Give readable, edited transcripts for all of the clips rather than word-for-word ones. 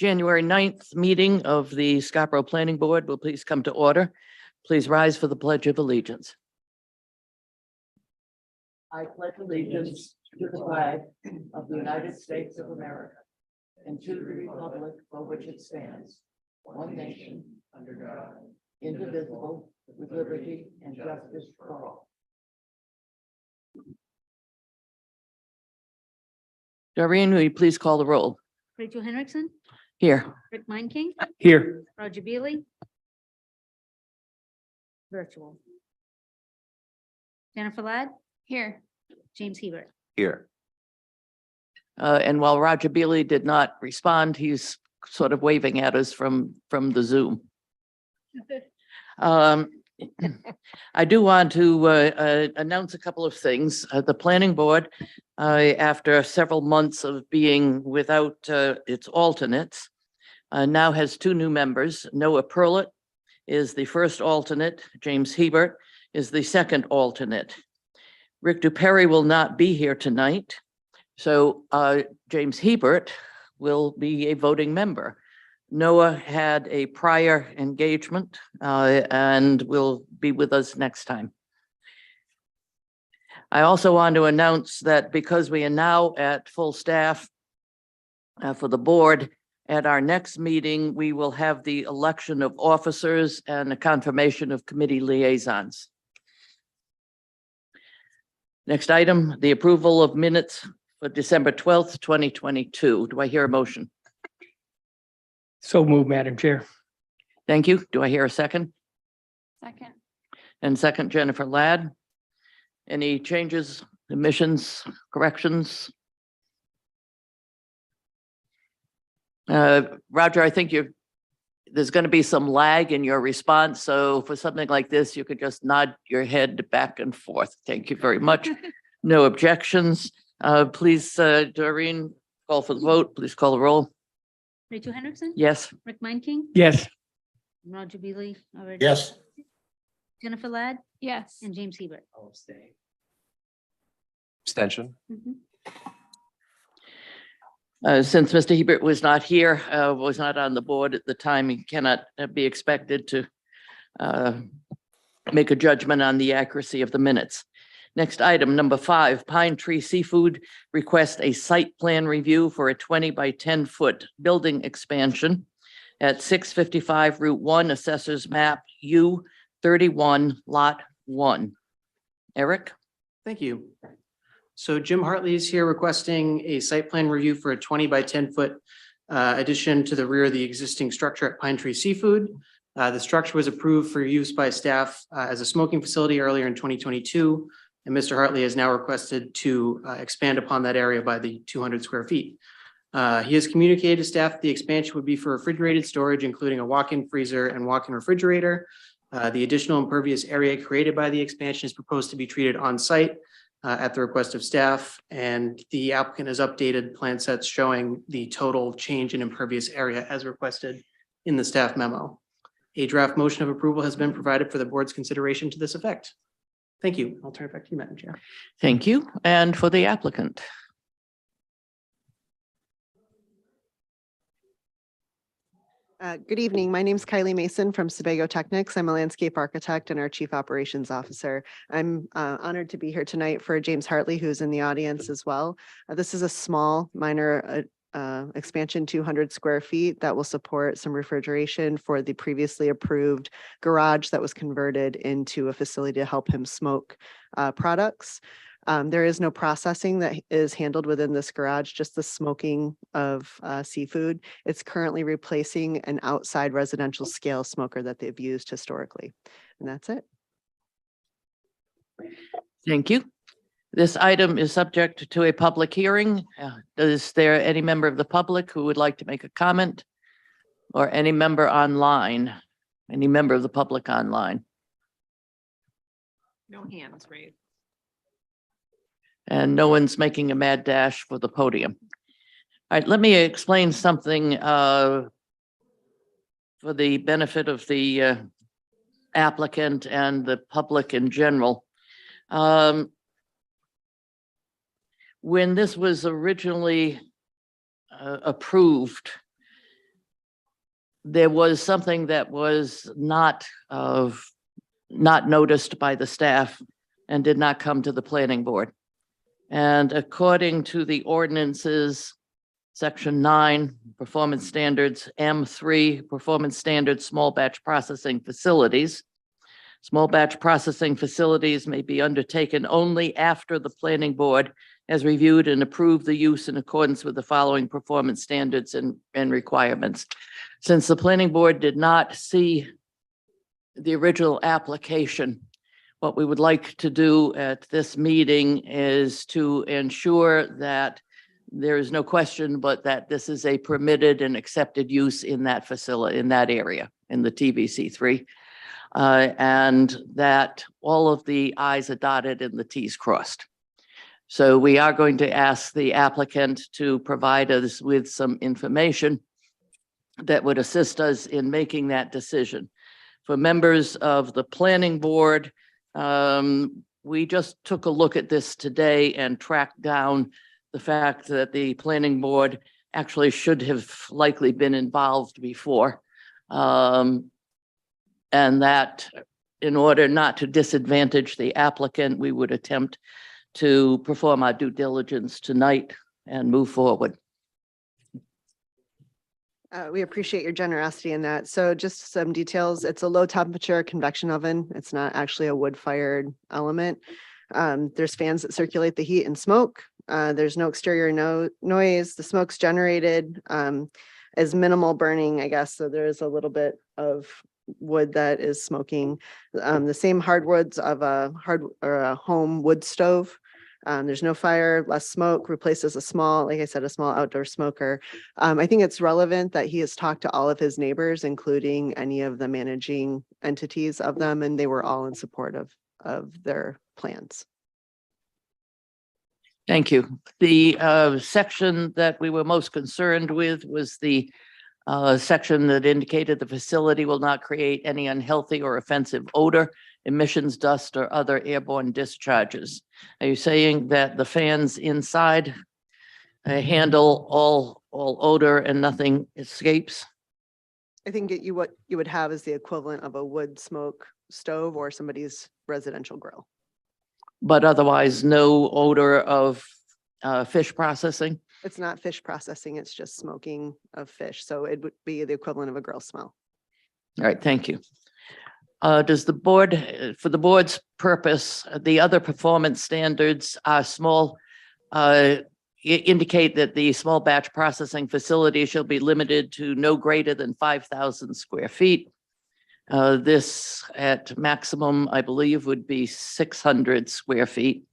January 9th meeting of the Scarborough Planning Board will please come to order. Please rise for the Pledge of Allegiance. I pledge allegiance to the flag of the United States of America and to the republic for which it stands, one nation, under God, indivisible, with liberty and justice for all. Doreen, will you please call the roll? Rachel Henriksen, Here. Rick Meinking, Here. Roger Beely. Virtual. Jennifer Ladd. Here. James Hebert. Here. And while Roger Beely did not respond, he's sort of waving at us from the Zoom. I do want to announce a couple of things. The planning board, after several months of being without its alternates, now has two new members. Noah Perlett is the first alternate. James Hebert is the second alternate. Rick Duperi will not be here tonight. So James Hebert will be a voting member. Noah had a prior engagement and will be with us next time. I also want to announce that because we are now at full staff for the board, at our next meeting, we will have the election of officers and the confirmation of committee liaisons. Next item, the approval of minutes for December 12th, 2022. Do I hear a motion? So moved, Madam Chair. Thank you. Do I hear a second? Second. And second, Jennifer Ladd. Any changes, omissions, corrections? Roger, I think there's going to be some lag in your response. So for something like this, you could just nod your head back and forth. Thank you very much. No objections. Please, Doreen, call for the vote. Please call the roll. Rachel Henriksen. Yes. Rick Meinking, Yes. Roger Beely. Already. Yes. Jennifer Ladd Yes. and James Hebert. Abstention. Mhm. Since Mr. Hebert was not here, was not on the board at the time, he cannot be expected to make a judgment on the accuracy of the minutes. Next item, number 5, Pine Tree Seafood request a site plan review for a 20 by 10 foot building expansion at 655 Route 1, Assessors Map U31, Lot 1. Eric? Thank you. So Jim Hartley is here requesting a site plan review for a 20 by 10 foot addition to the rear of the existing structure at Pine Tree Seafood. The structure was approved for use by staff as a smoking facility earlier in 2022. And Mr. Hartley has now requested to expand upon that area by the 200 square feet. He has communicated to staff the expansion would be for refrigerated storage, including a walk-in freezer and walk-in refrigerator. The additional impervious area created by the expansion is proposed to be treated on site at the request of staff, and the applicant has updated plan sets showing the total change in impervious area as requested in the staff memo. A draft motion of approval has been provided for the board's consideration to this effect. Thank you. I'll turn it back to you, Madam Chair. Thank you. And for the applicant? Good evening. My name is Kylie Mason from Sebago Technics. I'm a landscape architect and our chief operations officer. I'm honored to be here tonight for James Hartley, who's in the audience as well. This is a small minor expansion, 200 square feet that will support some refrigeration for the previously approved garage that was converted into a facility to help him smoke products. There is no processing that is handled within this garage, just the smoking of seafood. It's currently replacing an outside residential scale smoker that they've used historically. And that's it. Thank you. This item is subject to a public hearing. Is there any member of the public who would like to make a comment? Or any member online? Any member of the public online? No hands raised. And no one's making a mad dash for the podium. All right, let me explain something for the benefit of the applicant and the public in general. When this was originally approved, there was something that was not noticed by the staff and did not come to the planning board. And according to the ordinances, Section 9, Performance Standards, M3, Performance Standards, Small Batch Processing Facilities. Small batch processing facilities may be undertaken only after the planning board has reviewed and approved the use in accordance with the following performance standards and requirements. Since the planning board did not see the original application, what we would like to do at this meeting is to ensure that there is no question, but that this is a permitted and accepted use in that facility, in that area, in the TBC3. And that all of the i's are dotted and the t's crossed. So we are going to ask the applicant to provide us with some information that would assist us in making that decision. For members of the planning board, we just took a look at this today and tracked down the fact that the planning board actually should have likely been involved before. And that in order not to disadvantage the applicant, we would attempt to perform our due diligence tonight and move forward. We appreciate your generosity in that. So just some details. It's a low temperature convection oven. It's not actually a wood fired element. There's fans that circulate the heat and smoke. There's no exterior noise. The smoke's generated as minimal burning, I guess. So there's a little bit of wood that is smoking. The same hardwoods of a home wood stove. There's no fire, less smoke, replaces a small, like I said, a small outdoor smoker. I think it's relevant that he has talked to all of his neighbors, including any of the managing entities of them, and they were all in support of their plans. Thank you. The section that we were most concerned with was the section that indicated the facility will not create any unhealthy or offensive odor, emissions, dust, or other airborne discharges. Are you saying that the fans inside handle all odor and nothing escapes? I think what you would have is the equivalent of a wood smoke stove or somebody's residential grill. But otherwise no odor of fish processing? It's not fish processing, it's just smoking of fish. So it would be the equivalent of a grill smell. All right, thank you. Does the board, for the board's purpose, the other performance standards are small, indicate that the small batch processing facility shall be limited to no greater than 5,000 square feet. This at maximum, I believe, would be 600 square feet.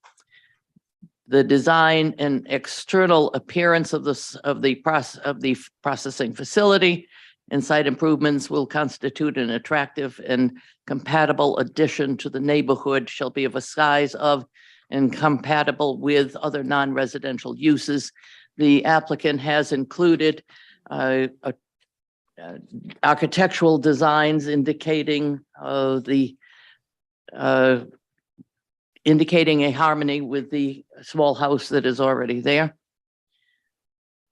The design and external appearance of the processing facility and site improvements will constitute an attractive and compatible addition to the neighborhood, shall be of a size of and compatible with other non-residential uses. The applicant has included architectural designs indicating indicating a harmony with the small house that is already there.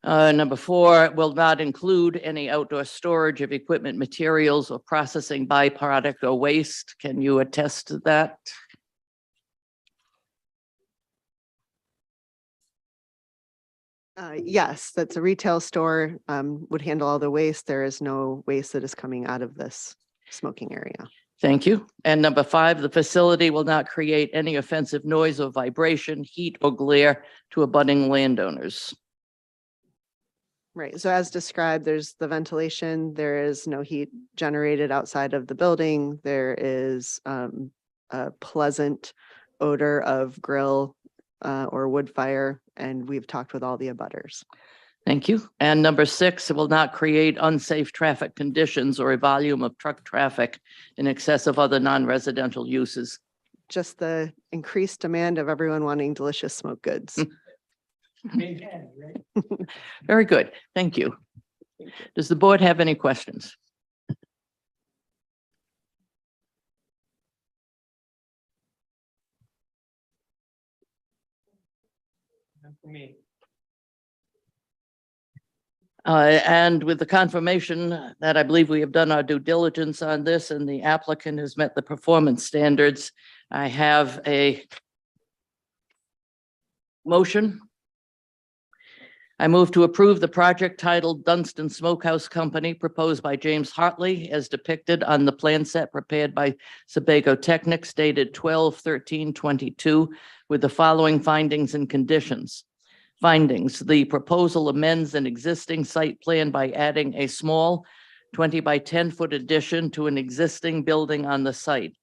Number 4, will not include any outdoor storage of equipment, materials, or processing byproduct or waste. Can you attest to that? Yes, that's a retail store, would handle all the waste. There is no waste that is coming out of this smoking area. Thank you. And number 5, the facility will not create any offensive noise or vibration, heat, or glare to abutting landowners. Right. So as described, there's the ventilation. There is no heat generated outside of the building. There is a pleasant odor of grill or wood fire, and we've talked with all the abutters. Thank you. And number 6, it will not create unsafe traffic conditions or a volume of truck traffic in excess of other non-residential uses. Just the increased demand of everyone wanting delicious smoked goods. Very good. Thank you. Does the board have any questions? Not for me. And with the confirmation that I believe we have done our due diligence on this and the applicant has met the performance standards, I have a motion. I move to approve the project titled Dunstan Smokehouse Company proposed by James Hartley as depicted on the plan set prepared by Sebago Technics dated 12/13/22 with the following findings and conditions. Findings: the proposal amends an existing site plan by adding a small 20 by 10-foot addition to an existing building on the site.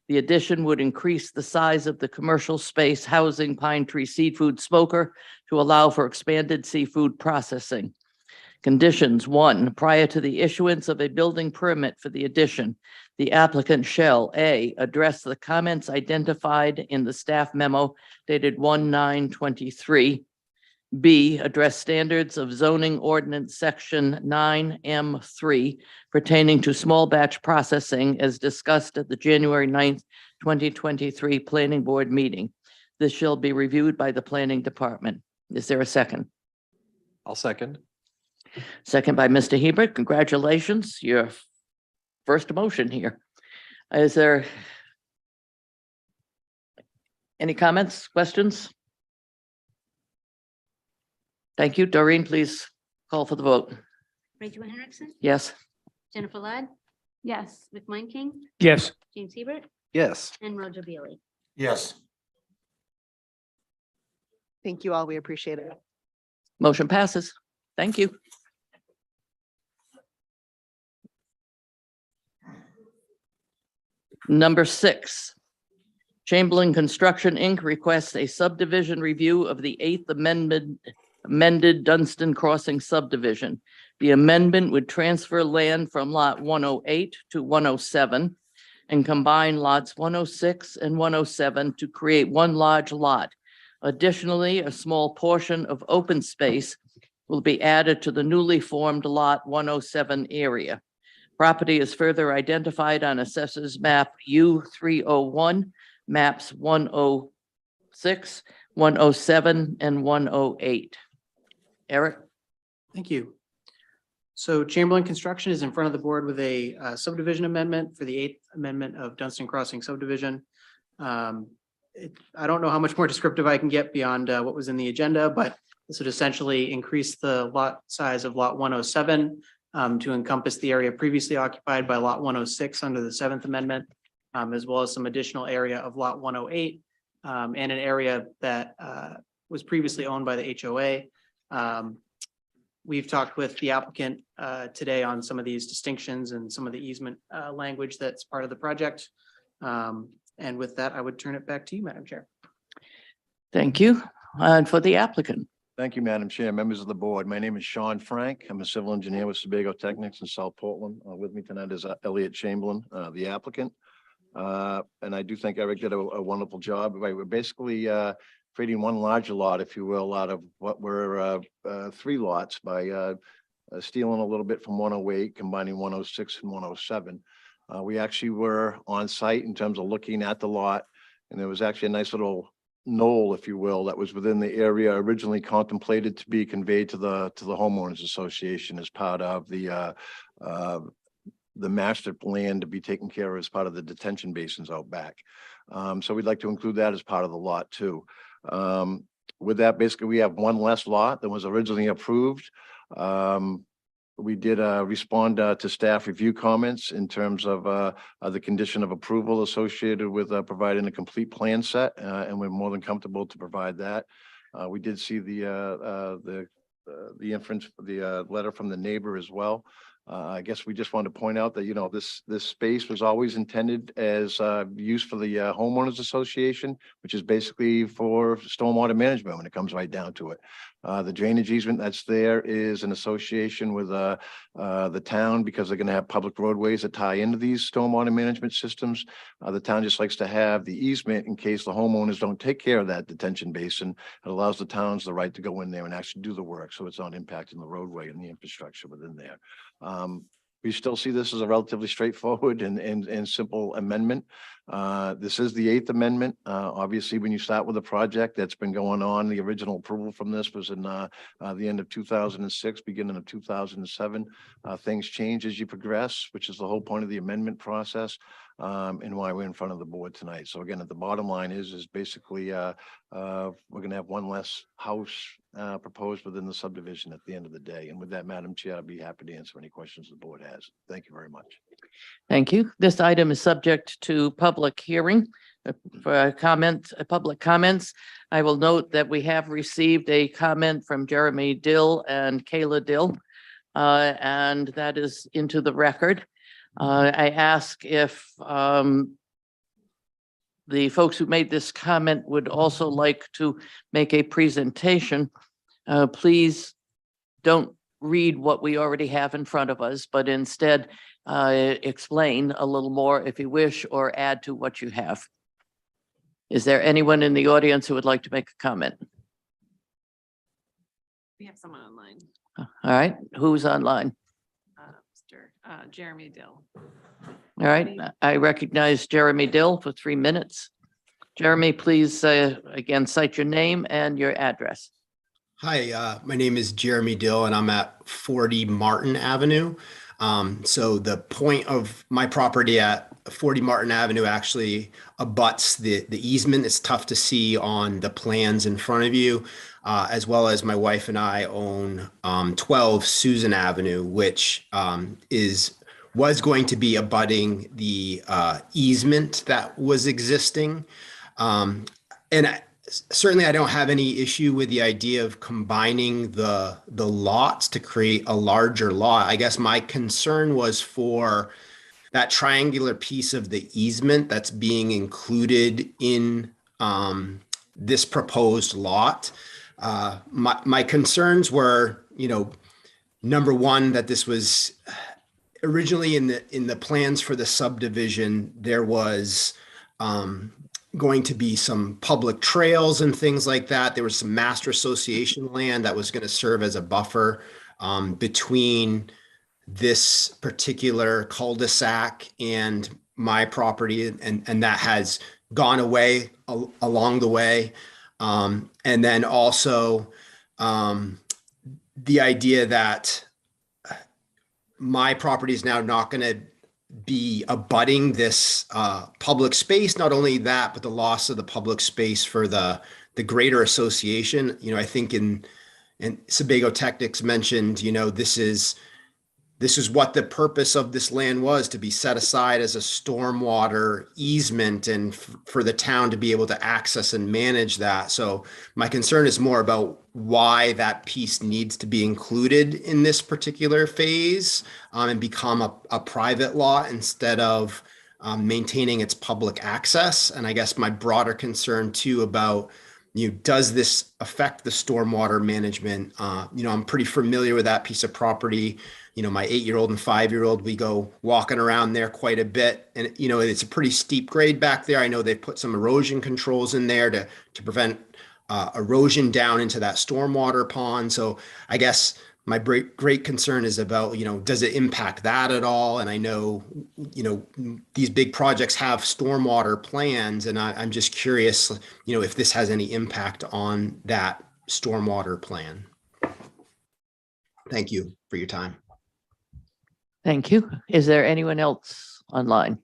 The addition would increase the size of the commercial space housing Pine Tree Seafood Smoker to allow for expanded seafood processing. Conditions: 1, prior to the issuance of a building permit for the addition, the applicant shall A, address the comments identified in the staff memo dated 1/9/23, B, address standards of zoning ordinance section 9M3 pertaining to small batch processing as discussed at the January 9th, 2023 Planning Board meeting. This shall be reviewed by the Planning Department. Is there a second? I'll second. Second by Mr. Hebert. Congratulations, your first motion here. Is there any comments, questions? Thank you. Doreen, please call for the vote. Rachel Henriksen, Yes. Jennifer Ladd, Yes. Rick King, Yes. James Hebert, Yes. and Roger Beely. Yes. Thank you all. We appreciate it. Motion passes. Thank you. Number 6, Chamberlain Construction, Inc. requests a subdivision review of the 8th amended Dunstan Crossing subdivision. The amendment would transfer land from lot 108 to 107 and combine lots 106 and 107 to create one large lot. Additionally, a small portion of open space will be added to the newly formed lot 107 area. Property is further identified on Assessors Map U301, maps 106, 107, and 108. Eric? Thank you. So Chamberlain Construction is in front of the board with a subdivision amendment for the 8th amendment of Dunstan Crossing subdivision. I don't know how much more descriptive I can get beyond what was in the agenda, but this would essentially increase the lot size of lot 107 to encompass the area previously occupied by lot 106 under the 7th amendment, as well as some additional area of lot 108 and an area that was previously owned by the HOA. We've talked with the applicant today on some of these distinctions and some of the easement language that's part of the project. And with that, I would turn it back to you, Madam Chair. Thank you. And for the applicant. Thank you, Madam Chair, members of the board. My name is Sean Frank. I'm a civil engineer with Sebago Technics in South Portland. With me tonight is Elliot Chamberlain, the applicant. And I do think Eric did a wonderful job. We're basically creating one larger lot, if you will, out of what were 3 lots by stealing a little bit from 108, combining 106 and 107. We actually were on site in terms of looking at the lot, and there was actually a nice little knoll, if you will, that was within the area originally contemplated to be conveyed to the homeowners association as part of the master plan to be taken care of as part of the detention basins out back. So we'd like to include that as part of the lot too. With that, basically, we have one less lot than was originally approved. We did respond to staff review comments in terms of the condition of approval associated with providing a complete plan set, and we're more than comfortable to provide that. We did see the inference, the letter from the neighbor as well. I guess we just wanted to point out that, you know, this space was always intended as use for the homeowners association, which is basically for stormwater management when it comes right down to it. The drainage easement that's there is an association with the town because they're going to have public roadways that tie into these stormwater management systems. The town just likes to have the easement in case the homeowners don't take care of that detention basin. It allows the towns the right to go in there and actually do the work, so it's not impacting the roadway and the infrastructure within there. We still see this as a relatively straightforward and simple amendment. This is the eighth amendment. Obviously, when you start with a project that's been going on, the original approval from this was in the end of 2006, beginning of 2007. Things change as you progress, which is the whole point of the amendment process, and why we're in front of the board tonight. So again, at the bottom line is basically we're going to have one less house proposed within the subdivision at the end of the day. And with that, Madam Chair, I'd be happy to answer any questions the board has. Thank you very much. Thank you. This item is subject to public hearing for public comments. I will note that we have received a comment from Jeremy Dill and Kayla Dill, and that is into the record. I ask if the folks who made this comment would also like to make a presentation. Please don't read what we already have in front of us, but instead explain a little more if you wish, or add to what you have. Is there anyone in the audience who would like to make a comment? We have someone online, All right, who's online? Mr. Jeremy Dill. All right, I recognize Jeremy Dill for 3 minutes. Jeremy, please again cite your name and your address. Hi, my name is Jeremy Dill and I'm at 40 Martin Avenue. So the point of my property at 40 Martin Avenue actually abuts the easement. It's tough to see on the plans in front of you, as well as my wife and I own 12 Susan Avenue, which was going to be abutting the easement that was existing. Certainly I don't have any issue with the idea of combining the lots to create a larger lot. I guess my concern was for that triangular piece of the easement that's being included in this proposed lot. My concerns were, number one, that this was originally in the plans for the subdivision, there was going to be some public trails and things like that. There was some master association land that was going to serve as a buffer between this particular cul-de-sac and my property, and that has gone away along the way. And then also the idea that my property is now not going to be abutting this public space. Not only that, but the loss of the public space for the greater association. I think in Sebago Technics mentioned, this is what the purpose of this land was, to be set aside as a stormwater easement and for the town to be able to access and manage that. So my concern is more about why that piece needs to be included in this particular phase and become a private lot instead of maintaining its public access. And I guess my broader concern too about, does this affect the stormwater management? I'm pretty familiar with that piece of property. My 8-year-old and 5-year-old, we go walking around there quite a bit. And, it's a pretty steep grade back there. I know they've put some erosion controls in there to prevent erosion down into that stormwater pond. So I guess my great concern is about, does it impact that at all? And I know, these big projects have stormwater plans, and I'm just curious, if this has any impact on that stormwater plan. Thank you for your time. Thank you. Is there anyone else online?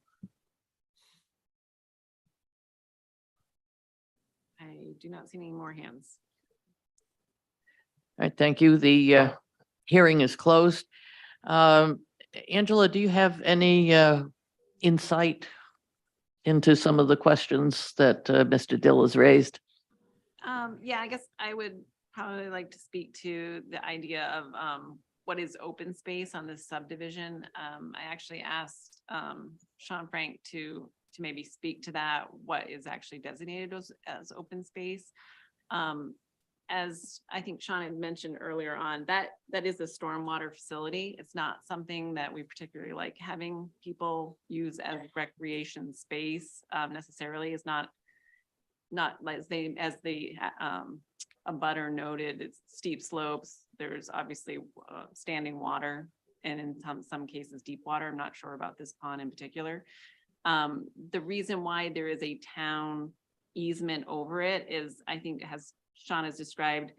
I do not see any more hands. All right, thank you. The hearing is closed. Angela, do you have any insight into some of the questions that Mr. Dill has raised? Yeah, I guess I would probably like to speak to the idea of what is open space on this subdivision. I actually asked Sean Frank to maybe speak to that, what is actually designated as open space. As I think Sean had mentioned earlier on, that is a stormwater facility. It's not something that we particularly like having people use as recreation space necessarily. Is not like as the abutter noted, it's steep slopes. There's obviously standing water and in some cases deep water. I'm not sure about this pond in particular. The reason why there is a town easement over it is, I think, as Sean has described,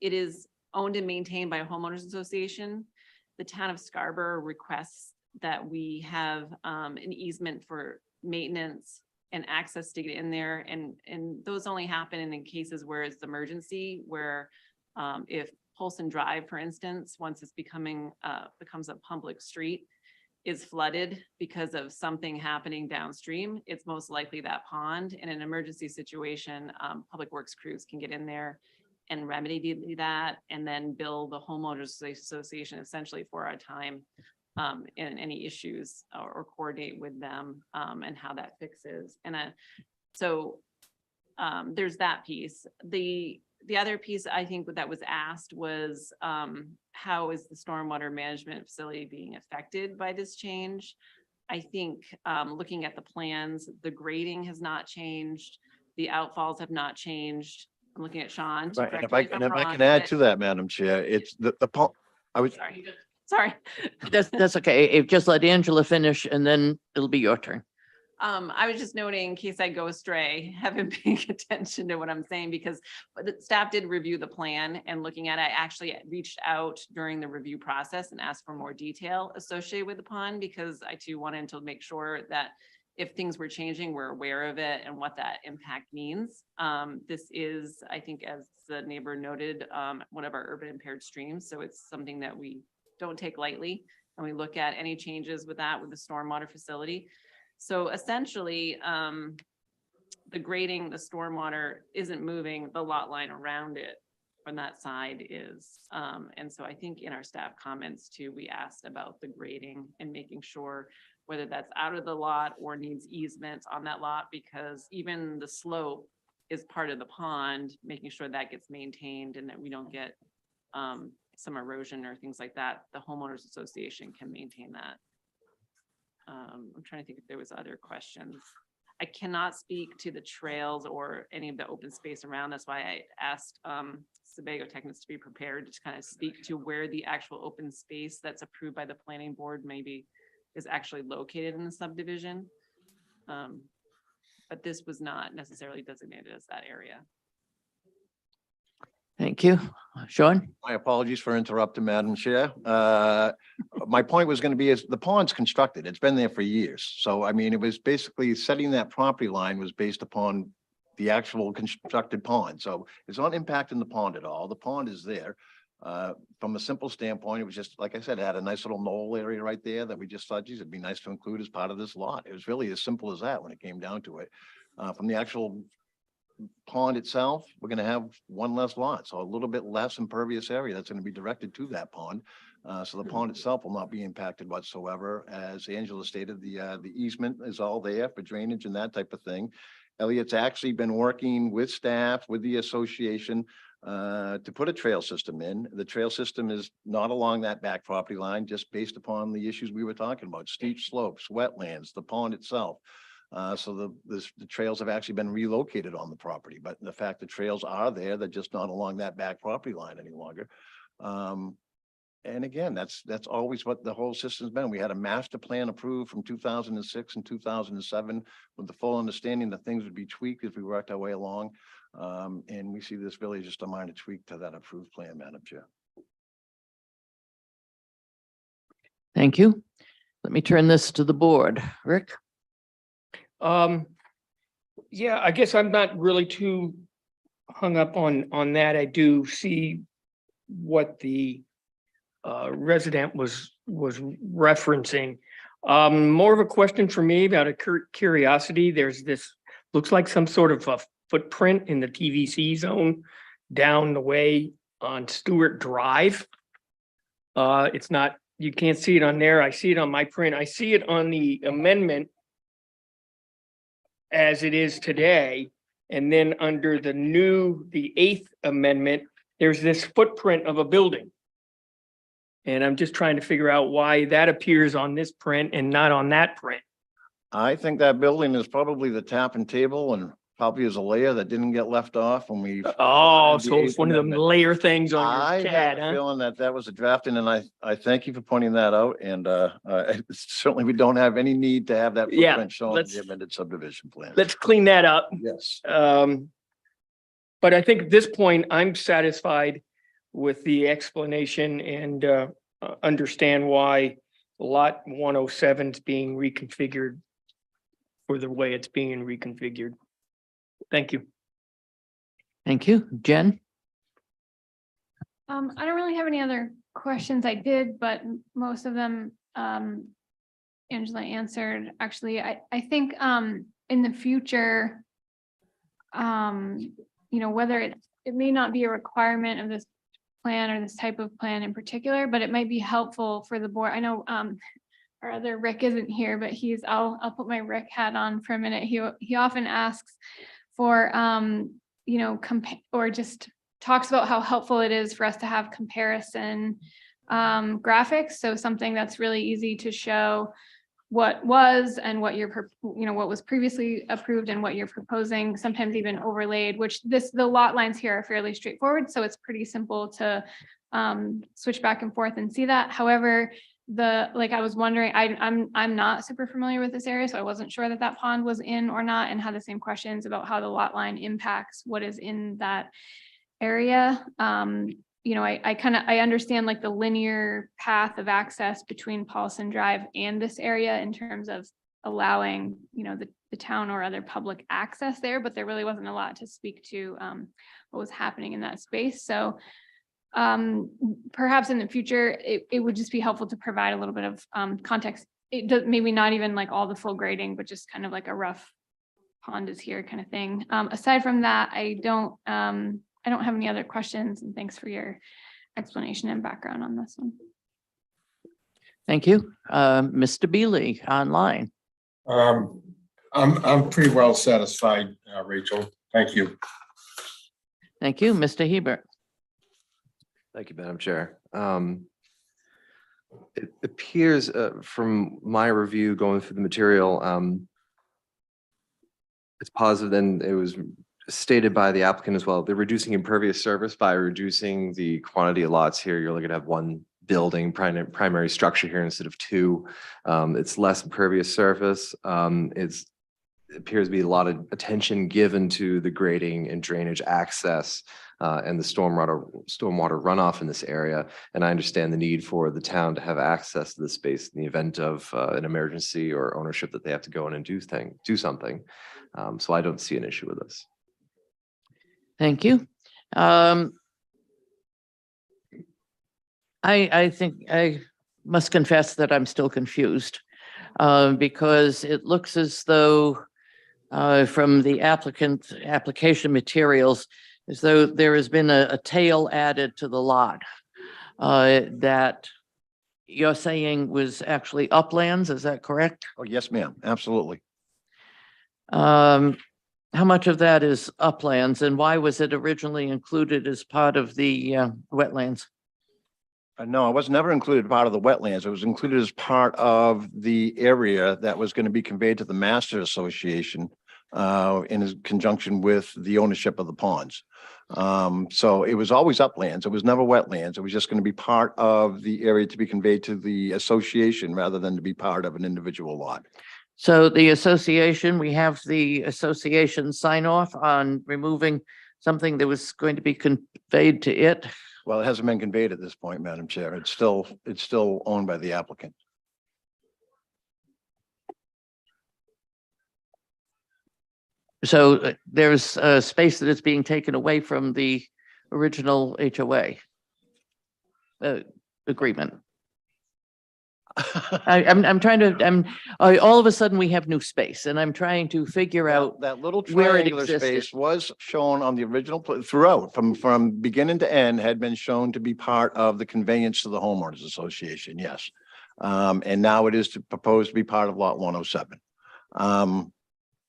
it is owned and maintained by a homeowners association. The town of Scarborough requests that we have an easement for maintenance and access to get in there. And those only happen in cases where it's emergency, where if Polson Drive, for instance, once it's becomes a public street, is flooded because of something happening downstream, it's most likely that pond. In an emergency situation, public works crews can get in there and remedy that, and then bill the homeowners association essentially for our time in any issues, or coordinate with them and how that fixes. And so there's that piece. The other piece I think that was asked was how is the stormwater management facility being affected by this change? I think looking at the plans, the grading has not changed. The outfalls have not changed. I'm looking at Sean. to Right, and correct if me I, if I'm and if I wrong, can add but- to that, Madam Chair, it's the pond, I was, Sorry. That's okay. Just let Angela finish and then it'll be your turn. I was just noting, in case I go astray, haven't paying attention to what I'm saying, because the staff did review the plan, and looking at it, I actually reached out during the review process and asked for more detail associated with the pond, because I too wanted to make sure that if things were changing, we're aware of it and what that impact means. This is, I think, as the neighbor noted, one of our urban impaired streams. So it's something that we don't take lightly. And we look at any changes with that, with the stormwater facility. So essentially, the grading, the stormwater isn't moving, the lot line around it from that side is. And so I think in our staff comments too, we asked about the grading and making sure whether that's out of the lot or needs easements on that lot, because even the slope is part of the pond, making sure that gets maintained and that we don't get some erosion or things like that. The homeowners association can maintain that. I'm trying to think if there was other questions. I cannot speak to the trails or any of the open space around. That's why I asked Sebago Technics to be prepared to kind of speak to where the actual open space that's approved by the planning board maybe is actually located in the subdivision. But this was not necessarily designated as that area. Thank you. Sean? my apologies for interrupting, Madam Chair. My point was going to be is the pond's constructed. It's been there for years. So I mean, it was basically setting that property line was based upon the actual constructed pond. So it's not impacting the pond at all. The pond is there. From a simple standpoint, it was just, like I said, it had a nice little knoll area right there that we just thought, geez, it'd be nice to include as part of this lot. It was really as simple as that when it came down to it. From the actual pond itself, we're going to have one less lot, so a little bit less impervious area that's going to be directed to that pond. So the pond itself will not be impacted whatsoever. As Angela stated, the easement is all there for drainage and that type of thing. Elliot's actually been working with staff, with the association, to put a trail system in. The trail system is not along that back property line, just based upon the issues we were talking about, steep slopes, wetlands, the pond itself. So the trails have actually been relocated on the property, but the fact the trails are there, they're just not along that back property line any longer. And again, that's always what the whole system's been. We had a master plan approved from 2006 and 2007 with the full understanding that things would be tweaked as we worked our way along. And we see this really just a minor tweak to that approved plan, Madam Chair. Thank you. Let me turn this to the board. Rick? Yeah, I guess I'm not really too hung up on that. I do see what the resident was referencing. More of a question for me about a curiosity. There's this, looks like some sort of a footprint in the TVC zone down the way on Stewart Drive. It's not, you can't see it on there. I see it on my print. I see it on the amendment as it is today. And then under the the 8th amendment, there's this footprint of a building. And I'm just trying to figure out why that appears on this print and not on that print. I think that building is probably the tap and table and probably is a layer that didn't get left off when we. Oh, the so it's Eighth one of them Amendment. layer things on I your have CAD, a huh? feeling that that was a drafting, and I thank you for pointing that out, and certainly we don't have any need to have that Yeah, footprint shown in let's- the amended subdivision plan. Let's clean that up. Yes. But I think at this point, I'm satisfied with the explanation and understand why lot 107 is being reconfigured for the way it's being reconfigured. Thank you. Thank you. Jen? I don't really have any other questions. I did, but most of them, Angela answered. Actually, I think, in the future, whether it may not be a requirement of this plan or this type of plan in particular, but it might be helpful for the board. I know, our other Rick isn't here, but I'll put my Rick hat on for a minute. He often asks for, or just talks about how helpful it is for us to have comparison graphics. So something that's really easy to show what was and what what was previously approved and what you're proposing, sometimes even overlaid, which the lot lines here are fairly straightforward. So it's pretty simple to switch back and forth and see that. However, I was wondering, I'm not super familiar with this area, so I wasn't sure that pond was in or not, and had the same questions about how the lot line impacts what is in that area. I understand like the linear path of access between Paulson Drive and this area in terms of allowing, the town or other public access there, but there really wasn't a lot to speak to what was happening in that space. So perhaps in the future, it would just be helpful to provide a little bit of context. It does, maybe not even like all the full grading, but just kind of like a rough pond is here kind of thing. Aside from that, I don't have any other questions, and thanks for your explanation and background on this one. Thank you. Mr. Beely online. I'm pretty well satisfied, Rachel. Thank you. Thank you. Mr. Hebert. Thank you, Madam Chair. It appears from my review going through the material, it's positive, and it was stated by the applicant as well. They're reducing impervious surface by reducing the quantity of lots here. You're looking to have one building, primary structure here instead of two. It's less impervious surface. It appears to be a lot of attention given to the grading and drainage access and the stormwater runoff in this area. And I understand the need for the town to have access to the space in the event of an emergency or ownership that they have to go in and do something. So I don't see an issue with this. Thank you. I think I must confess that I'm still confused because it looks as though from the application materials, as though there has been a tail added to the lot that you're saying was actually uplands. Is that correct? Oh, yes, ma'am. Absolutely. How much of that is uplands, and why was it originally included as part of the wetlands? No, it was never included part of the wetlands. It was included as part of the area that was going to be conveyed to the Master Association in conjunction with the ownership of the ponds. So it was always uplands. It was never wetlands. It was just going to be part of the area to be conveyed to the association rather than to be part of an individual lot. So the association, we have the association sign off on removing something that was going to be conveyed to it. Well, it hasn't been conveyed at this point, Madam Chair. It's still owned by the applicant. So there's a space that is being taken away from the original HOA agreement. I'm trying to, all of a sudden we have new space, and I'm trying to figure out That little where it triangular existed. space was shown on the original throughout, from beginning to end, had been shown to be part of the conveyance to the homeowners association. Yes. And now it is proposed to be part of lot 107.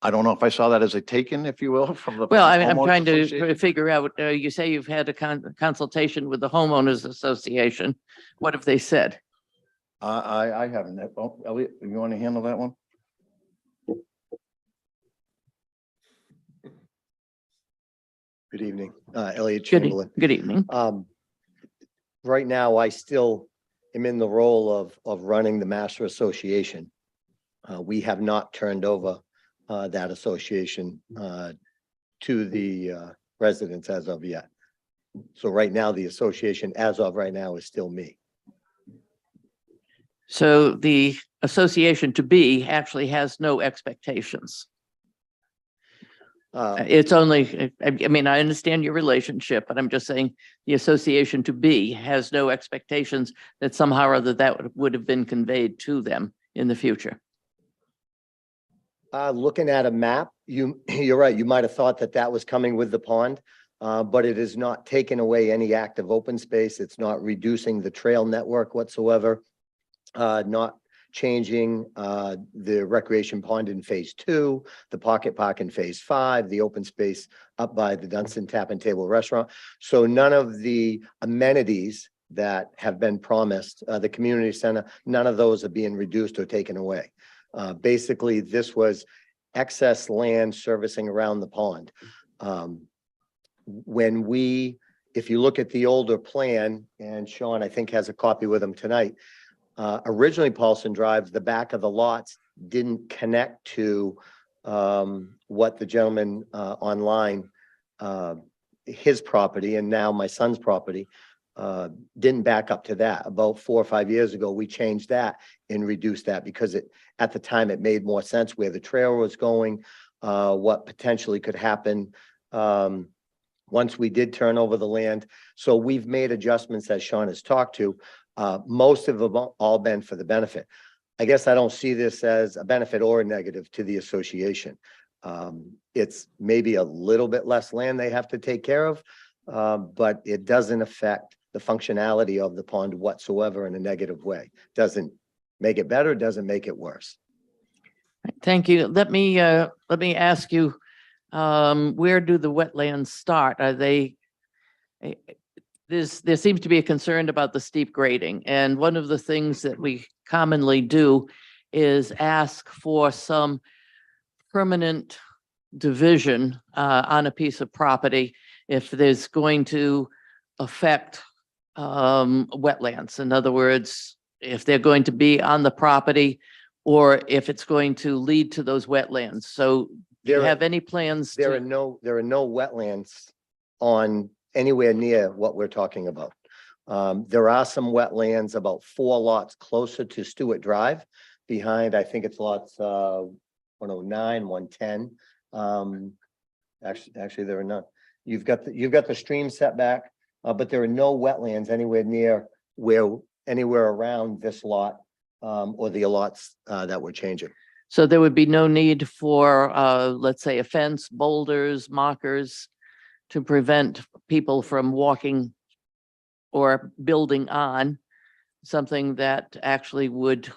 I don't know if I saw that as a taken, if you will, from the. Well, I'm homeowners trying to association. figure out, you say you've had a consultation with the homeowners association. What have they said? I haven't. Oh, Elliot, you want to handle that one? Good evening, Elliot Good, Chamberlain. good evening. Right now, I still am in the role of running the Master Association. We have not turned over that association to the residents as of yet. So right now, the association as of right now is still me. So the association to be actually has no expectations. It's only, I mean, I understand your relationship, but I'm just saying the association to be has no expectations that somehow or other that would have been conveyed to them in the future. Looking at a map, you're right. You might have thought that that was coming with the pond, but it is not taking away any active open space. It's not reducing the trail network whatsoever. Not changing the recreation pond in phase 2, the pocket park in phase 5, the open space up by the Dunstan Tap and Table Restaurant. So none of the amenities that have been promised, the community center, none of those are being reduced or taken away. Basically, this was excess land servicing around the pond. If you look at the older plan, and Sean, I think, has a copy with him tonight, originally Paulson Drive, the back of the lots didn't connect to what the gentleman online, his property, and now my son's property, didn't back up to that. About 4 or 5 years ago, we changed that and reduced that because at the time it made more sense where the trail was going, what potentially could happen once we did turn over the land. So we've made adjustments as Sean has talked to. Most of them all been for the benefit. I guess I don't see this as a benefit or a negative to the association. It's maybe a little bit less land they have to take care of, but it doesn't affect the functionality of the pond whatsoever in a negative way. Doesn't make it better, doesn't make it worse. Thank you. Let me ask you, where do the wetlands start? Are they, there seems to be a concern about the steep grading. And one of the things that we commonly do is ask for some permanent division on a piece of property if there's going to affect wetlands. In other words, if they're going to be on the property or if it's going to lead to those wetlands. So do you have any plans? There are no wetlands on anywhere near what we're talking about. There are some wetlands about 4 lots closer to Stewart Drive behind, I think it's lots 109, 110. Actually, there are none. You've got the stream setback, but there are no wetlands anywhere around this lot or the lots that we're changing. So there would be no need for, let's say, a fence, boulders, markers to prevent people from walking or building on something that actually would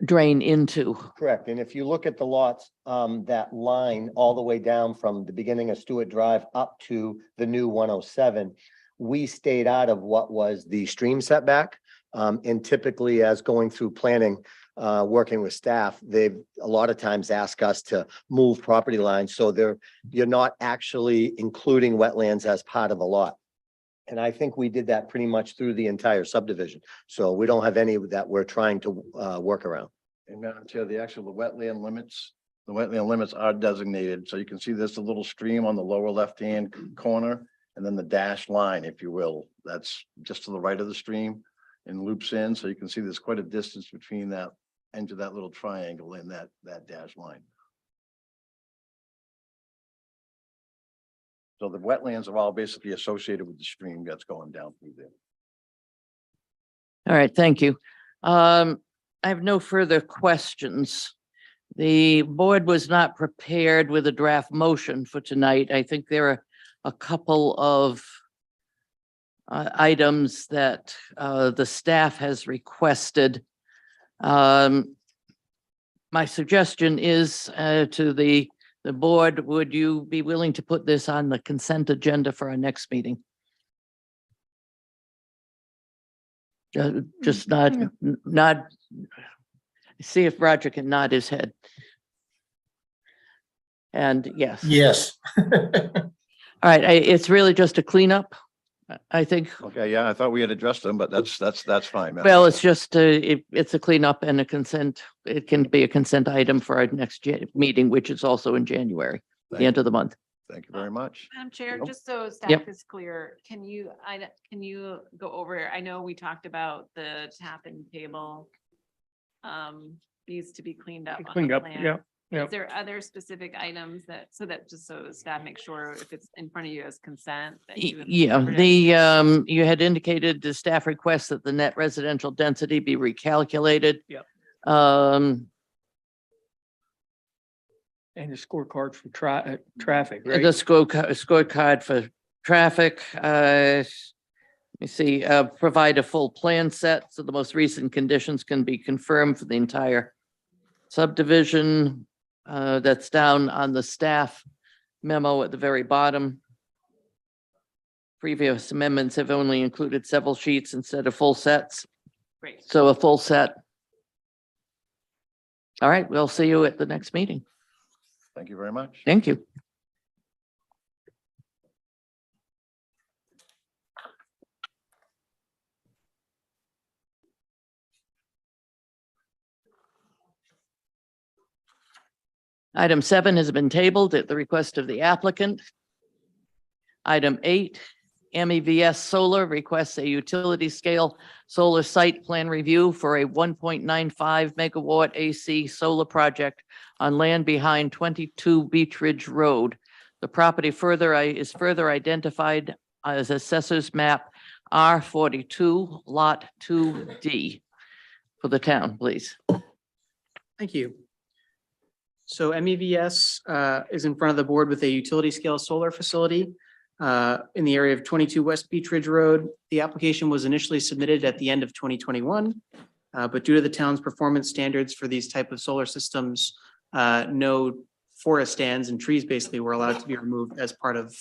drain into. Correct. And if you look at the lots, that line all the way down from the beginning of Stewart Drive up to the new 107, we stayed out of what was the stream setback. And typically, as going through planning, working with staff, they've a lot of times ask us to move property lines. So you're not actually including wetlands as part of a lot. And I think we did that pretty much through the entire subdivision. So we don't have any that we're trying to work around. And Madam Chair, the wetland limits are designated. So you can see there's a little stream on the lower left-hand corner, and then the dashed line, if you will, that's just to the right of the stream and loops in. So you can see there's quite a distance between that end of that little triangle and that dashed line. So the wetlands are all basically associated with the stream that's going down through there. All right, thank you. I have no further questions. The board was not prepared with a draft motion for tonight. I think there are a couple of items that the staff has requested. My suggestion is to the board, would you be willing to put this on the consent agenda for our next meeting? Just nod. See if Roger can nod his head. And yes. Yes. All right, it's really just a cleanup, I think. Okay, yeah, I thought we had addressed them, but that's fine. Well, it's just, it's a cleanup and a consent. It can be a consent item for our next meeting, which is also in January, the end of the month. Thank you very much. Madam Chair, Nope. just so Yep. staff is clear, can you go over, I know we talked about the tapping table. Needs to be cleaned up. on the Cleaned up, plan. yeah, yeah. Is there other specific items just so staff make sure if it's in front of you as consent? that you have Yeah, covered it? you had indicated the staff request that the net residential density be recalculated. Yep. Um, And the scorecards for traffic, the right? scorecard for traffic, let me see, provide a full plan set so the most recent conditions can be confirmed for the entire subdivision. That's down on the staff memo at the very bottom. Previous amendments have only included several sheets instead of full sets, Great. so a full set. All right, we'll see you at the next meeting. Thank you very much. Thank you. Item 7 has been tabled at the request of the applicant. Item 8, MEVS Solar requests a utility scale solar site plan review for a 1.95 megawatt AC solar project on land behind 22 Beach Ridge Road. The property is further identified as Assessor's Map R42, Lot 2D. For the town, please. Thank you. So MEVS is in front of the board with a utility scale solar facility in the area of 22 West Beach Ridge Road. The application was initially submitted at the end of 2021, but due to the town's performance standards for these type of solar systems, no forest stands and trees basically were allowed to be removed as part of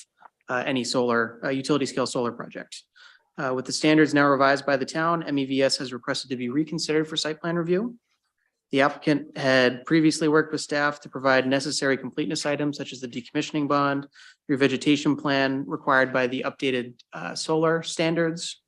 any utility scale solar project. With the standards now revised by the town, MEVS has requested to be reconsidered for site plan review. The applicant had previously worked with staff to provide necessary completeness items such as the decommissioning bond, revegetation plan required by the updated solar standards,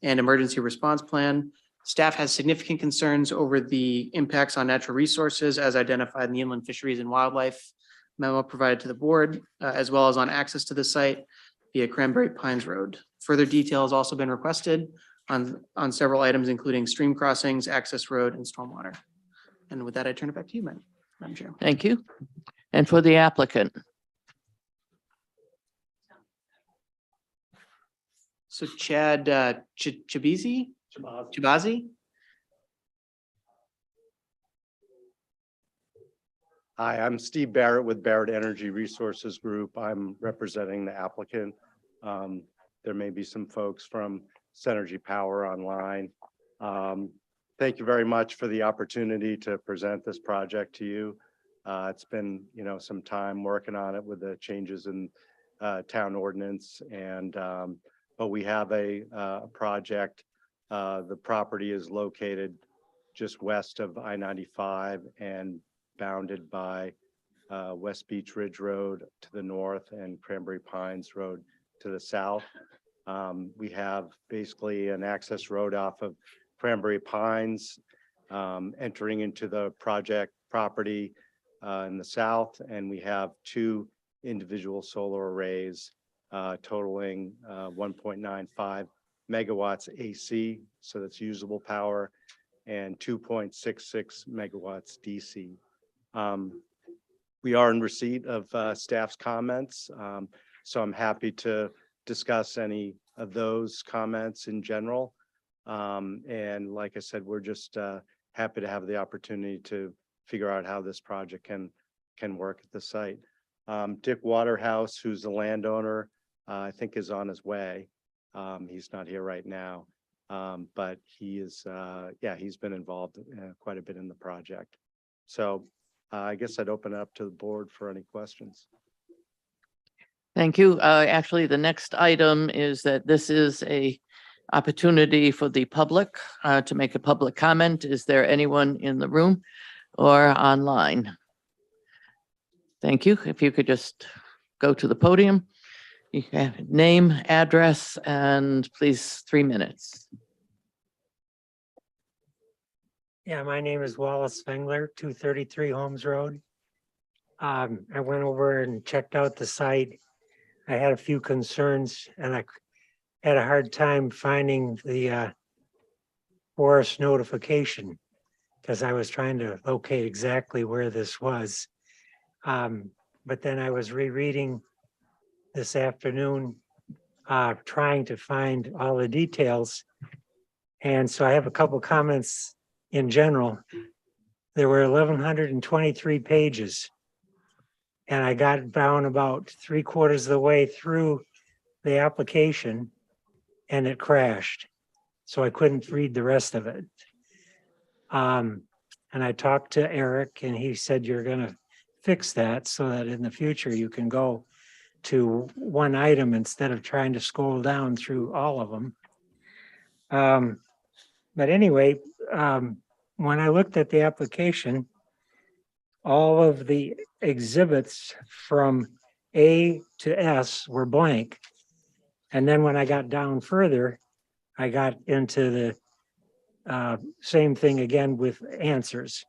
and emergency response plan. Staff has significant concerns over the impacts on natural resources as identified in the Inland Fisheries and Wildlife memo provided to the board, as well as on access to the site via Cranberry Pines Road. Further detail has also been requested on several items, including stream crossings, access road, and stormwater. And with that, I turn it back to you, Madam Chair. Thank you. And for the applicant. So Chad Chabazi? Hi, I'm Steve Barrett with Barrett Energy Resources Group. I'm representing the applicant. There may be some folks from Synergy Power online. Thank you very much for the opportunity to present this project to you. It's been, some time working on it with the changes in town ordinance, and but we have a project. The property is located just west of I-95 and bounded by West Beach Ridge Road to the north and Cranberry Pines Road to the south. We have basically an access road off of Cranberry Pines entering into the project property in the south, and we have 2 individual solar arrays totaling 1.95 megawatts AC, so that's usable power, and 2.66 megawatts DC. We are in receipt of staff's comments, so I'm happy to discuss any of those comments in general. And like I said, we're just happy to have the opportunity to figure out how this project can work at the site. Dick Waterhouse, who's the landowner, I think is on his way. He's not here right now, but he is, he's been involved quite a bit in the project. So I guess I'd open it up to the board for any questions. Thank you. Actually, the next item is that this is a opportunity for the public to make a public comment. Is there anyone in the room or online? Thank you. If you could just go to the podium. You have name, address, and please 3 minutes. Yeah, my name is Wallace Fengler, 233 Holmes Road. I went over and checked out the site. I had a few concerns and I had a hard time finding the forest notification because I was trying to locate exactly where this was. But then I was rereading this afternoon, trying to find all the details. And so I have a couple comments in general. There were 1,123 pages. And I got down about 3/4 of the way through the application and it crashed. So I couldn't read the rest of it. And I talked to Eric and he said, you're gonna fix that so that in the future you can go to one item instead of trying to scroll down through all of them. But anyway, when I looked at the application, all of the exhibits from A to S were blank. And then when I got down further, I got into the same thing again with answers.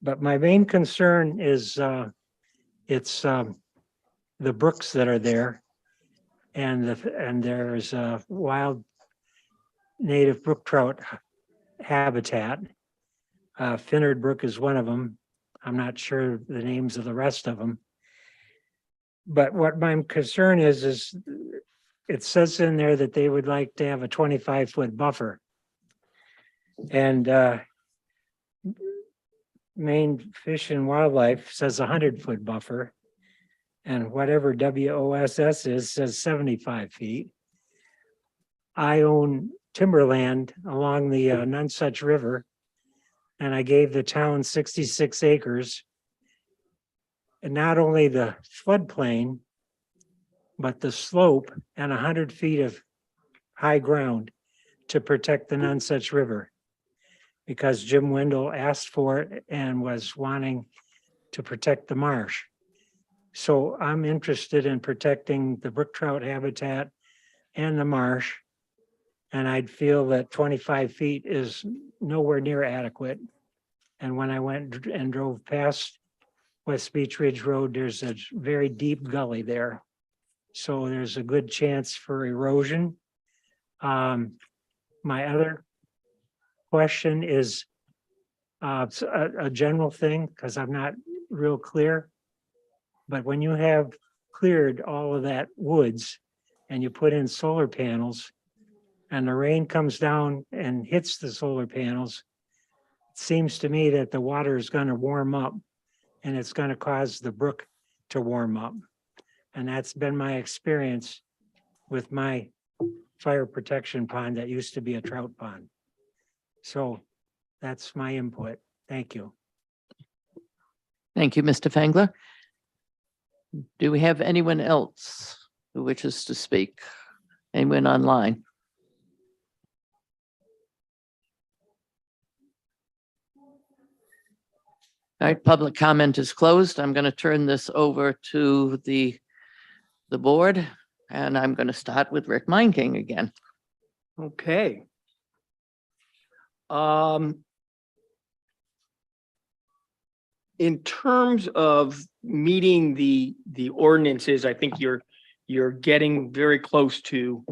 But my main concern is it's the brooks that are there, and there's a wild native brook trout habitat. Finnard Brook is one of them. I'm not sure the names of the rest of them. But what my concern is it says in there that they would like to have a 25-foot buffer. And Maine Fish and Wildlife says 100-foot buffer. And whatever WOSS is says 75 feet. I own timberland along the Nonsuch River, and I gave the town 66 acres. And not only the floodplain, but the slope and 100 feet of high ground to protect the Nonsuch River. Because Jim Wendell asked for it and was wanting to protect the marsh. So I'm interested in protecting the brook trout habitat and the marsh. And I'd feel that 25 feet is nowhere near adequate. And when I went and drove past West Beach Ridge Road, there's a very deep gully there. So there's a good chance for erosion. My other question is a general thing, because I'm not real clear. But when you have cleared all of that woods and you put in solar panels and the rain comes down and hits the solar panels, it seems to me that the water is going to warm up and it's going to cause the brook to warm up. And that's been my experience with my fire protection pond that used to be a trout pond. So that's my input. Thank you. Thank you, Mr. Fengler. Do we have anyone else who wishes to speak? Anyone online? All right, public comment is closed. I'm going to turn this over to the board, and I'm going to start with Rick Meinking again. Okay. In terms of meeting the ordinances, I think you're getting very close to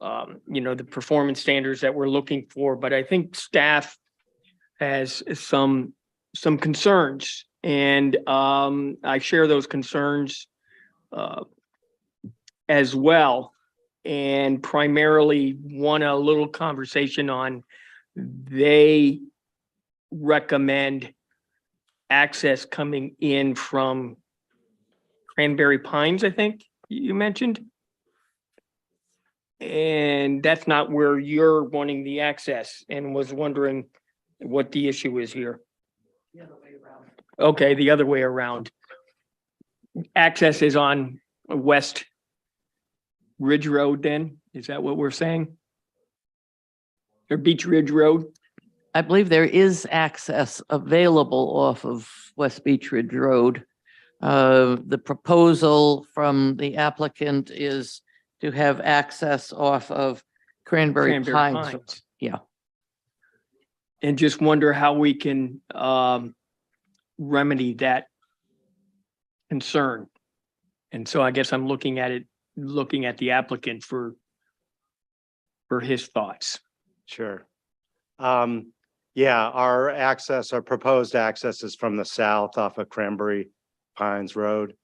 the performance standards that we're looking for, but I think staff has some concerns, and I share those concerns as well, and primarily want a little conversation on they recommend access coming in from Cranberry Pines, I think you mentioned. And that's not where you're wanting the access, and was wondering what the issue is here. The other way around. Okay, the other way around. Access is on West Ridge Road then? Is that what we're saying? Or Beach Ridge Road? I believe there is access available off of West Beach Ridge Road. The proposal from the applicant is to have access off of Cranberry Cranberry Pines. Pines. Yeah, And just wonder how we can remedy that concern. And so I guess I'm looking at the applicant for his thoughts. Sure. Yeah, our proposed access is from the south off of Cranberry Pines Road.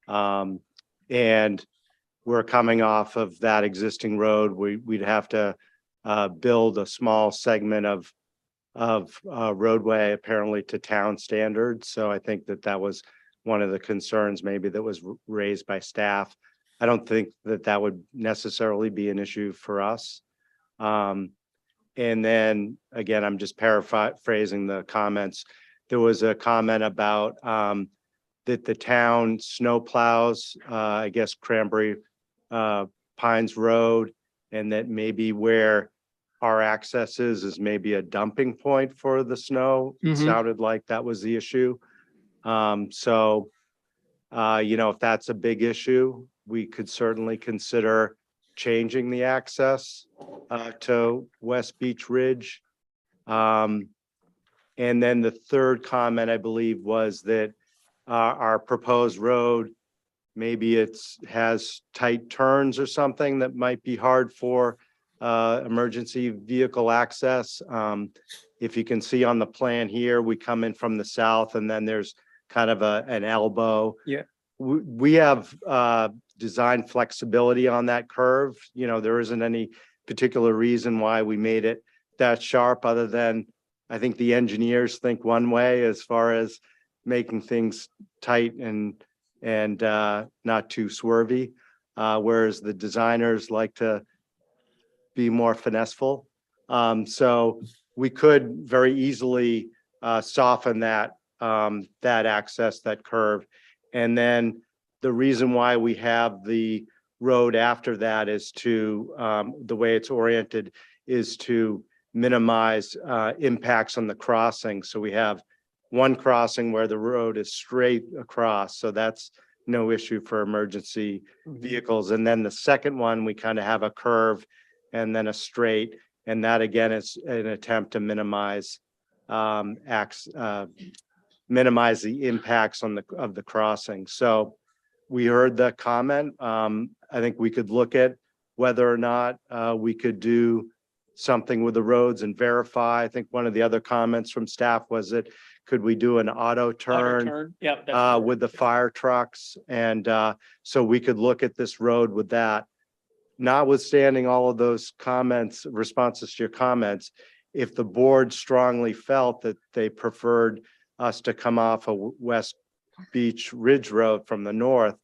And we're coming off of that existing road. We'd have to build a small segment of roadway apparently to town standards. So I think that was one of the concerns maybe that was raised by staff. I don't think that would necessarily be an issue for us. And then again, I'm just paraphrasing the comments. There was a comment about that the town snow plows, I guess Cranberry Pines Road, and that maybe where our access is maybe a dumping point for the snow. It sounded like that was the issue. So, if that's a big issue, we could certainly consider changing the access to West Beach Ridge. And then the third comment, I believe, was that our proposed road, maybe has tight turns or something that might be hard for emergency vehicle access. If you can see on the plan here, we come in from the south and then there's kind of an elbow. Yeah. We have design flexibility on that curve. There isn't any particular reason why we made it that sharp, other than I think the engineers think one way as far as making things tight and not too swervy, whereas the designers like to be more finesseful. So we could very easily soften that access, that curve. And then the reason why we have the road after that is to, the way it's oriented is to minimize impacts on the crossing. So we have one crossing where the road is straight across. So that's no issue for emergency vehicles. And then the second one, we kind of have a curve and then a straight. And that again is an attempt to minimize minimize the impacts of the crossing. So we heard the comment. I think we could look at whether or not we could do something with the roads and verify. I think one of the other comments from staff was that could we do an auto turn Yeah, with the fire trucks? And so we could look at this road with that. Notwithstanding all of those comments, responses to your comments, if the board strongly felt that they preferred us to come off of West Beach Ridge Road from the north,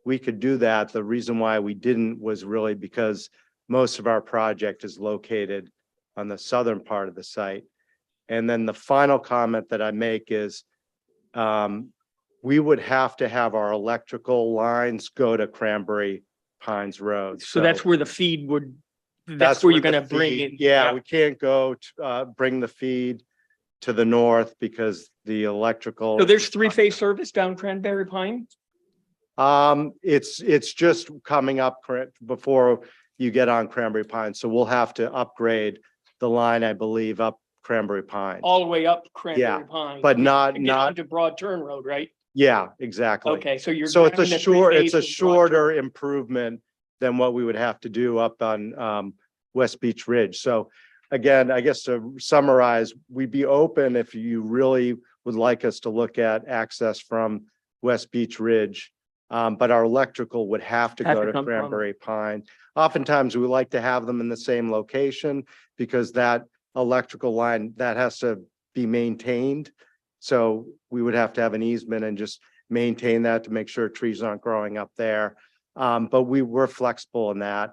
we could do that. The reason why we didn't was really because most of our project is located on the southern part of the site. And then the final comment that I make is we would have to have our electrical lines go to Cranberry Pines Road. So that's where the feed would, that's where you're gonna bring feed- in. Yeah, we can't go to bring the feed to the north because the electrical. So there's three-phase service down Cranberry Pine? It's just coming up before you get on Cranberry Pine. So we'll have to upgrade the line, I believe, up Cranberry Pine. All the way up Cranberry Pine? but not- To get not- onto Broad Turn Road, right? Yeah, exactly. Okay, so you're. So it's a grabbing the short, it's three-phase a from Broad shorter improvement than what we would have to do up on West Beach Ridge. So again, I guess to summarize, we'd be open if you really would like us to look at access from West Beach Ridge. But our electrical would have to Have go to to come from- Cranberry Pine. Oftentimes, we like to have them in the same location because that electrical line, that has to be maintained. So we would have to have an easement and just maintain that to make sure trees aren't growing up there. But we were flexible in that.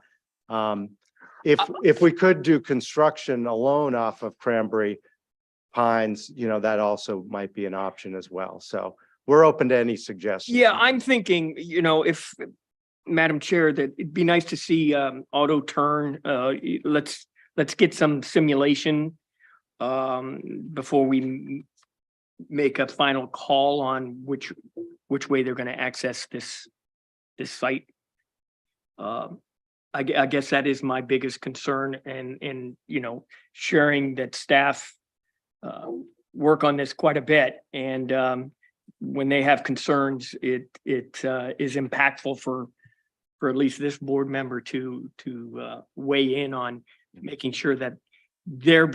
If we could do construction alone off of Cranberry Pines, that also might be an option as well. So we're open to any suggestions. Yeah, I'm thinking, if, Madam Chair, that it'd be nice to see auto turn. Let's get some simulation before we make a final call on which way they're going to access this site. I guess that is my biggest concern, and you know, sharing that staff work on this quite a bit, and when they have concerns, it is impactful for at least this board member to weigh in on making sure that their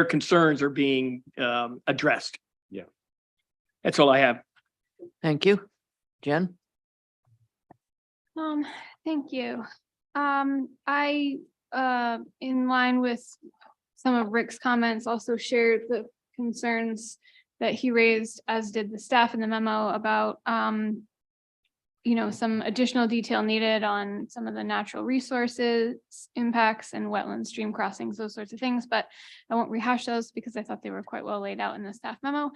concerns are being addressed. Yeah. That's all I have. Thank you. Jen? Thank you. I, in line with some of Rick's comments, also shared the concerns that he raised, as did the staff in the memo about, you know, some additional detail needed on some of the natural resources impacts and wetland stream crossings, those sorts of things, but I won't rehash those because I thought they were quite well laid out in the staff memo.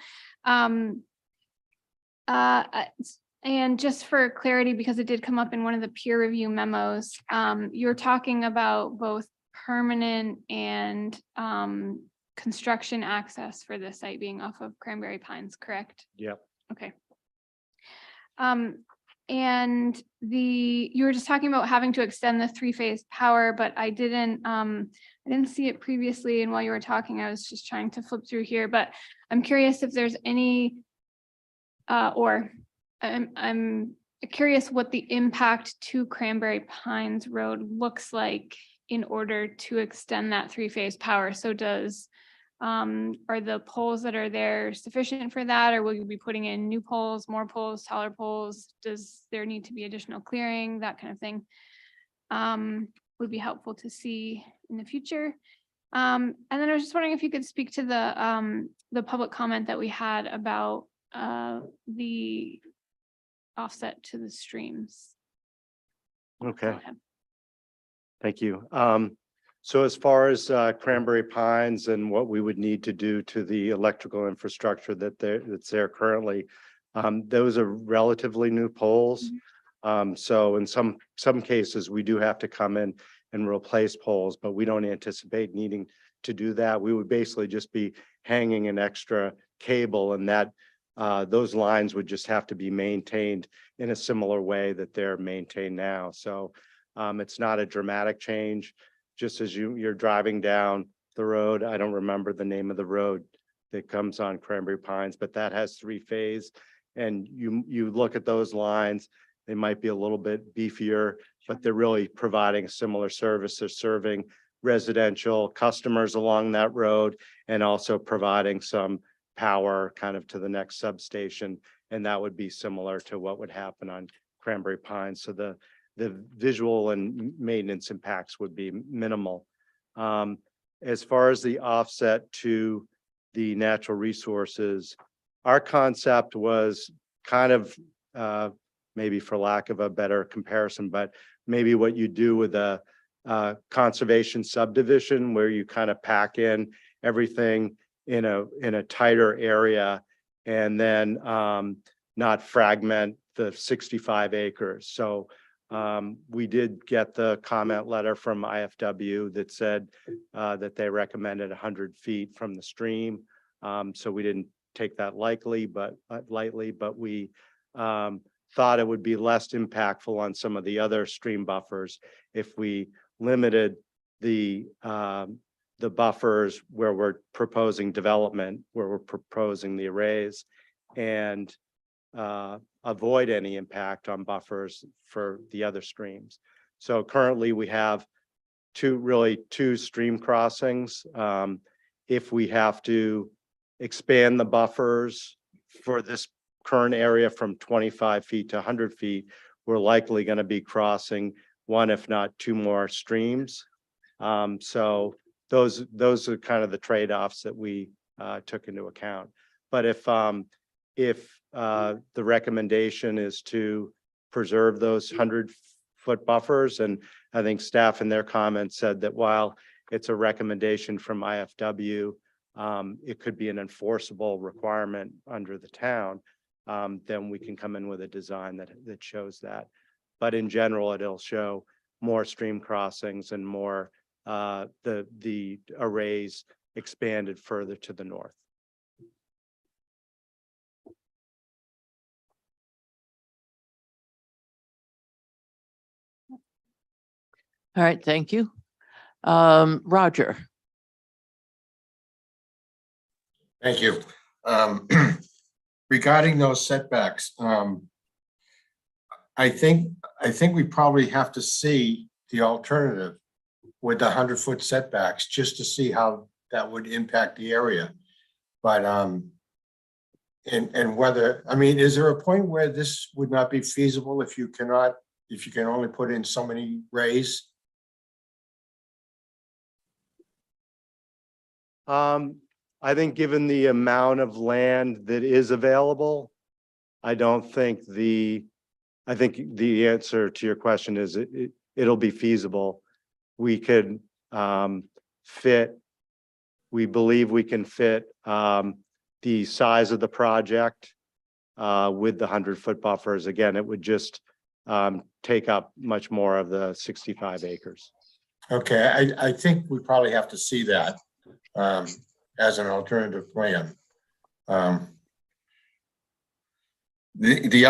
And just for clarity, because it did come up in one of the peer review memos, you're talking about both permanent and construction access for the site being off of Cranberry Pines, correct? Yep. Okay. And you were just talking about having to extend the three-phase power, but I didn't see it previously. And while you were talking, I was just trying to flip through here, but I'm curious if there's any, I'm curious what the impact to Cranberry Pines Road looks like in order to extend that three-phase power. So are the poles that are there sufficient for that, or will you be putting in new poles, more poles, taller poles? Does there need to be additional clearing, that kind of thing? Would be helpful to see in the future. And then I was just wondering if you could speak to the public comment that we had about the offset to the streams. Okay. Go ahead. Thank you. So as far as Cranberry Pines and what we would need to do to the electrical infrastructure that's there currently, those are relatively new poles. So in some cases, we do have to come in and replace poles, but we don't anticipate needing to do that. We would basically just be hanging an extra cable, and that those lines would just have to be maintained in a similar way that they're maintained now. So it's not a dramatic change. Just as you're driving down the road, I don't remember the name of the road that comes on Cranberry Pines, but that has three-phase. And you look at those lines, they might be a little bit beefier, but they're really providing a similar service. They're serving residential customers along that road and also providing some power kind of to the next substation. And that would be similar to what would happen on Cranberry Pines. So the visual and maintenance impacts would be minimal. As far as the offset to the natural resources, our concept was kind of, maybe for lack of a better comparison, but maybe what you do with a conservation subdivision where you kind of pack in everything in a tighter area and then not fragment the 65 acres. So we did get the comment letter from IFW that said that they recommended 100 feet from the stream. So we didn't take that lightly, but we thought it would be less impactful on some of the other stream buffers if we limited the buffers where we're proposing development, where we're proposing the arrays, and avoid any impact on buffers for the other streams. So currently we have two stream crossings. If we have to expand the buffers for this current area from 25 feet to 100 feet, we're likely going to be crossing one, if not two more streams. So those are kind of the trade-offs that we took into account. But if the recommendation is to preserve those 100-foot buffers, and I think staff in their comments said that while it's a recommendation from IFW, it could be an enforceable requirement under the town, then we can come in with a design that shows that. But in general, it'll show more stream crossings and more the arrays expanded further to the north. All right, thank you. Roger. Thank you. Regarding those setbacks, I think we probably have to see the alternative with the 100-foot setbacks, just to see how that would impact the area. But, and whether, I mean, is there a point where this would not be feasible if you can only put in so many rays? I think given the amount of land that is available, I think the answer to your question is it'll be feasible. We could we believe we can fit the size of the project with the 100-foot buffers. Again, it would just take up much more of the 65 acres. Okay, I think we probably have to see that as an alternative plan. The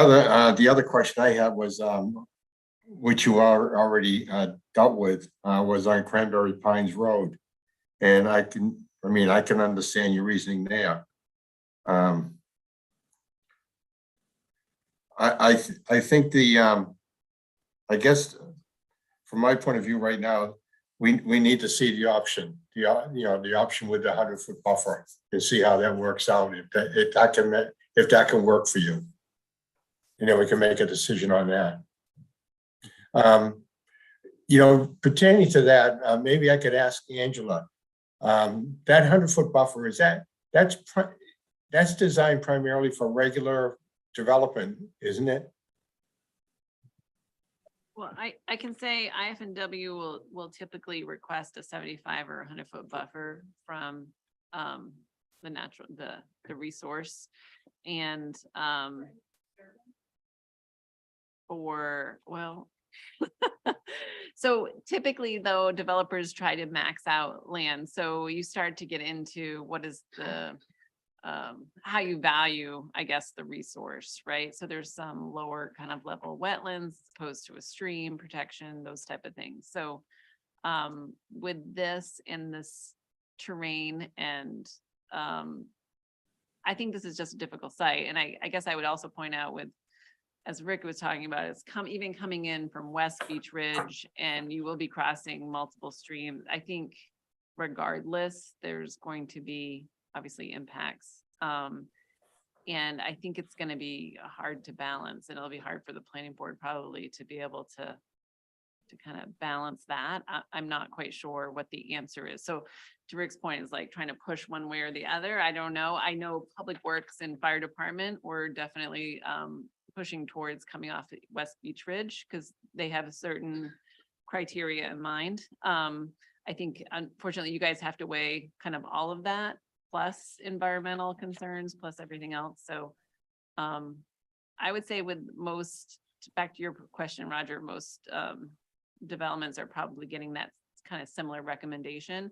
other question I had was, which you are already dealt with, was on Cranberry Pines Road. And I can understand your reasoning there. I think I guess from my point of view right now, we need to see the option, the option with the 100-foot buffer, and see how that works out. If that can work for you, we can make a decision on that. Pertaining to that, maybe I could ask Angela, that 100-foot buffer, that's designed primarily for regular development, isn't it? Well, I can say IF&W will typically request a 75 or 100-foot buffer from the resource. And so typically though, developers try to max out land. So you start to get into what is the how you value, I guess, the resource, right? So there's some lower kind of level wetlands opposed to a stream protection, those type of things. So with this in this terrain, and I think this is just a difficult site. And I guess I would also point out with, as Rick was talking about, it's even coming in from West Beach Ridge, and you will be crossing multiple streams. I think regardless, there's going to be obviously impacts. And I think it's going to be hard to balance, and it'll be hard for the planning board probably to be able to kind of balance that. I'm not quite sure what the answer is. So to Rick's point, is like trying to push one way or the other. I don't know. I know Public Works and Fire Department were definitely pushing towards coming off West Beach Ridge because they have a certain criteria in mind. I think unfortunately you guys have to weigh kind of all of that, plus environmental concerns, plus everything else. So I would say with most, back to your question, Roger, most developments are probably getting that kind of similar recommendation.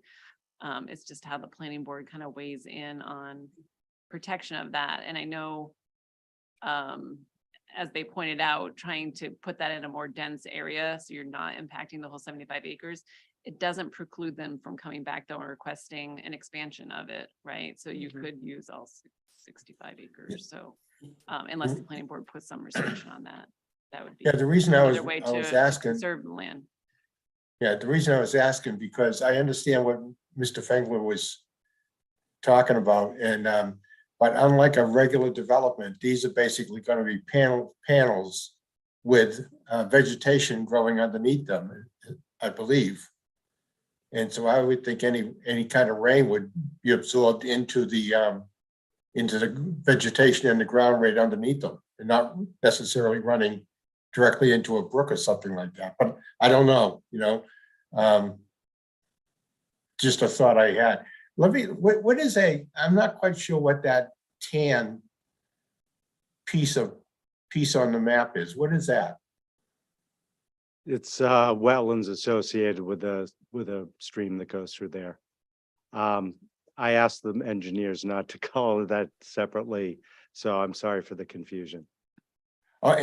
It's just how the planning board kind of weighs in on protection of that. And I know, as they pointed out, trying to put that in a more dense area so you're not impacting the whole 75 acres. It doesn't preclude them from coming back though and requesting an expansion of it, right? So you could use all 65 acres. So unless the planning board puts some restriction on that, that would be the reason I was asking, conserve the land. Yeah, the reason I was asking, because I understand what Mr. Fengler was talking about, and but unlike a regular development, these are basically going to be panels with vegetation growing underneath them, I believe. And so I would think any kind of rain would be absorbed into the vegetation in the ground right underneath them, and not necessarily running directly into a brook or something like that. But I don't know, just a thought I had. What is I'm not quite sure what that tan piece on the map is. What is that? It's wetlands associated with a stream that goes through there. I asked the engineers not to call it that separately, so I'm sorry for the confusion. Oh,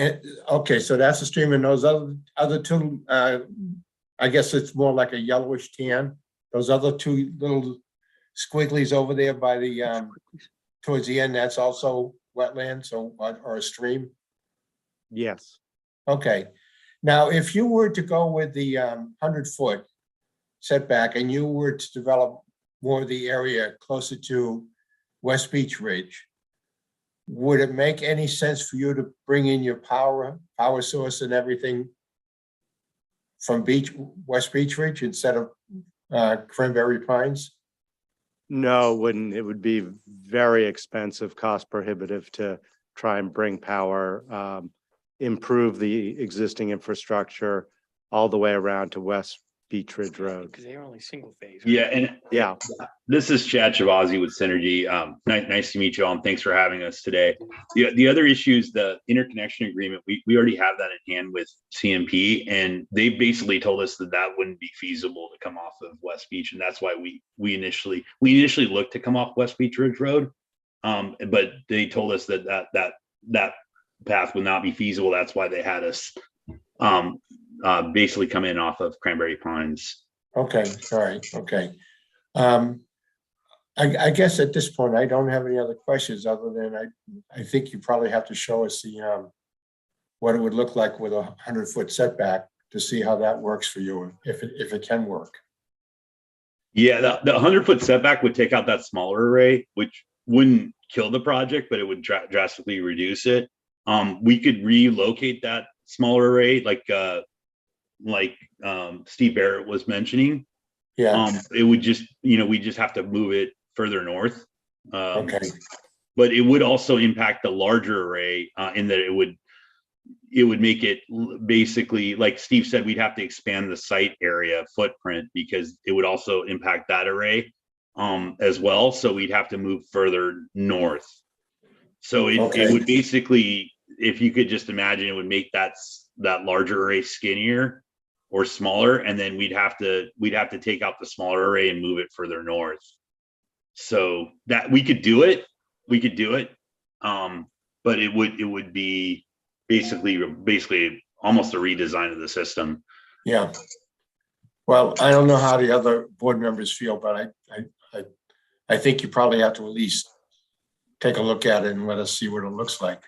okay, so that's the stream, and those other two I guess it's more like a yellowish tan. Those other two little squigglies over there by the, towards the end, that's also wetland, so, or a stream? Yes. Okay. Now, if you were to go with the 100-foot setback and you were to develop more of the area closer to West Beach Ridge, would it make any sense for you to bring in your power source and everything from West Beach Ridge instead of Cranberry Pines? No, wouldn't. It would be very expensive, cost prohibitive to try and bring power, improve the existing infrastructure all the way around to West Beach Ridge Road. Because they're only single phase. Yeah, and Yeah. this is Chad Chavazi with Synergy. Nice to meet you all, and thanks for having us today. The other issue is the interconnection agreement. We already have that in hand with CMP, and they basically told us that that wouldn't be feasible to come off of West Beach, and that's why we initially looked to come off West Beach Ridge Road, but they told us that path would not be feasible. That's why they had us basically come in off of Cranberry Pines. Okay, all right, okay. I guess at this point, I don't have any other questions other than I think you probably have to show us the what it would look like with a 100-foot setback to see how that works for you, if it can work. Yeah, the 100-foot setback would take out that smaller array, which wouldn't kill the project, but it would drastically reduce it. We could relocate that smaller array, like Steve Barrett was mentioning. Yeah. It would just, we just have to move it further north. Okay. But it would also impact the larger array in that it would make it basically, like Steve said, we'd have to expand the site area footprint because it would also impact that array as well. So we'd have to move further north. So it would basically, if you could just imagine, it would make that larger array skinnier or smaller, and then we'd have to take out the smaller array and move it further north. So that we could do it, but it would be basically almost a redesign of the system. Yeah. Well, I don't know how the other board members feel, but I think you probably have to at least take a look at it and let us see what it looks like.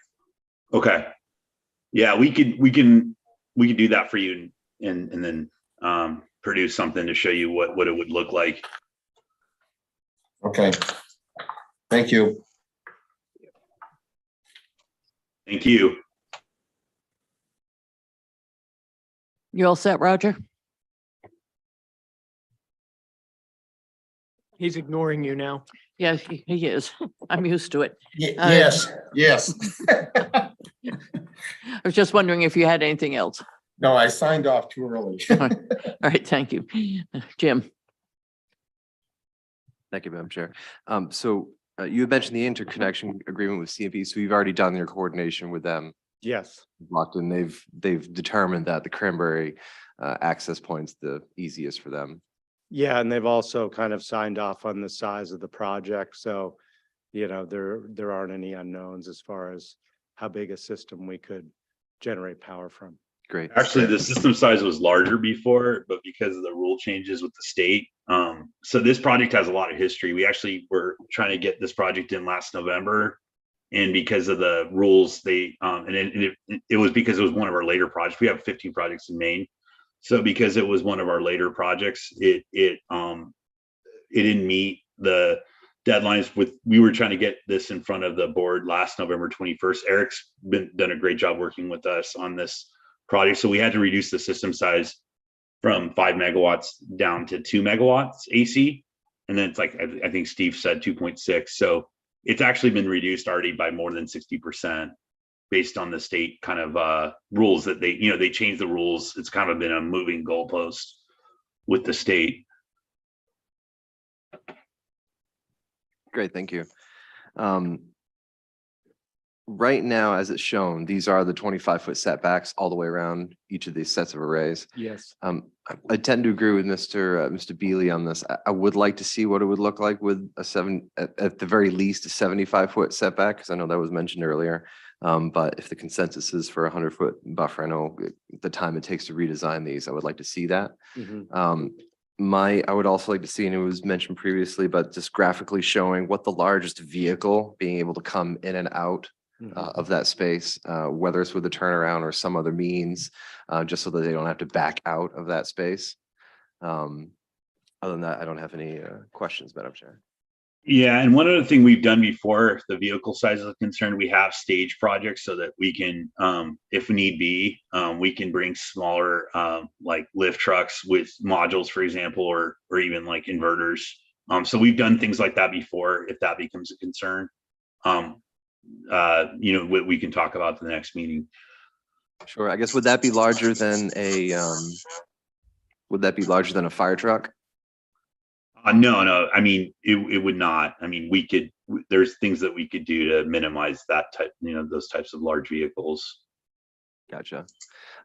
Okay. Yeah, we can do that for you and then produce something to show you what it would look like. Okay. Thank you. Thank you. You all set, Roger? He's ignoring you now. Yeah, he is. I'm used to it. Yes, yes. I was just wondering if you had anything else. No, I signed off too early. All right, thank you. Jim. Thank you, Madam Chair. So you had mentioned the interconnection agreement with CMP, so you've already done your coordination with them. Yes. Locked in. They've determined that the Cranberry access point's the easiest for them. Yeah, and they've also kind of signed off on the size of the project. So, there aren't any unknowns as far as how big a system we could generate power from. Great. Actually, the system size was larger before, but because of the rule changes with the state. So this project has a lot of history. We actually were trying to get this project in last November. And because of the rules, it was because it was one of our later projects. We have 15 projects in Maine. So because it was one of our later projects, it didn't meet the deadlines we were trying to get this in front of the board last November 21st. Eric's done a great job working with us on this project. So we had to reduce the system size from 5 megawatts down to 2 megawatts AC. And then it's like, I think Steve said 2.6. So it's actually been reduced already by more than 60% based on the state kind of rules that they changed the rules. It's kind of been a moving goalpost with the state. Great, thank you. Right now, as it's shown, these are the 25-foot setbacks all the way around each of these sets of arrays. Yes. I tend to agree with Mr. Beely on this. I would like to see what it would look like with at the very least, a 75-foot setback, because I know that was mentioned earlier. But if the consensus is for a 100-foot buffer, I know the time it takes to redesign these, I would like to see that. I would also like to see, and it was mentioned previously, but just graphically showing what the largest vehicle being able to come in and out of that space, whether it's with a turnaround or some other means, just so that they don't have to back out of that space. Other than that, I don't have any questions, Madam Chair. Yeah, and one other thing we've done before, if the vehicle size is concerned, we have stage projects so that we can, if need be, we can bring smaller like lift trucks with modules, for example, or even like inverters. So we've done things like that before, if that becomes a concern. We can talk about the next meeting. Sure. I guess would that be larger than a fire truck? No. I mean, it would not. I mean, there's things that we could do to minimize that type, those types of large vehicles. Gotcha.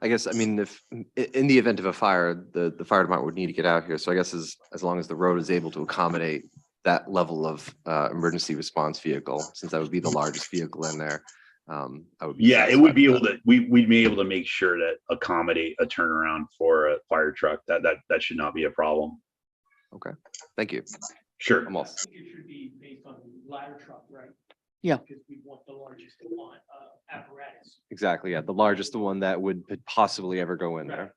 I guess, I mean, if in the event of a fire, the fire department would need to get out here. So I guess as long as the road is able to accommodate that level of emergency response vehicle, since that would be the largest vehicle in there. I would be it would be able satisfied to, we'd be able to make sure to accommodate a turnaround for a fire truck. That should not be a problem. Okay, thank you. Sure. I think it should be based on ladder truck, right? Yeah. Because we want the largest apparatus. Exactly, yeah, the largest, the one that would possibly ever go in there.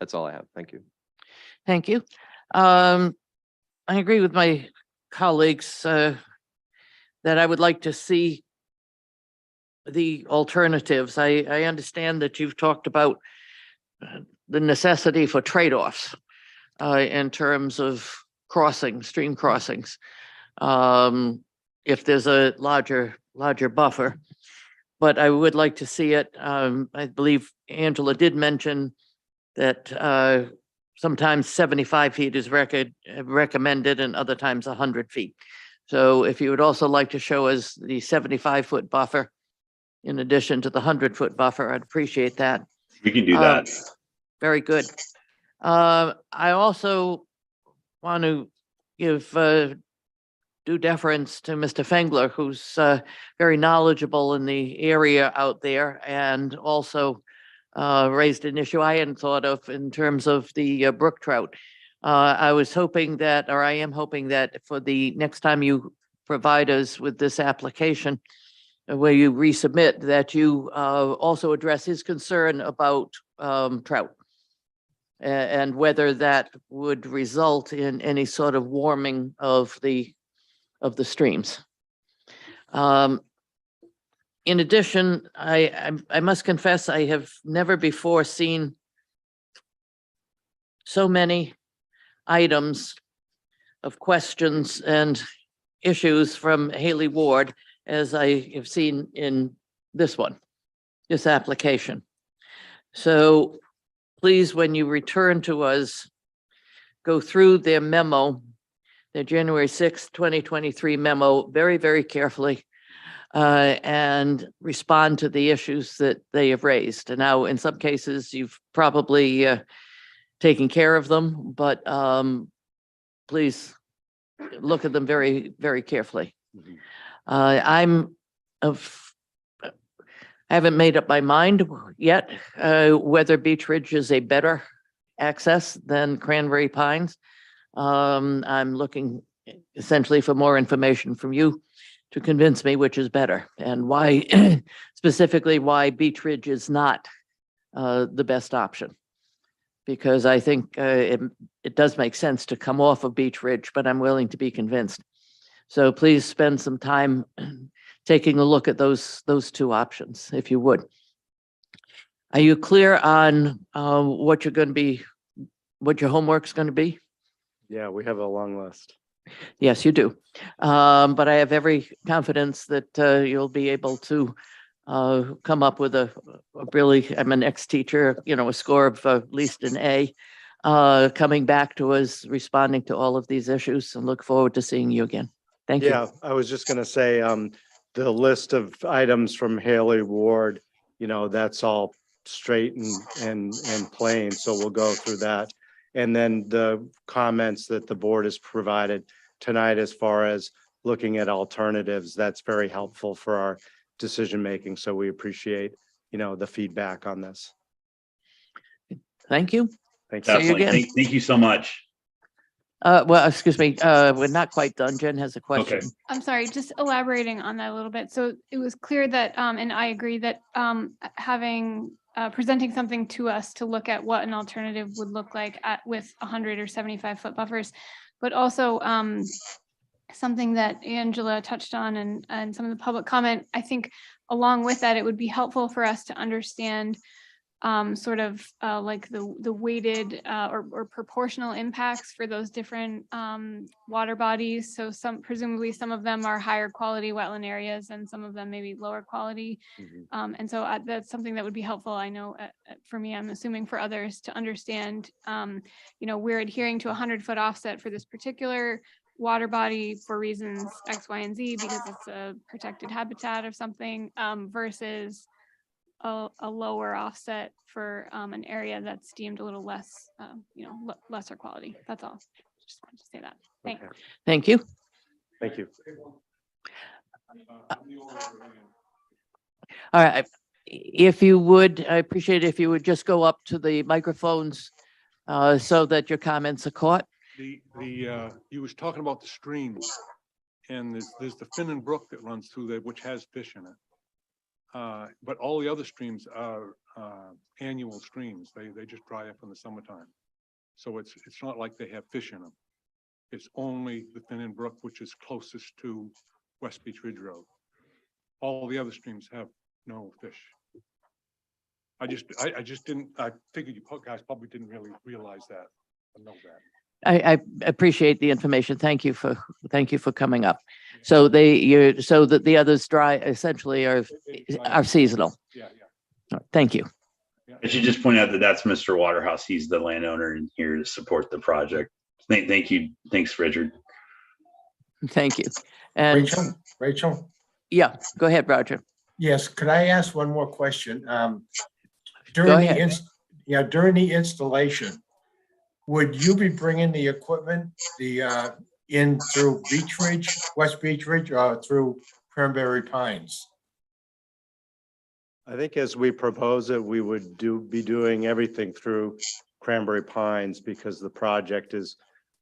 That's all I have. Thank you. Thank you. I agree with my colleagues that I would like to see the alternatives. I understand that you've talked about the necessity for trade-offs in terms of stream crossings. If there's a larger buffer, but I would like to see it. I believe Angela did mention that sometimes 75 feet is recommended and other times 100 feet. So if you would also like to show us the 75-foot buffer in addition to the 100-foot buffer, I'd appreciate that. We can do that. Very good. I also want to give due deference to Mr. Fengler, who's very knowledgeable in the area out there, and also raised an issue I hadn't thought of in terms of the brook trout. I was hoping that, or I am hoping that for the next time you provide us with this application, where you resubmit, that you also address his concern about trout and whether that would result in any sort of warming of the streams. In addition, I must confess, I have never before seen so many items of questions and issues from Haley Ward as I have seen in this application. So please, when you return to us, go through their memo, their January 6th, 2023 memo, very, very carefully, and respond to the issues that they have raised. And now, in some cases, you've probably taken care of them, but please look at them very, very carefully. I haven't made up my mind yet whether Beech Ridge is a better access than Cranberry Pines. I'm looking essentially for more information from you to convince me which is better and why, specifically why Beech Ridge is not the best option. Because I think it does make sense to come off of Beech Ridge, but I'm willing to be convinced. So please spend some time taking a look at those two options, if you would. Are you clear on what your homework's going to be? Yeah, we have a long list. Yes, you do. But I have every confidence that you'll be able to come up with a really, I'm an ex-teacher, a score of at least an A, coming back to us, responding to all of these issues, and look forward to seeing you again. Thank you. Yeah, I was just going to say, the list of items from Haley Ward, that's all straight and plain. So we'll go through that. And then the comments that the board has provided tonight as far as looking at alternatives, that's very helpful for our decision-making. So we appreciate, the feedback on this. Thank you. Thank you. See you Definitely. again. Thank you so much. Well, excuse me, we're not quite done. Jen has a question. Okay. I'm sorry, just elaborating on that a little bit. So it was clear that, and I agree that having, presenting something to us to look at what an alternative would look like with 100 or 75-foot buffers, but also something that Angela touched on and some of the public comment, I think along with that, it would be helpful for us to understand sort of like the weighted or proportional impacts for those different water bodies. So presumably some of them are higher quality wetland areas and some of them maybe lower quality. And so that's something that would be helpful. I know for me, I'm assuming for others to understand, we're adhering to 100-foot offset for this particular water body for reasons X, Y, and Z because it's a protected habitat or something versus a lower offset for an area that's deemed a little less, lesser quality. That's all. Just wanted to say that. Thanks. Okay. Thank you. Thank you. All right. If you would, I appreciate it if you would just go up to the microphones so that your comments are caught. You was talking about the streams, and there's the Finnan Brook that runs through there, which has fish in it. But all the other streams are annual streams. They just dry up in the summertime. So it's not like they have fish in them. It's only the Finnan Brook, which is closest to West Beach Ridge Road. All the other streams have no fish. I figured you guys probably didn't really realize that or know that. I appreciate the information. Thank you for coming up. So so that the others dry essentially are seasonal. Yeah. Thank you. I should just point out that that's Mr. Waterhouse. He's the landowner and here to support the project. Thank you. Thanks, Richard. Thank you. And Rachel? yeah, go ahead, Roger. Yes, could I ask one more question? Go During ahead. during the installation, would you be bringing the equipment, in through Beach Ridge, West Beach Ridge, or through Cranberry Pines? I think as we propose it, we would be doing everything through Cranberry Pines because the project is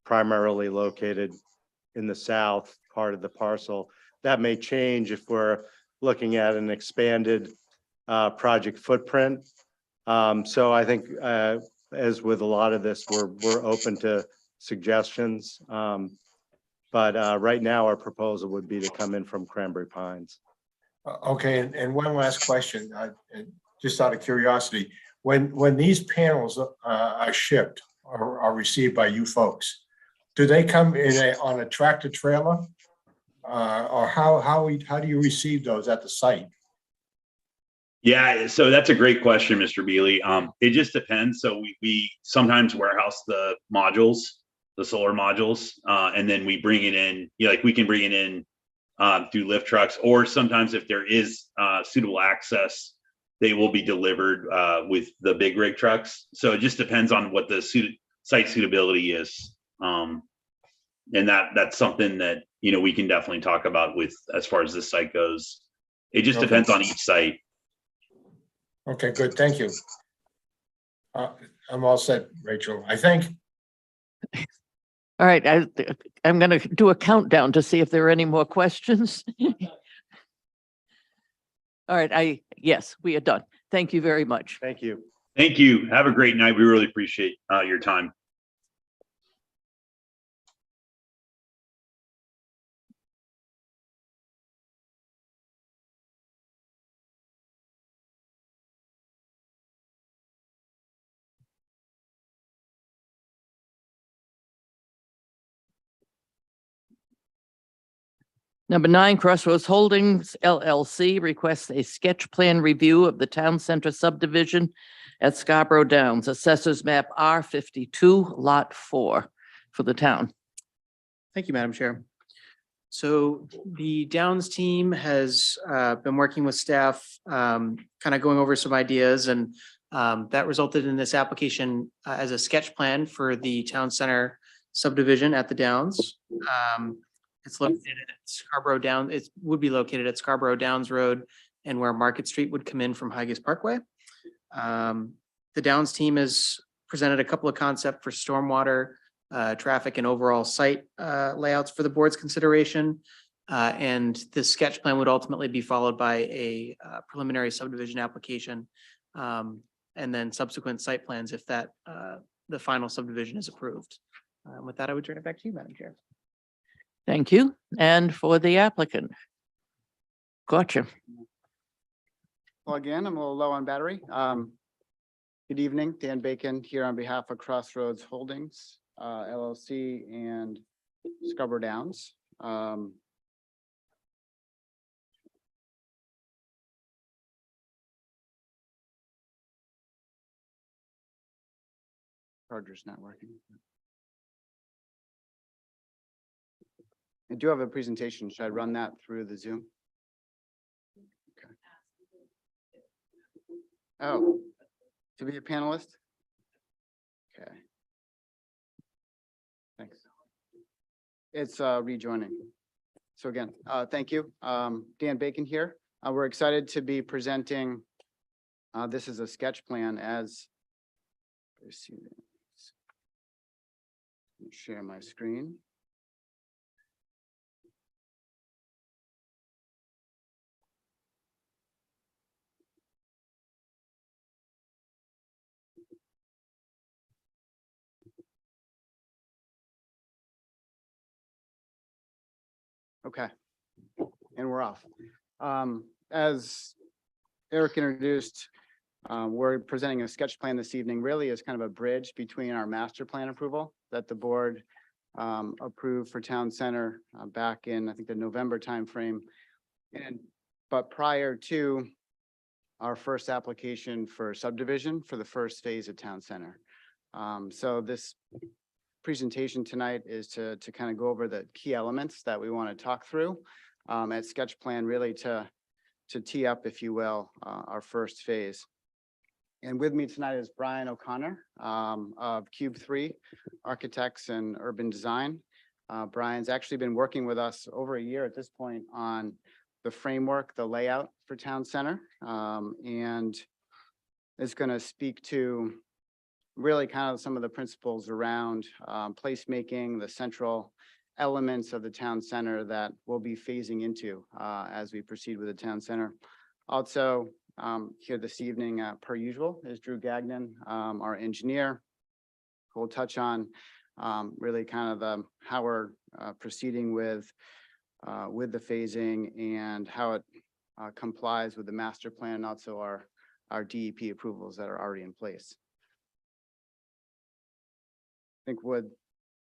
primarily located in the south part of the parcel. That may change if we're looking at an expanded project footprint. So I think as with a lot of this, we're open to suggestions. But right now our proposal would be to come in from Cranberry Pines. Okay, and one last question, and just out of curiosity, when these panels are shipped or are received by you folks, do they come on a tractor trailer? Or how do you receive those at the site? Yeah, so that's a great question, Mr. Beely. It just depends. So we sometimes warehouse the modules, the solar modules, and then we bring it in, like we can bring it in through lift trucks, or sometimes if there is suitable access, they will be delivered with the big rig trucks. So it just depends on what the site suitability is. And that's something that, we can definitely talk about with as far as this site goes. It just depends on each site. Okay, good, thank you. I'm all set, Rachel, I think. All right, I'm going to do a countdown to see if there are any more questions. All right, yes, we are done. Thank you very much. Thank you. Thank you. Have a great night. We really appreciate your time. Number 9, Crossroads Holdings LLC requests a sketch plan review of the town center subdivision at Scarborough Downs, assessors map R52, lot 4 for the town. Thank you, Madam Chair. So the Downs team has been working with staff, kind of going over some ideas, and that resulted in this application as a sketch plan for the town center subdivision at the Downs. It's located at Scarborough Downs. It would be located at Scarborough Downs Road, and where Market Street would come in from Highgate Parkway. The Downs team has presented a couple of concepts for stormwater, traffic and overall site layouts for the board's consideration. And this sketch plan would ultimately be followed by a preliminary subdivision application. And then subsequent site plans if that the final subdivision is approved. With that, I would turn it back to you, Madam Chair. Thank you. And for the applicant. Gotcha. Well, again, I'm a little low on battery. Good evening, Dan Bacon here on behalf of Crossroads Holdings, LLC and Scrubber Downs. Charger's not working. I do have a presentation. Should I run that through the Zoom? Okay. Oh, to be a panelist? Okay. Thanks. It's rejoining. So again, thank you. Dan Bacon here. We're excited to be presenting. This is a sketch plan as. Let's see. Share my screen. Okay, and we're off. As Eric introduced, we're presenting a sketch plan this evening, really as kind of a bridge between our master plan approval that the board approved for Town Center back in, I think, the November timeframe. But prior to our first application for subdivision for the first phase of Town Center. So this presentation tonight is to kind of go over the key elements that we want to talk through at sketch plan, really to tee up, if you will, our first phase. And with me tonight is Brian O'Connor of Cube 3 Architects and Urban Design. Brian's actually been working with us over a year at this point on the framework, the layout for Town Center, and is going to speak to really kind of some of the principles around placemaking, the central elements of the Town Center that we'll be phasing into as we proceed with the Town Center. Also, here this evening, per usual, is Drew Gagnon, our engineer, who will touch on really kind of how we're proceeding with the phasing and how it complies with the master plan, and also our DEP approvals that are already in place. I think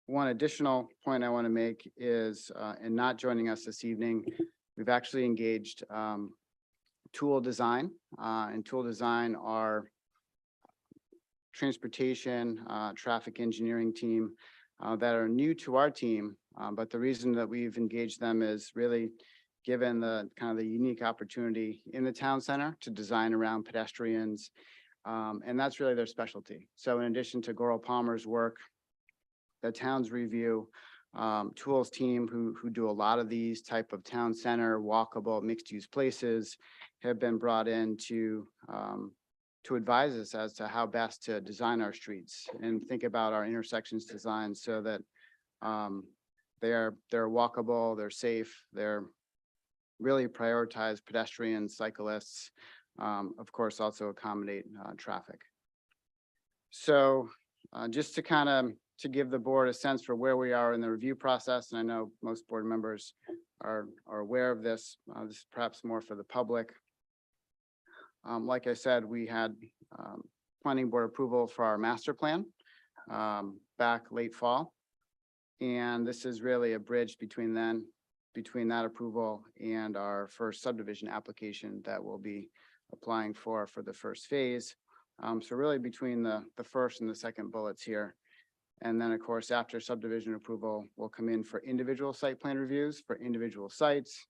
one additional point I want to make is, in not joining us this evening, we've actually engaged Tool Design, and Tool Design, our transportation, traffic engineering team that are new to our team. But the reason that we've engaged them is really given the kind of the unique opportunity in the Town Center to design around pedestrians. And that's really their specialty. So in addition to Goral Palmer's work, the Towns Review, Tools team who do a lot of these type of town center walkable mixed use places have been brought in to advise us as to how best to design our streets and think about our intersections design so that they're walkable, they're safe, they're really prioritize pedestrians, cyclists, of course, also accommodate traffic. So just to kind of to give the board a sense for where we are in the review process, and I know most board members are aware of this. This is perhaps more for the public. Like I said, we had planning board approval for our master plan back late fall. And this is really a bridge between that approval and our first subdivision application that we'll be applying for the first phase. So really between the first and the second bullets here. And then, of course, after subdivision approval, we'll come in for individual site plan reviews for individual sites.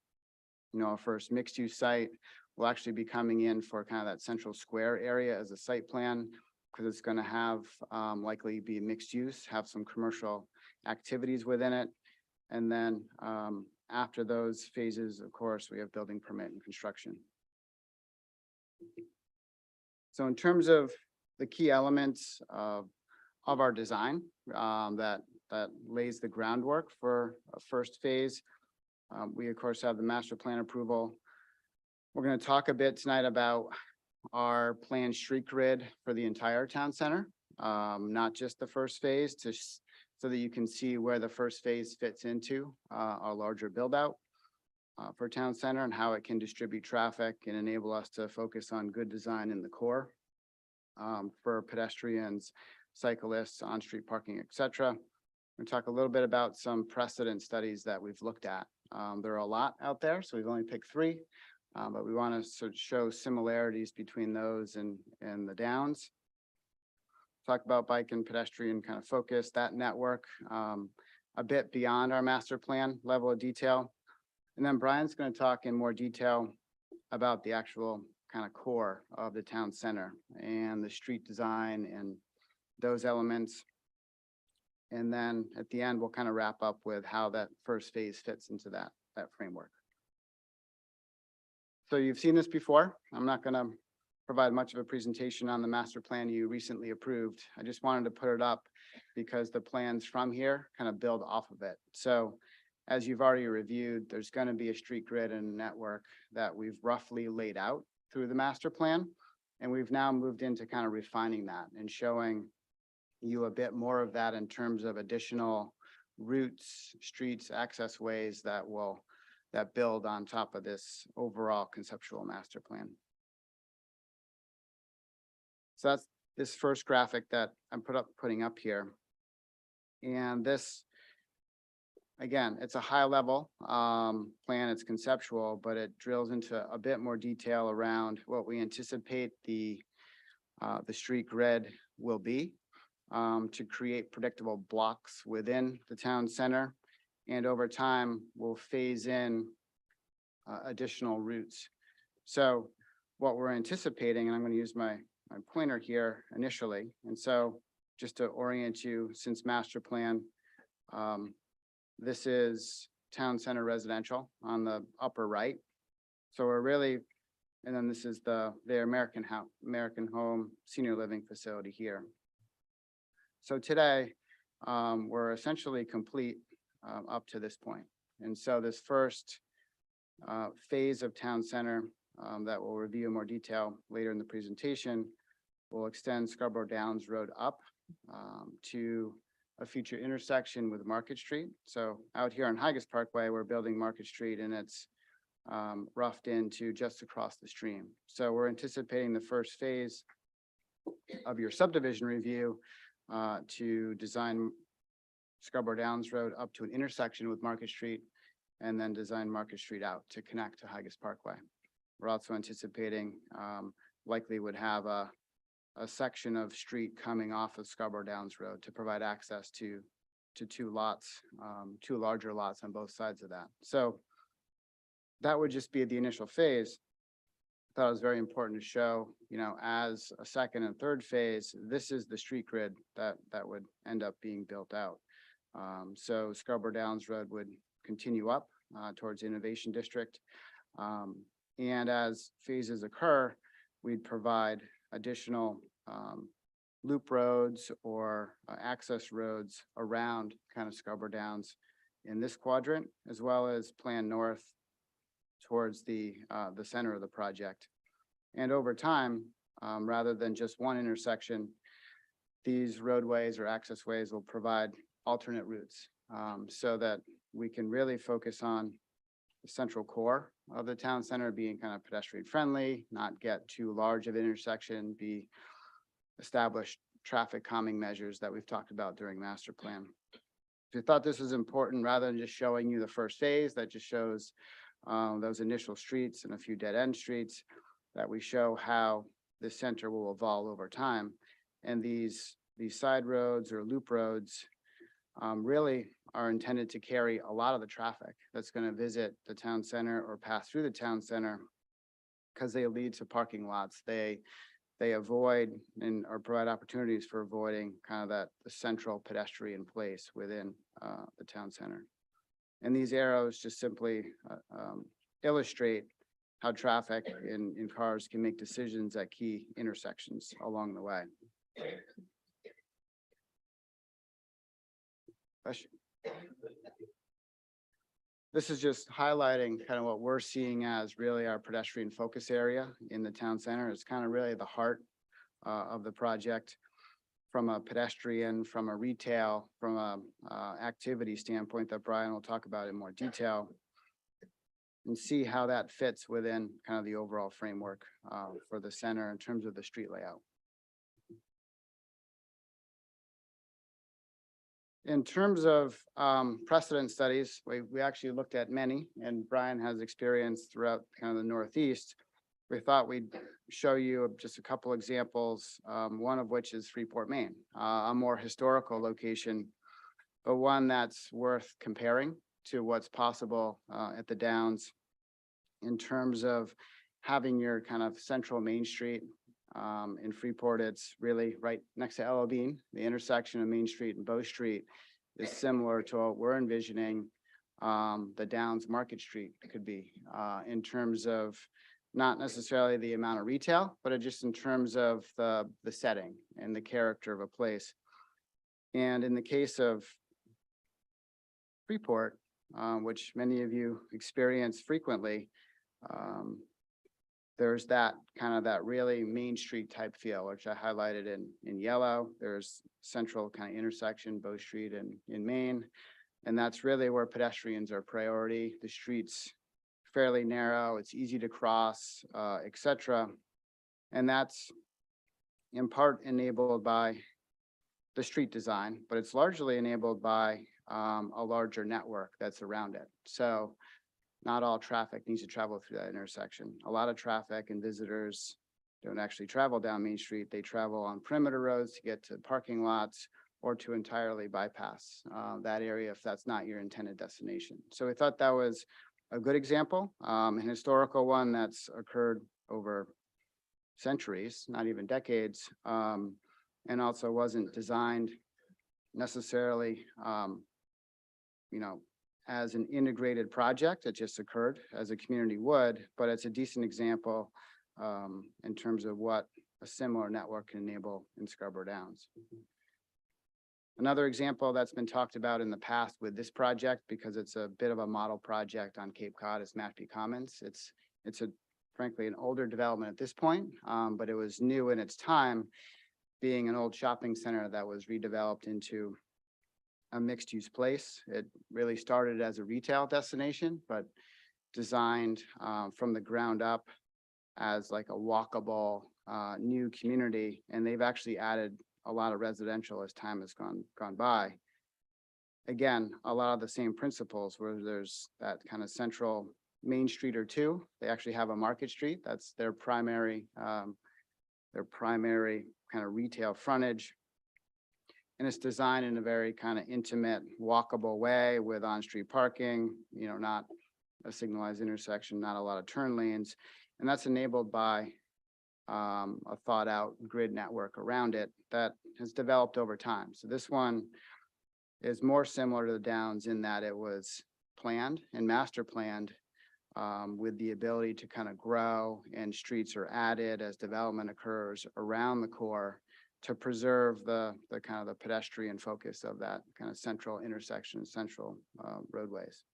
You know, our first mixed use site will actually be coming in for kind of that central square area as a site plan, because it's going to have likely be mixed use, have some commercial activities within it. And then after those phases, of course, we have building permit and construction. So in terms of the key elements of our design that lays the groundwork for a first phase, we of course have the master plan approval. We're going to talk a bit tonight about our planned street grid for the entire town center, not just the first phase, so that you can see where the first phase fits into our larger build out for town center and how it can distribute traffic and enable us to focus on good design in the core for pedestrians, cyclists, on-street parking, etc. We'll talk a little bit about some precedent studies that we've looked at. There are a lot out there, so we've only picked 3, but we want to sort of show similarities between those and the downs. Talk about bike and pedestrian kind of focus, that network a bit beyond our master plan level of detail. And then Brian's going to talk in more detail about the actual kind of core of the town center and the street design and those elements. And then at the end, we'll kind of wrap up with how that first phase fits into that framework. So you've seen this before. I'm not going to provide much of a presentation on the master plan you recently approved. I just wanted to put it up because the plans from here kind of build off of it. So as you've already reviewed, there's going to be a street grid and network that we've roughly laid out through the master plan. And we've now moved into kind of refining that and showing you a bit more of that in terms of additional routes, streets, access ways that build on top of this overall conceptual master plan. So that's this first graphic that I'm putting up here. And this, again, it's a high level plan, it's conceptual, but it drills into a bit more detail around what we anticipate the street grid will be to create predictable blocks within the town center. And over time, we'll phase in additional routes. So what we're anticipating, and I'm going to use my pointer here initially. And so just to orient you, since master plan, this is town center residential on the upper right. So we're really, and then this is the American Home Senior Living Facility here. So today, we're essentially complete up to this point. And so this first phase of town center that we'll review in more detail later in the presentation will extend Scarborough Downs Road up to a future intersection with Market Street. So out here on Higas Parkway, we're building Market Street and it's roughed into just across the stream. So we're anticipating the first phase of your subdivision review to design Scarborough Downs Road up to an intersection with Market Street and then design Market Street out to connect to Higas Parkway. We're also anticipating likely would have a section of street coming off of Scarborough Downs Road to provide access to 2 lots, 2 larger lots on both sides of that. So that would just be the initial phase. I thought it was very important to show, as a second and third phase, this is the street grid that would end up being built out. So Scarborough Downs Road would continue up towards Innovation District. And as phases occur, we'd provide additional loop roads or access roads around kind of Scarborough Downs in this quadrant, as well as plan north towards the center of the project. And over time, rather than just one intersection, these roadways or access ways will provide alternate routes so that we can really focus on the central core of the town center being kind of pedestrian friendly, not get too large of an intersection, be established traffic calming measures that we've talked about during master plan. If you thought this was important, rather than just showing you the first phase that just shows those initial streets and a few dead end streets, that we show how the center will evolve over time. And these side roads or loop roads really are intended to carry a lot of the traffic that's going to visit the town center or pass through the town center because they lead to parking lots. They avoid or provide opportunities for avoiding kind of the central pedestrian place within the town center. And these arrows just simply illustrate how traffic in cars can make decisions at key intersections along the way. Question. This is just highlighting kind of what we're seeing as really our pedestrian focus area in the town center. It's kind of really the heart of the project from a pedestrian, from a retail, from a activity standpoint that Brian will talk about in more detail, and see how that fits within kind of the overall framework for the center in terms of the street layout. In terms of precedent studies, we actually looked at many, and Brian has experience throughout kind of the Northeast. We thought we'd show you just a couple examples, one of which is Freeport, Maine, a more historical location, but one that's worth comparing to what's possible at the Downs in terms of having your kind of central Main Street. In Freeport, it's really right next to Ella Bean. The intersection of Main Street and Bow Street is similar to what we're envisioning the Downs Market Street could be in terms of not necessarily the amount of retail, but just in terms of the setting and the character of a place. And in the case of Freeport, which many of you experience frequently, there's that kind of that really Main Street type feel, which I highlighted in yellow. There's central kind of intersection, Bow Street in Maine. And that's really where pedestrians are priority. The street's fairly narrow, it's easy to cross, et cetera. And that's in part enabled by the street design, but it's largely enabled by a larger network that's around it. So not all traffic needs to travel through that intersection. A lot of traffic and visitors don't actually travel down Main Street. They travel on perimeter roads to get to parking lots or to entirely bypass that area if that's not your intended destination. So we thought that was a good example, an historical one that's occurred over centuries, not even decades, and also wasn't designed necessarily, as an integrated project. It just occurred as a community would, but it's a decent example in terms of what a similar network can enable in Scarborough Downs. Another example that's been talked about in the past with this project, because it's a bit of a model project on Cape Cod, is Mashpee Commons. It's frankly an older development at this point, but it was new in its time, being an old shopping center that was redeveloped into a mixed-use place. It really started as a retail destination, but designed from the ground up as like a walkable new community. And they've actually added a lot of residential as time has gone by. Again, a lot of the same principles where there's that kind of central Main Street or two. They actually have a Market Street. That's their primary kind of retail frontage. And it's designed in a very kind of intimate, walkable way with on-street parking, not a signalized intersection, not a lot of turn lanes. And that's enabled by a thought out grid network around it that has developed over time. So this one is more similar to the Downs in that it was planned and master planned with the ability to kind of grow, and streets are added as development occurs around the core to preserve the kind of the pedestrian focus of that kind of central intersection, central roadways.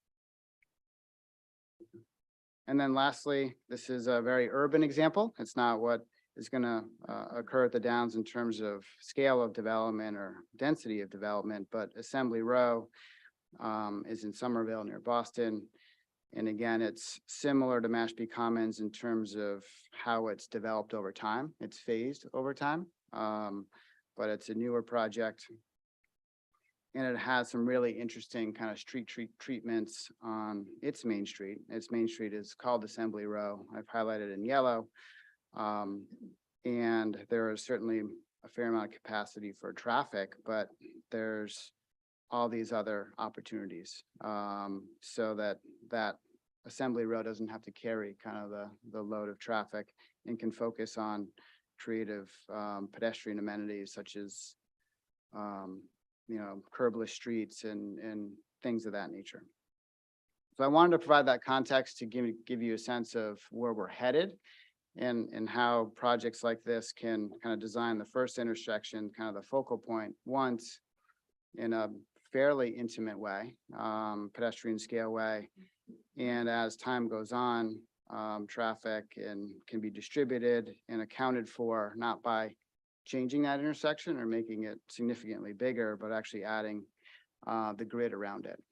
And then lastly, this is a very urban example. It's not what is going to occur at the Downs in terms of scale of development or density of development, but Assembly Row is in Somerville near Boston. And again, it's similar to Mashpee Commons in terms of how it's developed over time. It's phased over time, but it's a newer project. And it has some really interesting kind of street treatments on its Main Street. Its Main Street is called Assembly Row. I've highlighted in yellow. And there is certainly a fair amount of capacity for traffic, but there's all these other opportunities so that Assembly Row doesn't have to carry kind of the load of traffic and can focus on creative pedestrian amenities such as curbless streets and things of that nature. So I wanted to provide that context to give you a sense of where we're headed and how projects like this can kind of design the first intersection, kind of the focal point once in a fairly intimate way, pedestrian scale way. And as time goes on, traffic can be distributed and accounted for, not by changing that intersection or making it significantly bigger, but actually adding the grid around it.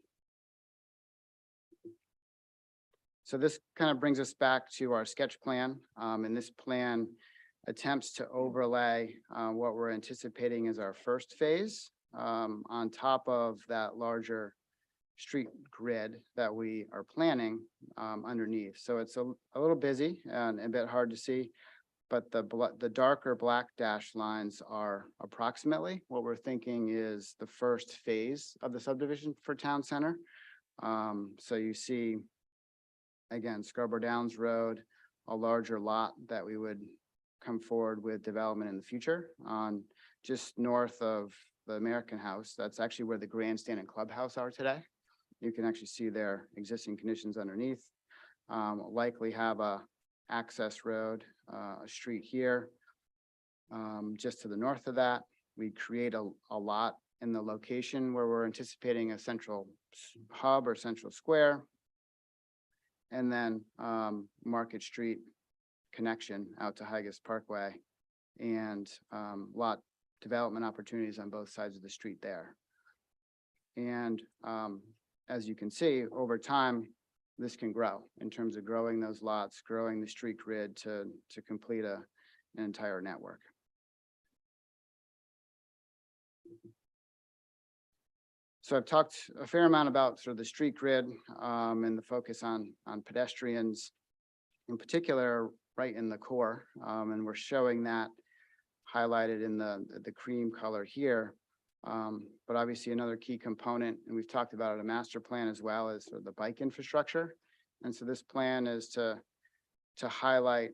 So this kind of brings us back to our sketch plan. And this plan attempts to overlay what we're anticipating as our first phase on top of that larger street grid that we are planning underneath. So it's a little busy and a bit hard to see, but the darker black dashed lines are approximately what we're thinking is the first phase of the subdivision for Town Center. So you see, again, Scarborough Downs Road, a larger lot that we would come forward with development in the future on just north of the American House. That's actually where the grandstand and clubhouse are today. You can actually see their existing conditions underneath. Likely have a access road, a street here. Just to the north of that, we create a lot in the location where we're anticipating a central hub or central square. And then Market Street connection out to Higas Parkway and lot development opportunities on both sides of the street there. And as you can see, over time, this can grow in terms of growing those lots, growing the street grid to complete an entire network. So I've talked a fair amount about sort of the street grid and the focus on pedestrians, in particular, right in the core. And we're showing that highlighted in the cream color here. But obviously another key component, and we've talked about it, a master plan as well, as sort of the bike infrastructure. And so this plan is to highlight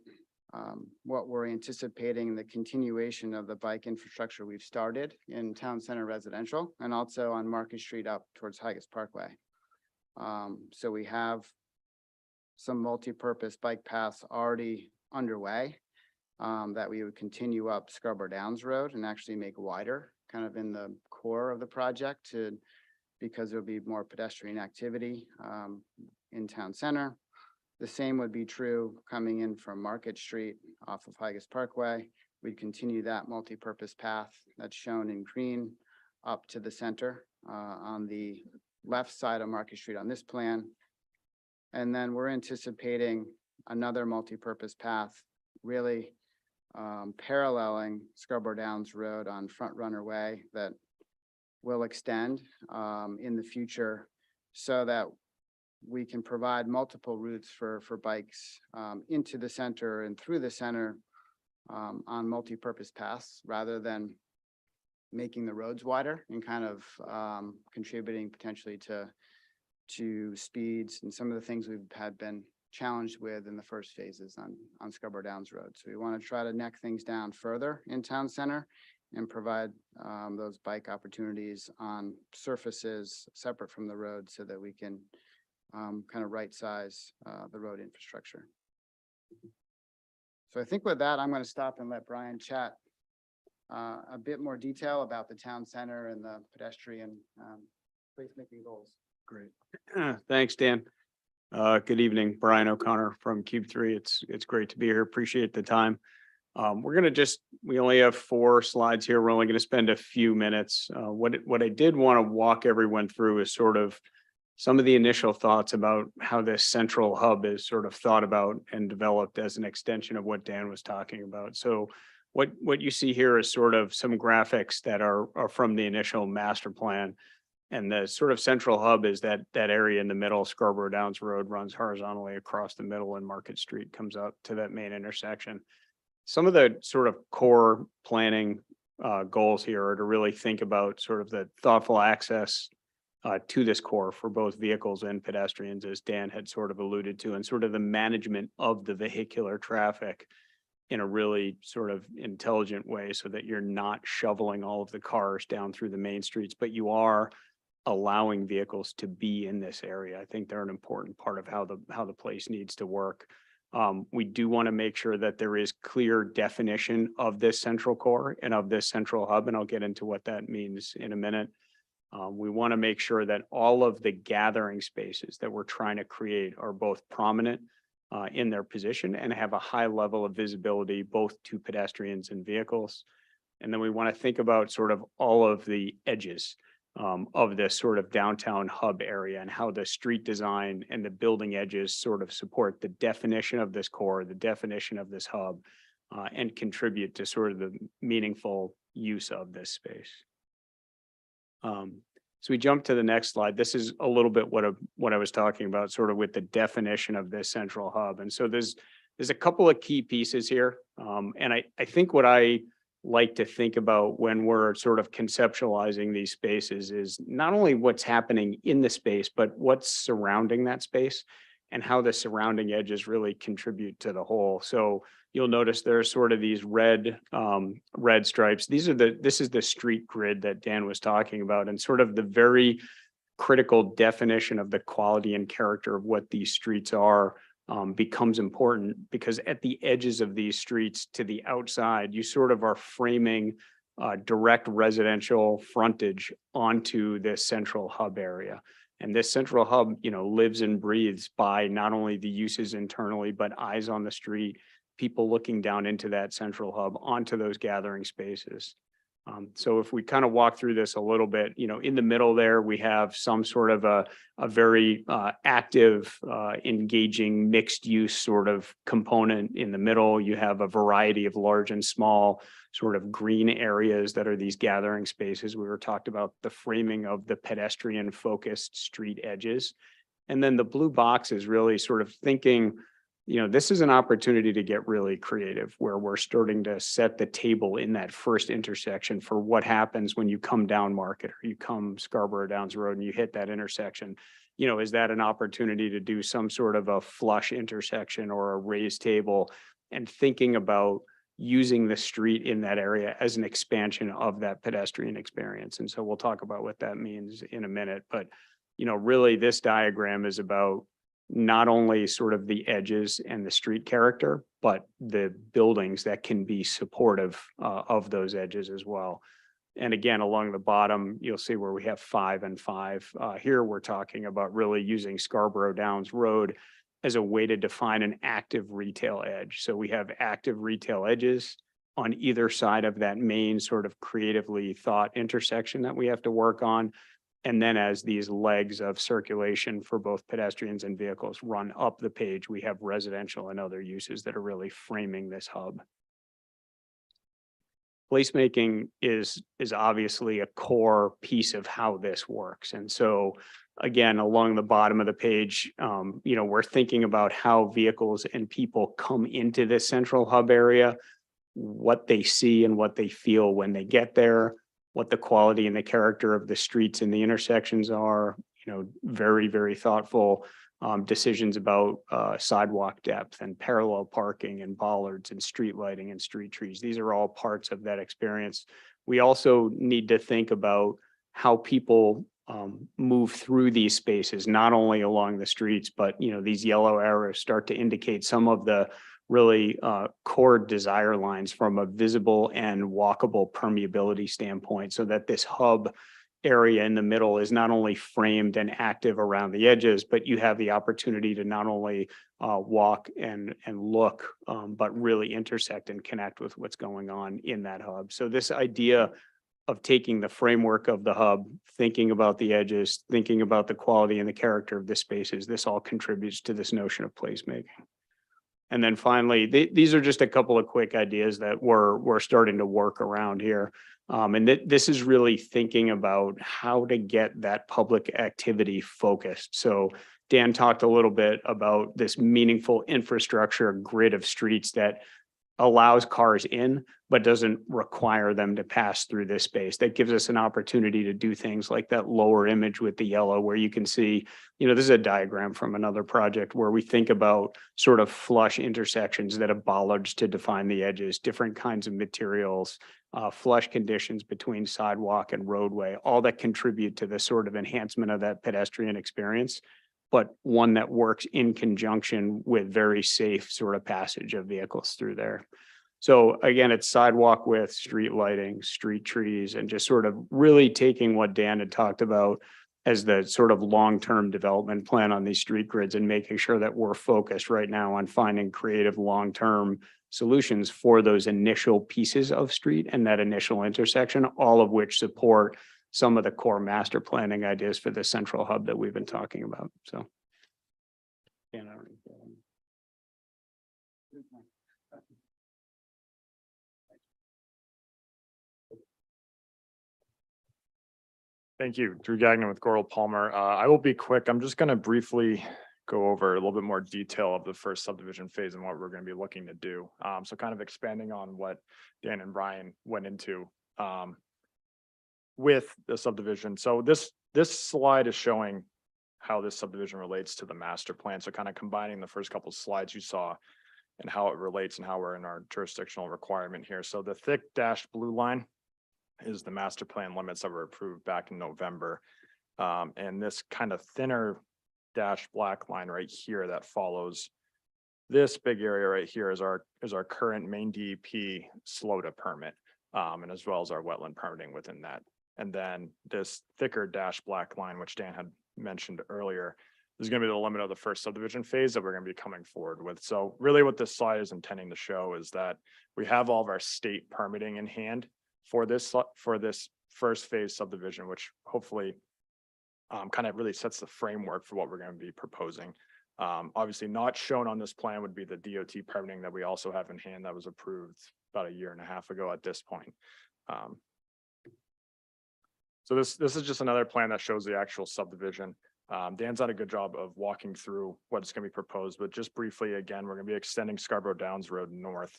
what we're anticipating the continuation of the bike infrastructure we've started in Town Center residential and also on Market Street up towards Higas Parkway. So we have some multi-purpose bike paths already underway that we would continue up Scarborough Downs Road and actually make wider kind of in the core of the project because there'll be more pedestrian activity in Town Center. The same would be true coming in from Market Street off of Higas Parkway. We'd continue that multi-purpose path that's shown in green up to the center on the left side of Market Street on this plan. And then we're anticipating another multi-purpose path really paralleling Scarborough Downs Road on Front Runner Way that will extend in the future so that we can provide multiple routes for bikes into the center and through the center on multi-purpose paths rather than making the roads wider and kind of contributing potentially to speeds and some of the things we've been challenged with in the first phases on Scarborough Downs Road. So we want to try to neck things down further in Town Center and provide those bike opportunities on surfaces separate from the road so that we can kind of right size the road infrastructure. So I think with that, I'm going to stop and let Brian chat a bit more detail about the Town Center and the pedestrian placemaking goals. Great. Thanks, Dan. Good evening, Brian O'Connor from Cube 3. It's great to be here. Appreciate the time. We're going to we only have 4 slides here. We're only going to spend a few minutes. What I did want to walk everyone through is sort of some of the initial thoughts about how this central hub is sort of thought about and developed as an extension of what Dan was talking about. So what you see here is sort of some graphics that are from the initial master plan. And the sort of central hub is that area in the middle. Scarborough Downs Road runs horizontally across the middle and Market Street comes up to that main intersection. Some of the sort of core planning goals here are to really think about sort of the thoughtful access to this core for both vehicles and pedestrians, as Dan had sort of alluded to, and sort of the management of the vehicular traffic in a really sort of intelligent way so that you're not shoveling all of the cars down through the main streets, but you are allowing vehicles to be in this area. I think they're an important part of how the place needs to work. We do want to make sure that there is clear definition of this central core and of this central hub, and I'll get into what that means in a minute. We want to make sure that all of the gathering spaces that we're trying to create are both prominent in their position and have a high level of visibility both to pedestrians and vehicles. And then we want to think about sort of all of the edges of this sort of downtown hub area and how the street design and the building edges sort of support the definition of this core, the definition of this hub, and contribute to sort of the meaningful use of this space. So we jump to the next slide. This is a little bit what I was talking about, sort of with the definition of this central hub. And so there's a couple of key pieces here. And I think what I like to think about when we're sort of conceptualizing these spaces is not only what's happening in the space, but what's surrounding that space and how the surrounding edges really contribute to the whole. So you'll notice there are sort of these red stripes. This is the street grid that Dan was talking about, and sort of the very critical definition of the quality and character of what these streets are becomes important, because at the edges of these streets to the outside, you sort of are framing direct residential frontage onto this central hub area. And this central hub, lives and breathes by not only the uses internally, but eyes on the street, people looking down into that central hub onto those gathering spaces. So if we kind of walk through this a little bit, in the middle there, we have some sort of a very active, engaging, mixed use sort of component in the middle. You have a variety of large and small sort of green areas that are these gathering spaces. We were talked about the framing of the pedestrian focused street edges. And then the blue box is really sort of thinking, this is an opportunity to get really creative, where we're starting to set the table in that first intersection for what happens when you come down Market or you come Scarborough Downs Road and you hit that intersection. Is that an opportunity to do some sort of a flush intersection or a raised table, and thinking about using the street in that area as an expansion of that pedestrian experience? And so we'll talk about what that means in a minute. But, really this diagram is about not only sort of the edges and the street character, but the buildings that can be supportive of those edges as well. And again, along the bottom, you'll see where we have 5 and 5. Here we're talking about really using Scarborough Downs Road as a way to define an active retail edge. So we have active retail edges on either side of that main sort of creatively thought intersection that we have to work on. And then as these legs of circulation for both pedestrians and vehicles run up the page, we have residential and other uses that are really framing this hub. Placemaking is obviously a core piece of how this works. And so again, along the bottom of the page, we're thinking about how vehicles and people come into this central hub area, what they see and what they feel when they get there, what the quality and the character of the streets and the intersections are, very, very thoughtful decisions about sidewalk depth and parallel parking and bollards and street lighting and street trees. These are all parts of that experience. We also need to think about how people move through these spaces, not only along the streets, but, these yellow arrows start to indicate some of the really core desire lines from a visible and walkable permeability standpoint, so that this hub area in the middle is not only framed and active around the edges, but you have the opportunity to not only walk and look, but really intersect and connect with what's going on in that hub. So this idea of taking the framework of the hub, thinking about the edges, thinking about the quality and the character of the spaces, this all contributes to this notion of placemaking. And then finally, these are just a couple of quick ideas that we're starting to work around here. And this is really thinking about how to get that public activity focused. So Dan talked a little bit about this meaningful infrastructure grid of streets that allows cars in, but doesn't require them to pass through this space. That gives us an opportunity to do things like that lower image with the yellow, where you can see, this is a diagram from another project where we think about sort of flush intersections that have bollards to define the edges, different kinds of materials, flush conditions between sidewalk and roadway, all that contribute to the sort of enhancement of that pedestrian experience, but one that works in conjunction with very safe sort of passage of vehicles through there. So again, it's sidewalk with street lighting, street trees, and just sort of really taking what Dan had talked about as the sort of long-term development plan on these street grids and making sure that we're focused right now on finding creative long-term solutions for those initial pieces of street and that initial intersection, all of which support some of the core master planning ideas for the central hub that we've been talking about. So. Dan, I don't know. Thank you. Drew Gagnon with Goral Palmer. I will be quick. I'm just going to briefly go over a little bit more detail of the first subdivision phase and what we're going to be looking to do. So kind of expanding on what Dan and Brian went into with the subdivision. So this slide is showing how this subdivision relates to the master plan. So kind of combining the first couple of slides you saw and how it relates and how we're in our jurisdictional requirement here. So the thick dashed blue line is the master plan limits that were approved back in November. And this kind of thinner dashed black line right here that follows this big area right here is our current main DEP SLOTA permit, and as well as our wetland permitting within that. And then this thicker dashed black line, which Dan had mentioned earlier, is going to be the limit of the first subdivision phase that we're going to be coming forward with. So really what this slide is intending to show is that we have all of our state permitting in hand for this first phase subdivision, which hopefully kind of really sets the framework for what we're going to be proposing. Obviously not shown on this plan would be the DOT permitting that we also have in hand that was approved about 1.5 years ago at this point. So this is just another plan that shows the actual subdivision. Dan's done a good job of walking through what's going to be proposed, but just briefly, again, we're going to be extending Scarborough Downs Road north,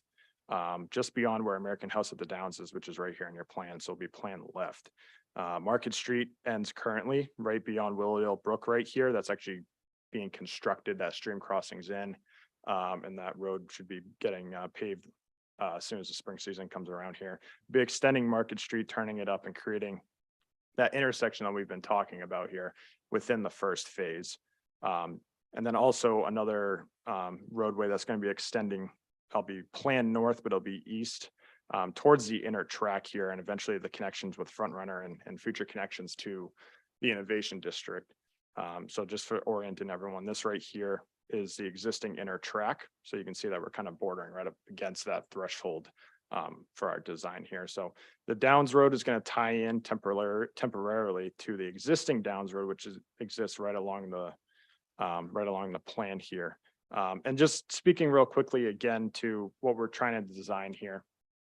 just beyond where American House at the Downs is, which is right here in your plan. So it'll be planned left. Market Street ends currently right beyond Willowdale Brook right here. That's actually being constructed. That stream crossings in, and that road should be getting paved as soon as the spring season comes around here. Be extending Market Street, turning it up and creating that intersection that we've been talking about here within the first phase. And then also another roadway that's going to be extending. I'll be planned north, but it'll be east towards the inner track here, and eventually the connections with Front Runner and future connections to the Innovation District. So just for orienting everyone, this right here is the existing inner track. So you can see that we're kind of bordering right up against that threshold for our design here. So the Downs Road is going to tie in temporarily to the existing Downs Road, which exists right along the plan here. And just speaking real quickly again to what we're trying to design here.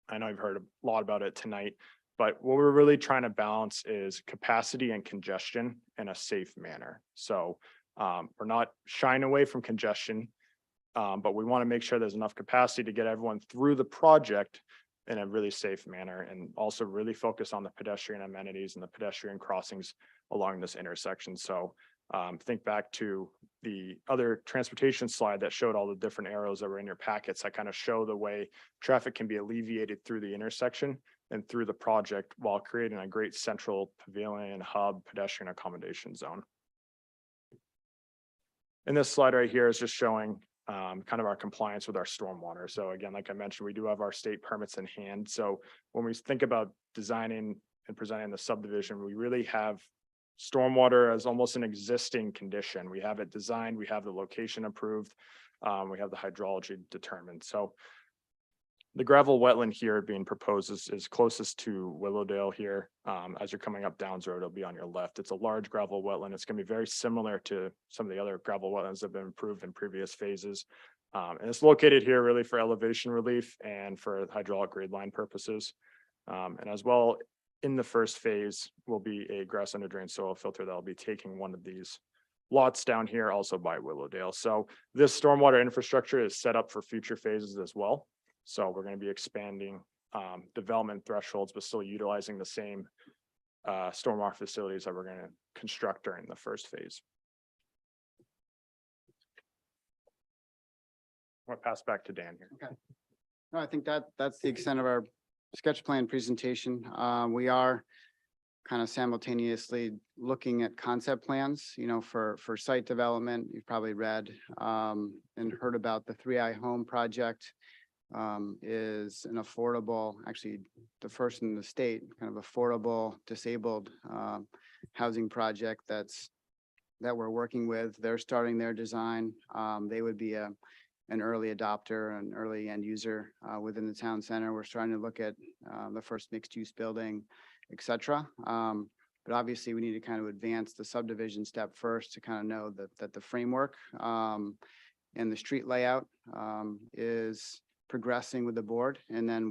I know you've heard a lot about it tonight, but what we're really trying to balance is capacity and congestion in a safe manner. So we're not shying away from congestion, but we want to make sure there's enough capacity to get everyone through the project in a really safe manner, and also really focus on the pedestrian amenities and the pedestrian crossings along this intersection. So think back to the other transportation slide that showed all the different arrows that were in your packets that kind of show the way traffic can be alleviated through the intersection and through the project while creating a great central pavilion hub pedestrian accommodation zone. And this slide right here is just showing kind of our compliance with our stormwater. So again, like I mentioned, we do have our state permits in hand. So when we think about designing and presenting the subdivision, we really have stormwater as almost an existing condition. We have it designed, we have the location approved, we have the hydrology determined. So the gravel wetland here being proposed is closest to Willowdale here. As you're coming up Downs Road, it'll be on your left. It's a large gravel wetland. It's going to be very similar to some of the other gravel wetlands that have been approved in previous phases. And it's located here really for elevation relief and for hydraulic grade line purposes. And as well, in the first phase will be a grass under drain soil filter that will be taking one of these lots down here also by Willowdale. So this stormwater infrastructure is set up for future phases as well. So we're going to be expanding development thresholds, but still utilizing the same stormwater facilities that we're going to construct during the first phase. I'm going to pass back to Dan here. Okay. No, I think that's the extent of our sketch plan presentation. We are kind of simultaneously looking at concept plans, for site development. You've probably read and heard about the 3i Home project. Is an affordable, actually the first in the state, kind of affordable disabled housing project that we're working with. They're starting their design. They would be an early adopter, an early end user within the town center. We're starting to look at the first mixed use building, et cetera. But obviously we need to kind of advance the subdivision step first to kind of know that the framework and the street layout is progressing with the board, and then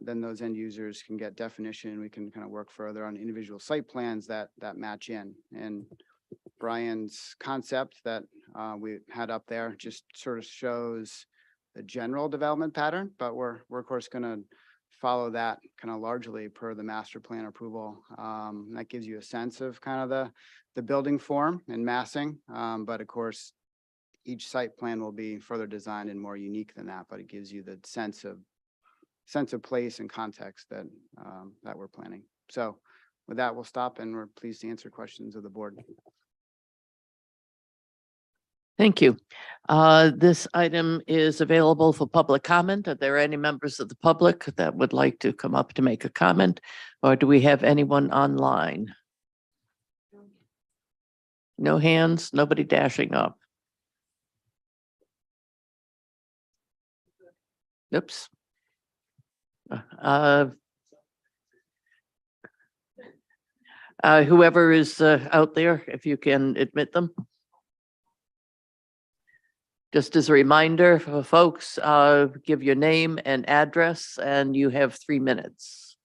then those end users can get definition. We can kind of work further on individual site plans that match in. And Brian's concept that we had up there just sort of shows the general development pattern, but we're of course going to follow that kind of largely per the master plan approval. That gives you a sense of kind of the building form and massing, but of course each site plan will be further designed and more unique than that, but it gives you the sense of place and context that we're planning. So with that, we'll stop, and we're pleased to answer questions of the board. Thank you. This item is available for public comment. Are there any members of the public that would like to come up to make a comment? Or do we have anyone online? No hands, nobody dashing up. Oops. Whoever is out there, if you can admit them. Just as a reminder for folks, give your name and address, and you have 3 minutes.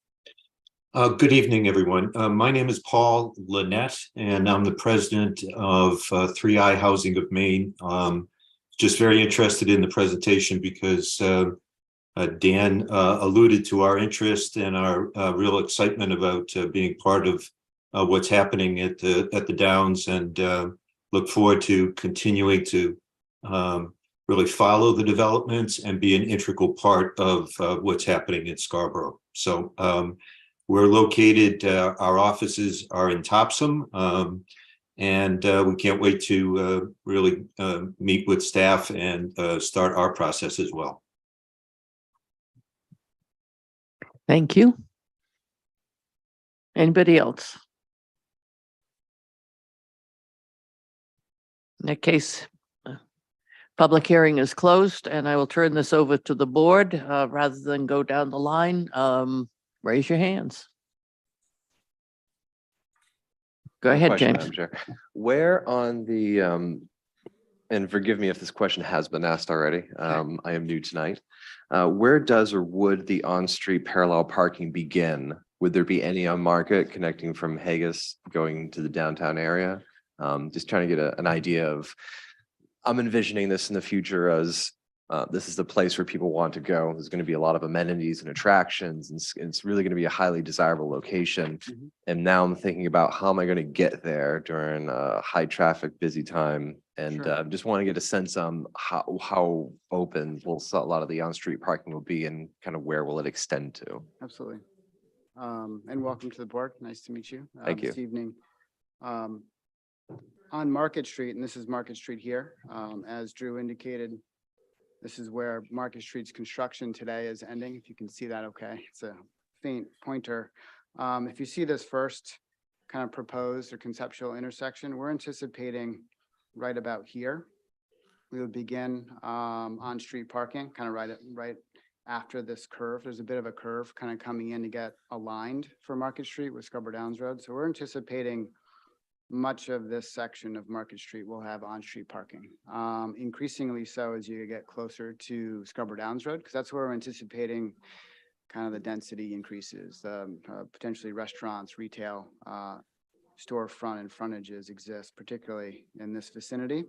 Good evening, everyone. My name is Paul Lynette, and I'm the president of 3i Housing of Maine. Just very interested in the presentation because Dan alluded to our interest and our real excitement about being part of what's happening at the Downs, and look forward to continuing to really follow the developments and be an integral part of what's happening in Scarborough. So we're located, our offices are in Topsom, and we can't wait to really meet with staff and start our process as well. Thank you. Anybody else? In that case, public hearing is closed, and I will turn this over to the board rather than go down the line. Raise your hands. Go ahead, Question, James. Madam Chair. Where on the, and forgive me if this question has been asked already, I am new tonight. Where does or would the on-street parallel parking begin? Would there be any on Market connecting from Haggis going to the downtown area? Just trying to get an idea of, I'm envisioning this in the future as this is the place where people want to go. There's going to be a lot of amenities and attractions, and it's really going to be a highly desirable location. And now I'm thinking about how am I going to get there during a high traffic, busy time, and just want to get a sense on how open will a lot of the on-street parking will be, and kind of where will it extend to? Absolutely. And welcome to the board. Nice to meet you. Thank you. This evening. On Market Street, and this is Market Street here, as Drew indicated, this is where Market Street's construction today is ending. If you can see that, okay, it's a faint pointer. If you see this first kind of proposed or conceptual intersection, we're anticipating right about here. We would begin on-street parking, kind of right after this curve. There's a bit of a curve kind of coming in to get aligned for Market Street with Scarborough Downs Road. So we're anticipating much of this section of Market Street will have on-street parking. Increasingly so as you get closer to Scarborough Downs Road, because that's where we're anticipating kind of the density increases, potentially restaurants, retail, storefront and frontages exist, particularly in this vicinity.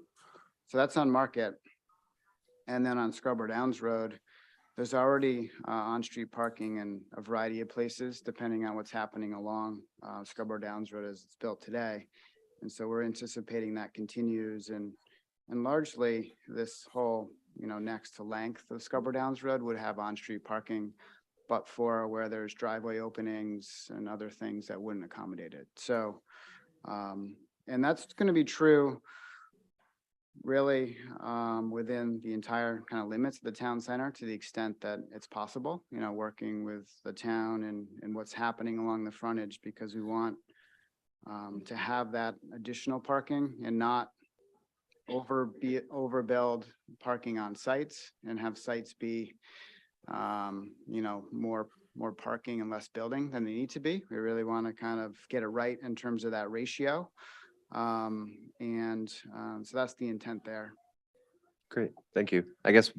So that's on Market. And then on Scarborough Downs Road, there's already on-street parking in a variety of places, depending on what's happening along Scarborough Downs Road as it's built today. And so we're anticipating that continues, and largely this whole, next to length of Scarborough Downs Road would have on-street parking, but for where there's driveway openings and other things that wouldn't accommodate it. So, and that's going to be true really within the entire kind of limits of the town center, to the extent that it's possible, working with the town and what's happening along the frontage, because we want to have that additional parking and not overbuild parking on sites, and have sites be more parking and less building than they need to be. We really want to kind of get it right in terms of that ratio. So that's the intent there. Great, thank you. I guess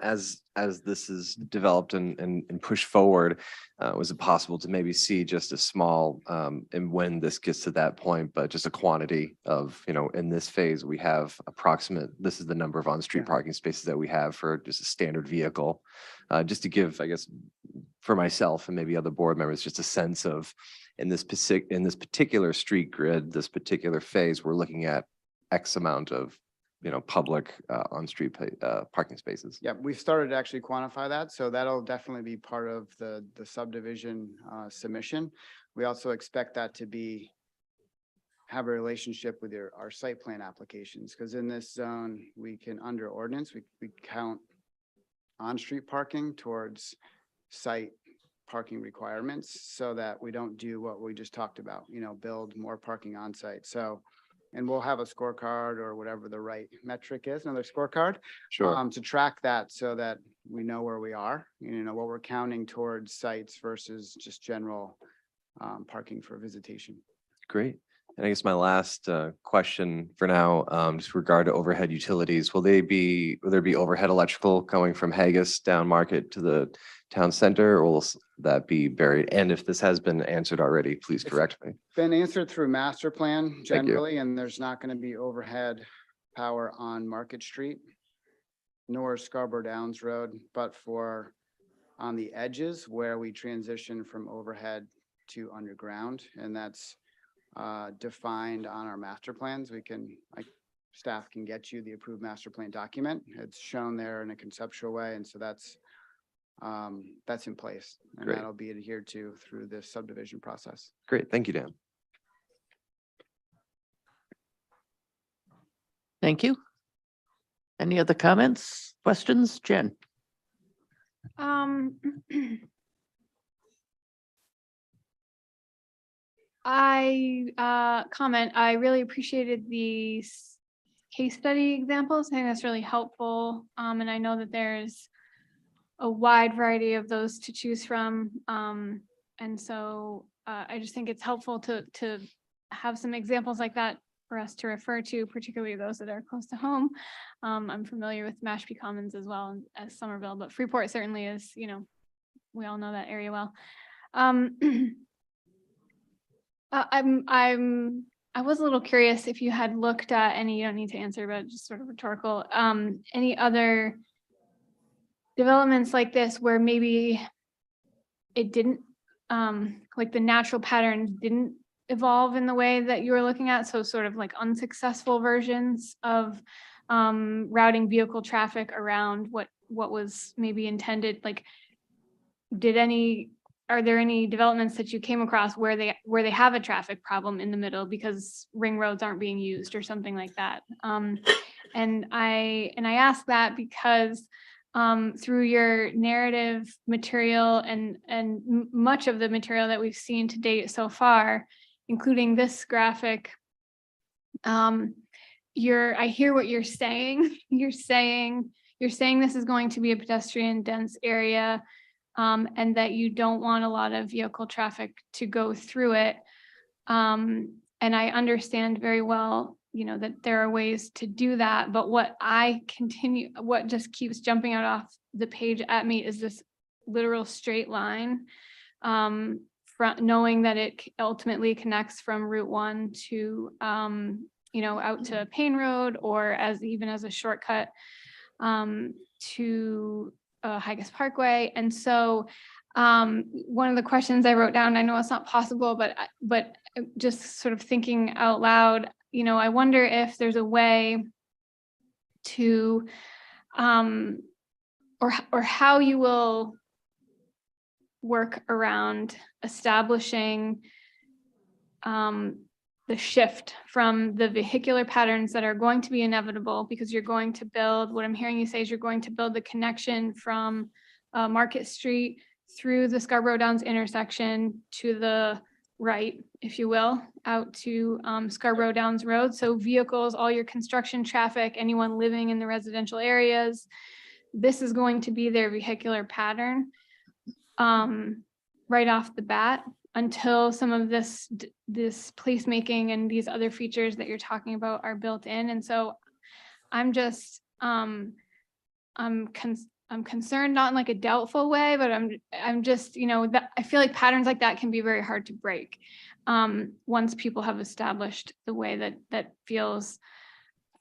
as this is developed and pushed forward, was it possible to maybe see just a small, and when this gets to that point, but just a quantity of, in this phase, we have this is the number of on-street parking spaces that we have for just a standard vehicle. Just to give, I guess, for myself and maybe other board members, just a sense of, in this particular street grid, this particular phase, we're looking at X amount of public on-street parking spaces. Yeah, we've started to actually quantify that. So that'll definitely be part of the subdivision submission. We also expect that to have a relationship with our site plan applications, because in this zone, we can, under ordinance, we count on-street parking towards site parking requirements, so that we don't do what we just talked about, build more parking on site. So, and we'll have a scorecard or whatever the right metric is, another scorecard. Sure. To track that, so that we know where we are, what we're counting towards sites versus just general parking for visitation. Great. And I guess my last question for now, just regard to overhead utilities, will there be overhead electrical going from Haggis down Market to the town center, or will that be buried? And if this has been answered already, please correct me. Been answered through master plan Thank you. generally, and there's not going to be overhead power on Market Street nor Scarborough Downs Road, but for on the edges where we transition from overhead to underground, and that's defined on our master plans. Staff can get you the approved master plan document. It's shown there in a conceptual way, and so that's in place, and Great. that'll be adhered to through this subdivision process. Great, thank you, Dan. Thank you. Any other comments, questions? Jen? I really appreciated the case study examples. I think that's really helpful. And I know that there's a wide variety of those to choose from. And so I just think it's helpful to have some examples like that for us to refer to, particularly those that are close to home. I'm familiar with Mashpee Commons as well as Somerville, but Freeport certainly is, we all know that area well. I was a little curious if you had looked at any, you don't need to answer, but just sort of rhetorical, any other developments like this where maybe it didn't, like the natural patterns didn't evolve in the way that you were looking at. So sort of like unsuccessful versions of routing vehicle traffic around what was maybe intended. Like, are there any developments that you came across where they have a traffic problem in the middle because ring roads aren't being used or something like that? And I ask that because through your narrative material and much of the material that we've seen to date so far, including this graphic, I hear what you're saying. You're saying this is going to be a pedestrian dense area, and that you don't want a lot of vehicle traffic to go through it. And I understand very well, that there are ways to do that. But what just keeps jumping out off the page at me is this literal straight line, knowing that it ultimately connects from Route 1 to, out to Payne Road, or even as a shortcut to Higas Parkway. And so one of the questions I wrote down, I know it's not possible, but just sort of thinking out loud, you know, I wonder if there's a way to, or how you will work around establishing the shift from the vehicular patterns that are going to be inevitable, because you're going to build, what I'm hearing you say is you're going to build the connection from Market Street through the Scarborough Downs intersection to the right, if you will, out to Scarborough Downs Road. So vehicles, all your construction traffic, anyone living in the residential areas, this is going to be their vehicular pattern right off the bat, until some of this placemaking and these other features that you're talking about are built in. And so I'm just, I'm concerned, not in like a doubtful way, but I'm just, you know, that I feel like patterns like that can be very hard to break once people have established the way that feels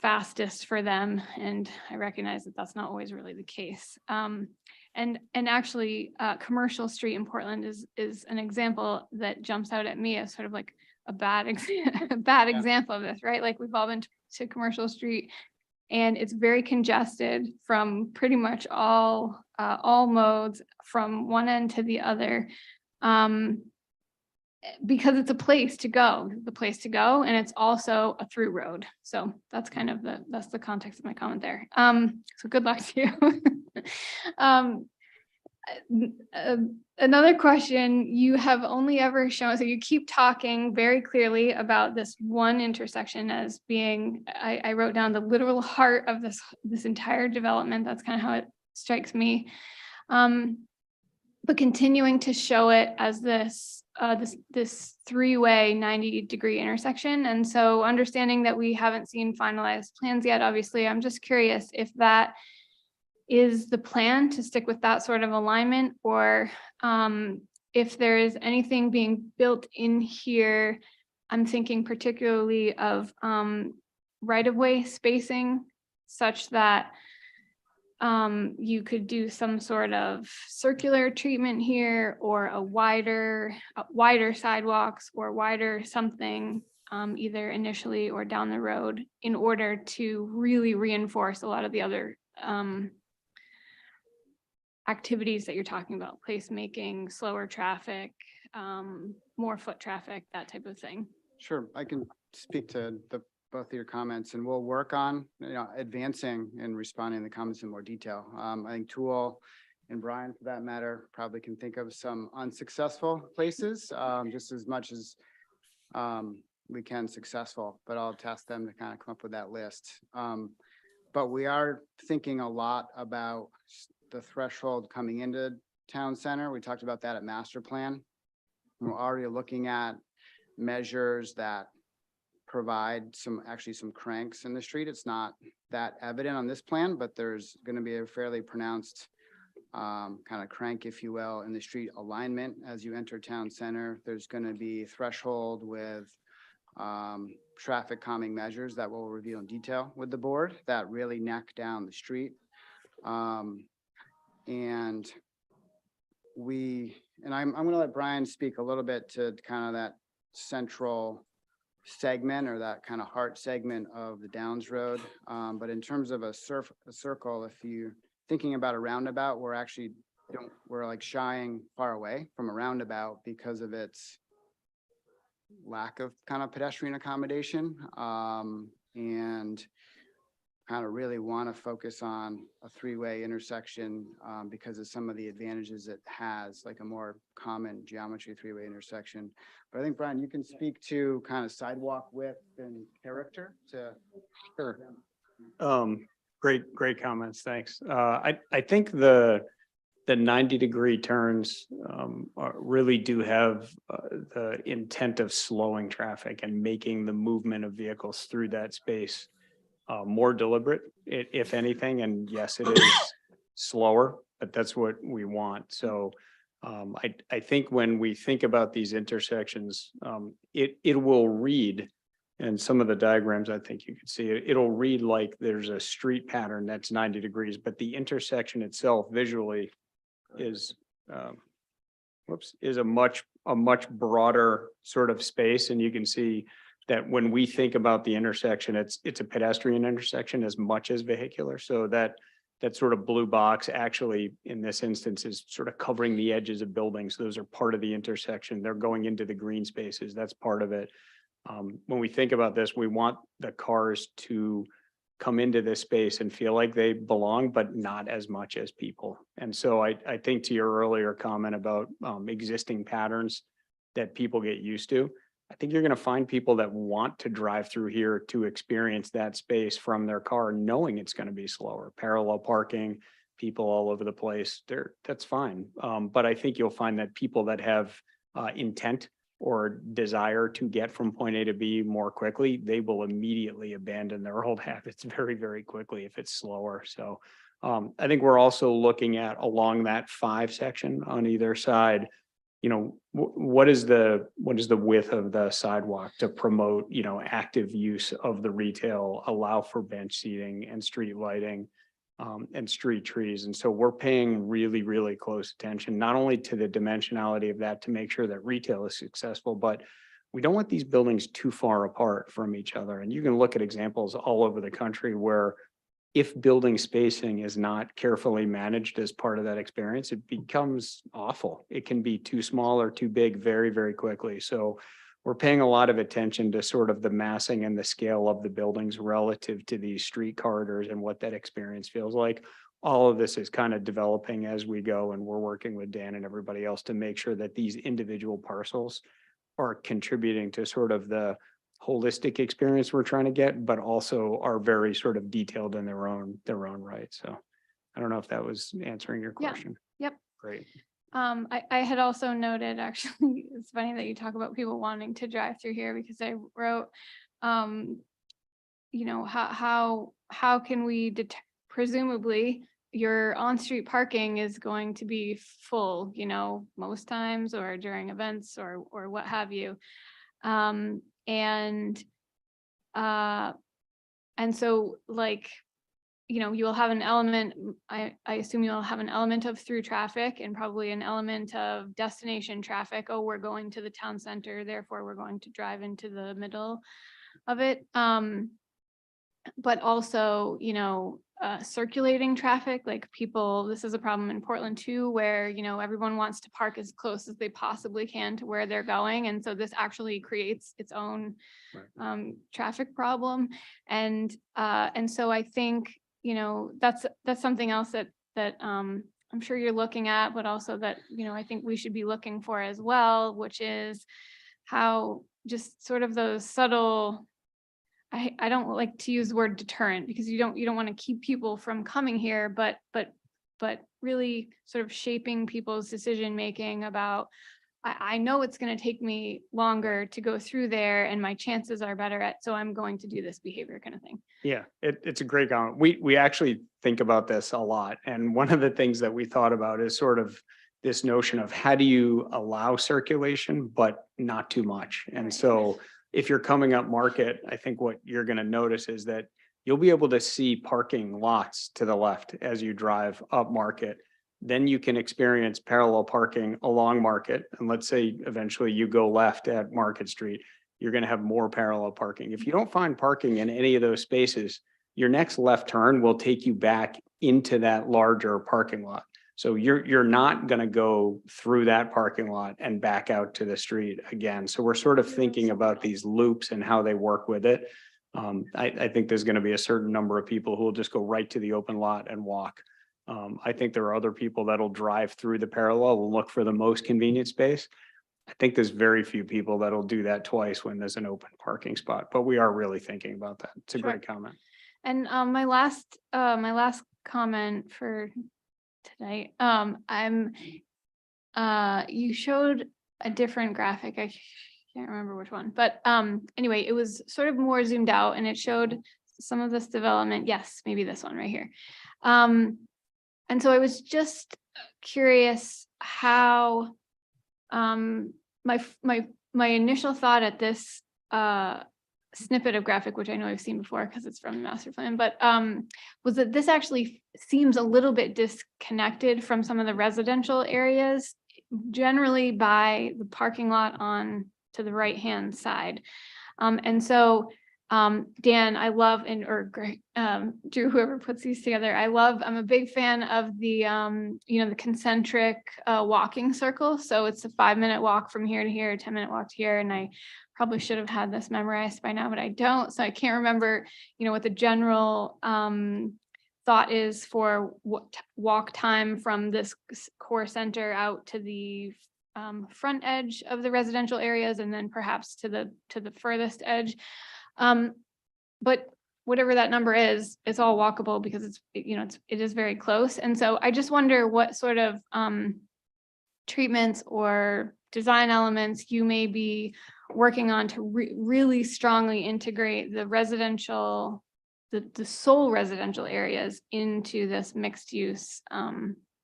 fastest for them. And I recognize that that's not always really the case. And actually, Commercial Street in Portland is an example that jumps out at me as sort of like a bad example of this, right? Like we've all been to Commercial Street, and it's very congested from pretty much all modes from one end to the other, because it's a place to go, and it's also a through road. So that's kind of that's the context of my comment there. So good luck to you. Another question, you have only ever shown, so you keep talking very clearly about this one intersection as being, I wrote down the literal heart of this entire development. That's kind of how it strikes me. But continuing to show it as this three-way 90-degree intersection. And so understanding that we haven't seen finalized plans yet, obviously, I'm just curious if that is the plan to stick with that sort of alignment, or if there is anything being built in here. I'm thinking particularly of right-of-way spacing, such that you could do some sort of circular treatment here, or a wider sidewalks, or wider something, either initially or down the road, in order to really reinforce a lot of the other activities that you're talking about, placemaking, slower traffic, more foot traffic, that type of thing. Sure, I can speak to both of your comments, and we'll work on, you know, advancing and responding to the comments in more detail. I think Tool and Brian, for that matter, probably can think of some unsuccessful places, just as much as we can successful, but I'll task them to kind of come up with that list. But we are thinking a lot about the threshold coming into town center. We talked about that at master plan. We're already looking at measures that provide some cranks in the street. It's not that evident on this plan, but there's going to be a fairly pronounced kind of crank, if you will, in the street alignment as you enter town center. There's going to be threshold with traffic calming measures that we'll review in detail with the board that really neck down the street. And I'm going to let Brian speak a little bit to kind of that central segment, or that kind of heart segment of the Downs Road. But in terms of a circle, if you're thinking about a roundabout, we're like shying far away from a roundabout because of its lack of kind of pedestrian accommodation, and kind of really want to focus on a three-way intersection because of some of the advantages it has, like a more common geometry three-way intersection. But I think, Brian, you can speak to kind of sidewalk width and character to. Sure. Great comments. Thanks. I think the 90-degree turns really do have the intent of slowing traffic and making the movement of vehicles through that space more deliberate, if anything. And yes, it is slower, but that's what we want. So I think when we think about these intersections, it will read And some of the diagrams, I think you can see it, it'll read like there's a street pattern that's 90 degrees, but the intersection itself visually is, is a much broader sort of space. And you can see that when we think about the intersection, it's a pedestrian intersection as much as vehicular. So that sort of blue box actually in this instance is sort of covering the edges of buildings. Those are part of the intersection. They're going into the green spaces. That's part of it. When we think about this, we want the cars to come into this space and feel like they belong, but not as much as people. And so I think to your earlier comment about existing patterns that people get used to, I think you're going to find people that want to drive through here to experience that space from their car, knowing it's going to be slower. Parallel parking, people all over the place, that's fine. But I think you'll find that people that have intent or desire to get from point A to B more quickly, they will immediately abandon their old habits very, very quickly if it's slower. So I think we're also looking at along that 5 section on either side, you know, what is the width of the sidewalk to promote, you know, active use of the retail, allow for bench seating and street lighting and street trees. And so we're paying really, really close attention, not only to the dimensionality of that to make sure that retail is successful, but we don't want these buildings too far apart from each other. And you can look at examples all over the country where if building spacing is not carefully managed as part of that experience, it becomes awful. It can be too small or too big very, very quickly. So we're paying a lot of attention to sort of the massing and the scale of the buildings relative to these street corridors and what that experience feels like. All of this is kind of developing as we go, and we're working with Dan and everybody else to make sure that these individual parcels are contributing to sort of the holistic experience we're trying to get, but also are very sort of detailed in their own right. So I don't know if that was answering your question. Yep. Great. I had also noted, actually, it's funny that you talk about people wanting to drive through here, because I wrote, you know, how can we presumably your on-street parking is going to be full, you know, most times or during events or what have you. And so, like, you know, you'll have an element, I assume you'll have an element of through traffic and probably an element of destination traffic. Oh, we're going to the town center, therefore we're going to drive into the middle of it. But also, you know, circulating traffic, like people, this is a problem in Portland too, where, you know, everyone wants to park as close as they possibly can to where they're going. And so this actually creates its own traffic problem. And so I think, you know, that's something else that I'm sure you're looking at, but also that, you know, I think we should be looking for as well, which is how just sort of those subtle, I don't like to use the word deterrent, because you don't want to keep people from coming here, but really sort of shaping people's decision making about, I know it's going to take me longer to go through there and my chances are better so I'm going to do this behavior kind of thing. Yeah, it's a great comment. We actually think about this a lot. And one of the things that we thought about is sort of this notion of how do you allow circulation, but not too much. And so if you're coming up Market, I think what you're going to notice is that you'll be able to see parking lots to the left as you drive up Market. Then you can experience parallel parking along Market. And let's say eventually you go left at Market Street, you're going to have more parallel parking. If you don't find parking in any of those spaces, your next left turn will take you back into that larger parking lot. So you're not going to go through that parking lot and back out to the street again. So we're sort of thinking about these loops and how they work with it. I think there's going to be a certain number of people who will just go right to the open lot and walk. I think there are other people that'll drive through the parallel and look for the most convenient space. I think there's very few people that'll do that twice when there's an open parking spot, but we are really thinking about that. It's a great comment. And my last comment for tonight, you showed a different graphic. I can't remember which one, but anyway, it was sort of more zoomed out and it showed some of this development. Yes, maybe this one right here. And so I was just curious how my initial thought at this snippet of graphic, which I know I've seen before because it's from the master plan, but was that this actually seems a little bit disconnected from some of the residential areas, generally by the parking lot on to the right-hand side. And so Dan, I love, or Greg, Drew, whoever puts these together, I'm a big fan of the, the concentric walking circle. So it's a 5-minute walk from here to here, a 10-minute walk to here. And I probably should have had this memorized by now, but I don't. So I can't remember, what the general thought is for what walk time from this core center out to the front edge of the residential areas, and then perhaps to the furthest edge. But whatever that number is, it's all walkable because it is very close. And so I just wonder what sort of treatments or design elements you may be working on to really strongly integrate the residential, the sole residential areas into this mixed use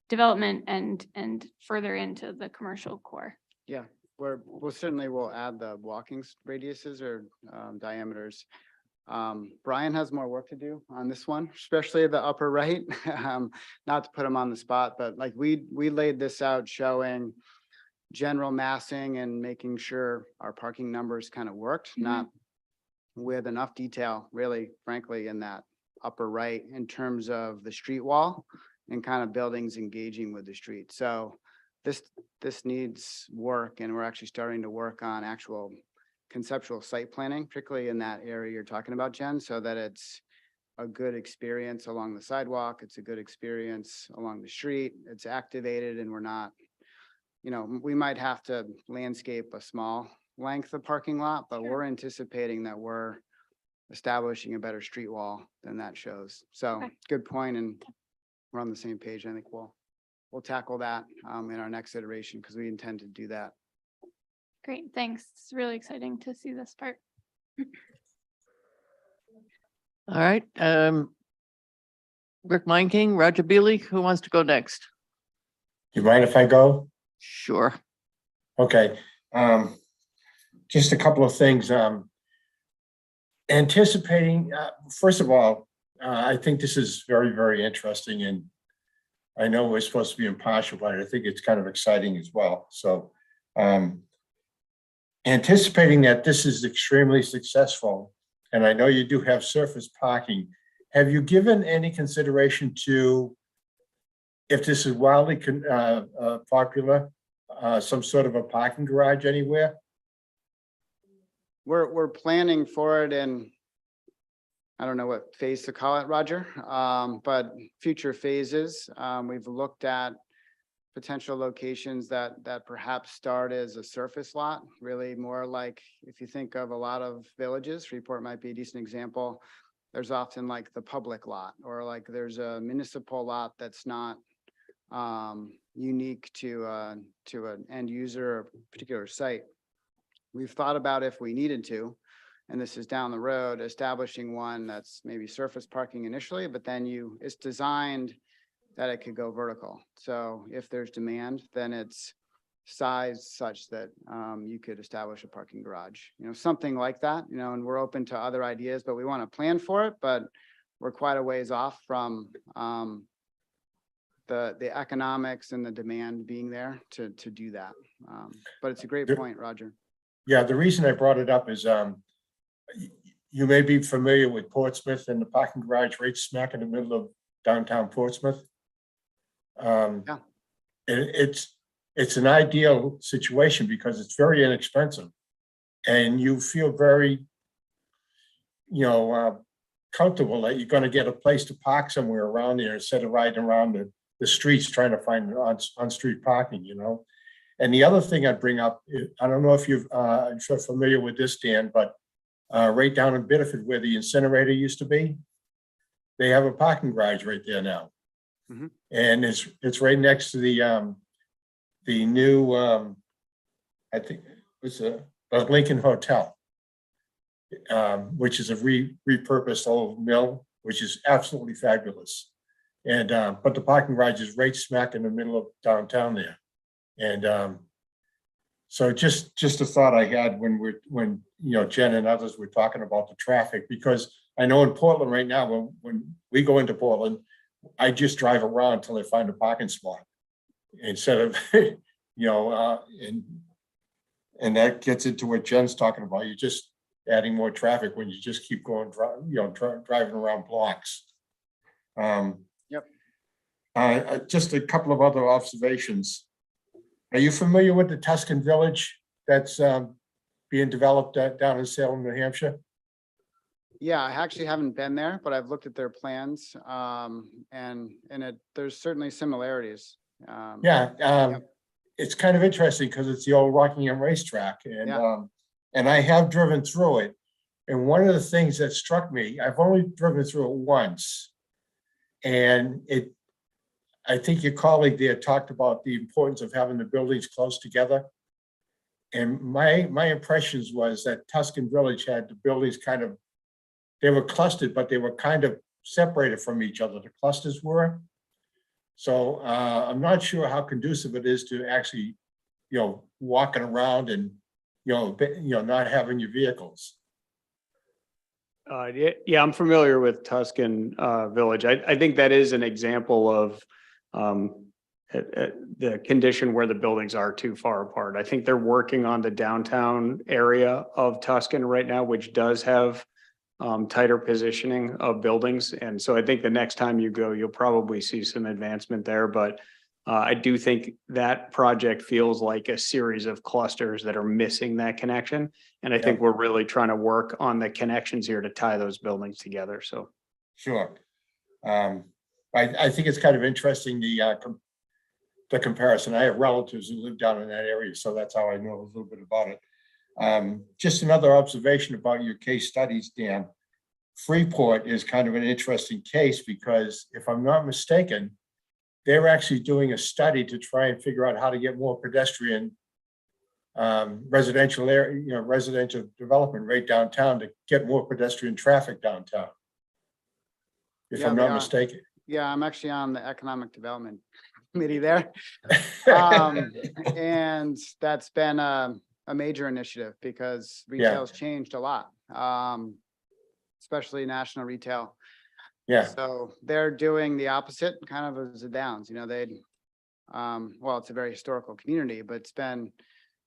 development and further into the commercial core. Yeah, we'll certainly add the walking radiuses or diameters. Brian has more work to do on this one, especially the upper right. Not to put him on the spot, but like we laid this out showing general massing and making sure our parking numbers kind of worked, not with enough detail, really, frankly, in that upper right in terms of the street wall and kind of buildings engaging with the street. So this needs work, and we're actually starting to work on actual conceptual site planning, particularly in that area you're talking about, Jen, so that it's a good experience along the sidewalk. It's a good experience along the street. It's activated, and we're not, we might have to landscape a small length of parking lot, but we're anticipating that we're establishing a better street wall than that shows. So good point, and we're on the same page. I think we'll tackle that in our next iteration because we intend to do that. Great, thanks. It's really exciting to see this part. All right. Rick Meinking, Roger Beely, who wants to go next? You mind if I go? Sure. Okay. Just a couple of things. Anticipating, first of all, I think this is very, very interesting, and I know we're supposed to be impartial, but I think it's kind of exciting as well. So anticipating that this is extremely successful, and I know you do have surface parking, have you given any consideration to, if this is wildly popular, some sort of a parking garage anywhere? We're planning for it in, I don't know what phase to call it, Roger, but future phases. We've looked at potential locations that perhaps start as a surface lot, really more like if you think of a lot of villages, Freeport might be a decent example. There's often like the public lot, or like there's a municipal lot that's not unique to an end user or particular site. We've thought about if we needed to, and this is down the road, establishing one that's maybe surface parking initially, but then it's designed that it could go vertical. So if there's demand, then it's sized such that you could establish a parking garage, something like that, and we're open to other ideas, but we want to plan for it, but we're quite a ways off from the economics and the demand being there to do that. But it's a great point, Roger. Yeah, the reason I brought it up is you may be familiar with Portsmouth and the parking garage right smack in the middle of downtown Portsmouth. Yeah. It's an ideal situation because it's very inexpensive, and you feel very, comfortable that you're going to get a place to park somewhere around there instead of riding around the streets trying to find on-street parking, And the other thing I'd bring up, I don't know if you're familiar with this, Dan, but right down in Biddeford where the incinerator used to be, they have a parking garage right there now. Mhm. And it's right next to the new, I think it's the Lincoln Hotel, which is a repurposed old mill, which is absolutely fabulous. And but the parking garage is right smack in the middle of downtown there. And So just a thought I had when Jen and others were talking about the traffic, because I know in Portland right now, when we go into Portland, I just drive around until I find a parking spot instead of, and that gets into what Jen's talking about. You're just adding more traffic when you just keep going, driving around blocks. Yep. Just a couple of other observations. Are you familiar with the Tuscan Village that's being developed down in Salem, New Hampshire? Yeah, I actually haven't been there, but I've looked at their plans, there's certainly similarities. It's kind of interesting because it's the old Rockingham racetrack, and I have driven through it. And one of the things that struck me, I've only driven through it once, and I think your colleague there talked about the importance of having the buildings close together. And my impressions was that Tuscan Village had the buildings they were clustered, but they were kind of separated from each other. The clusters were. So I'm not sure how conducive it is to actually, walking around and, not having your vehicles. Yeah, I'm familiar with Tuscan Village. I think that is an example of the condition where the buildings are too far apart. I think they're working on the downtown area of Tuscan right now, which does have tighter positioning of buildings. And so I think the next time you go, you'll probably see some advancement there. But I do think that project feels like a series of clusters that are missing that connection. And I think we're really trying to work on the connections here to tie those buildings together. So. Sure. I think it's kind of interesting, the comparison. I have relatives who live down in that area, so that's how I know a little bit about it. Just another observation about your case studies, Dan. Freeport is kind of an interesting case because if I'm not mistaken, they're actually doing a study to try and figure out how to get more pedestrian residential area, residential development right downtown to get more pedestrian traffic downtown. If I'm not mistaken. Yeah, I'm actually on the Economic Development Committee there. And that's been a major initiative because retail's changed a lot, especially national retail. Yeah. So they're doing the opposite, kind of as the Downs, well, it's a very historical community, but it's been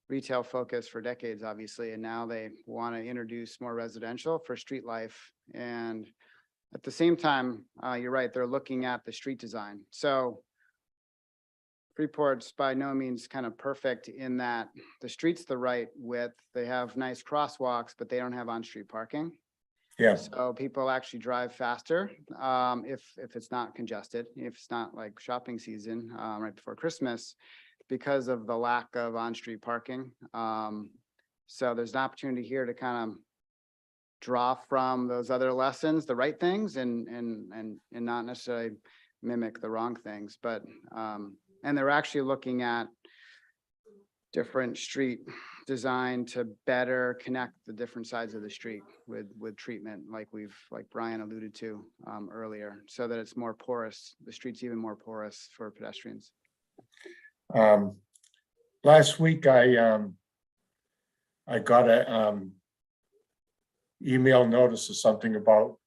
retail focused for decades, obviously. And now they want to introduce more residential for street life. And at the same time, you're right, they're looking at the street design. So Freeport's by no means kind of perfect in that the street's the right width. They have nice crosswalks, but they don't have on-street parking. Yeah. So people actually drive faster if it's not congested, if it's not like shopping season right before Christmas, because of the lack of on-street parking. So there's an opportunity here to kind of draw from those other lessons, the right things, and not necessarily mimic the wrong things. But and they're actually looking at different street design to better connect the different sides of the street with treatment, like Brian alluded to earlier, so that it's more porous. The street's even more porous for pedestrians. Last week, I got a email notice or something about,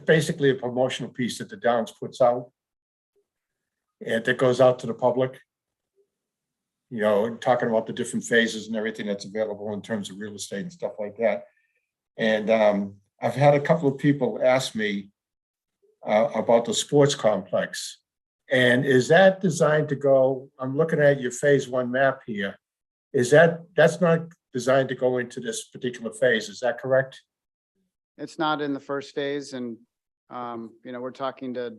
basically a promotional piece that the Downs puts out, and that goes out to the public. Talking about the different phases and everything that's available in terms of real estate and stuff like that. And I've had a couple of people ask me about the sports complex. And is that designed to go, I'm looking at your phase one map here. That's not designed to go into this particular phase, is that correct? It's not in the first phase, and we're talking to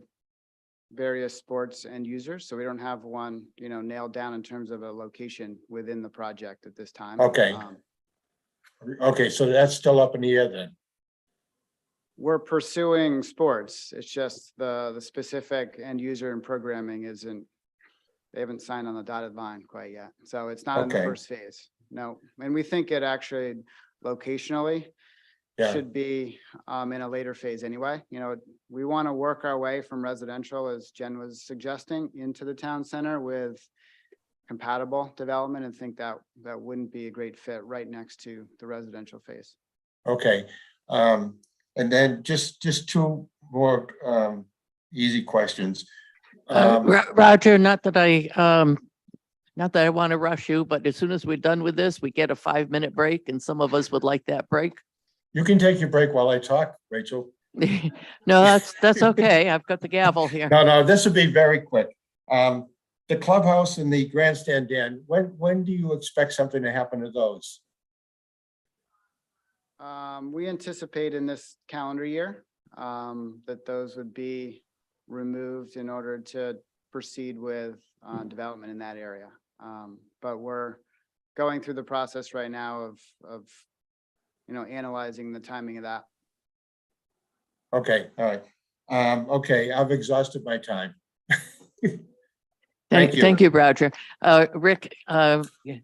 various sports end users, so we don't have one nailed down in terms of a location within the project at this time. Okay. Okay, so that's still up in the air then. We're pursuing sports. It's just the specific end user and programming they haven't signed on the dotted line quite yet. So it's not in the first phase. No. And we think it actually locationally should be in a later phase anyway. We want to work our way from residential, as Jen was suggesting, into the town center with compatible development and think that that wouldn't be a great fit right next to the residential phase. Okay, and then just two more, easy questions. Roger, not that I want to rush you, but as soon as we're done with this, we get a 5-minute break and some of us would like that break. You can take your break while I talk, Rachel. No, that's okay. I've got the gavel here. No, this will be very quick. The clubhouse and the grandstand, Dan, when do you expect something to happen to those? We anticipate in this calendar year that those would be removed in order to proceed with development in that area. But we're going through the process right now of analyzing the timing of that. Okay, all right. Okay, I've exhausted my time. Thank you, Roger. Rick,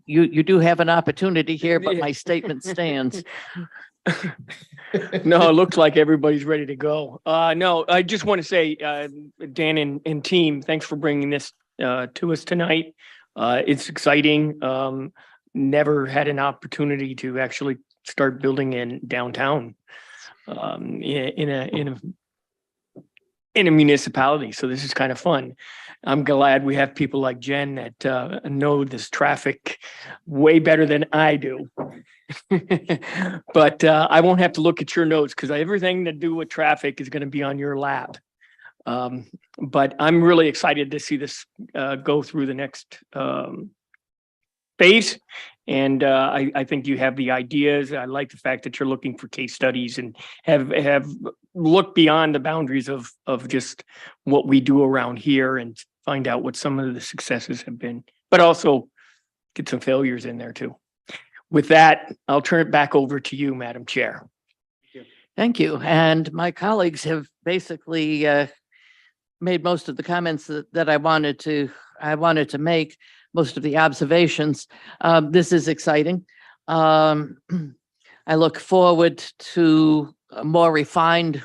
you do have an opportunity here, but my statement stands. No, it looks like everybody's ready to go. No, I just want to say, Dan and team, thanks for bringing this to us tonight. It's exciting. Never had an opportunity to actually start building in downtown in a municipality. So this is kind of fun. I'm glad we have people like Jen that know this traffic way better than I do. But I won't have to look at your notes because everything to do with traffic is going to be on your lap. But I'm really excited to see this go through the next phase. And I think you have the ideas. I like the fact that you're looking for case studies and have looked beyond the boundaries of just what we do around here and find out what some of the successes have been, but also get some failures in there too. With that, I'll turn it back over to you, Madam Chair. Thank you. And my colleagues have basically made most of the comments that I wanted to make, most of the observations. This is exciting. I look forward to a more refined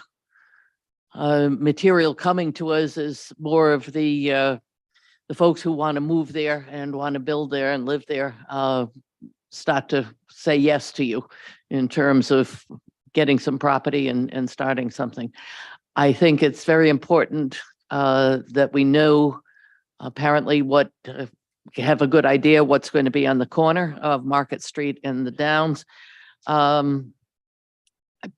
material coming to us as more of the folks who want to move there and want to build there and live there start to say yes to you in terms of getting some property and starting something. I think it's very important that we know apparently have a good idea what's going to be on the corner of Market Street and the Downs. I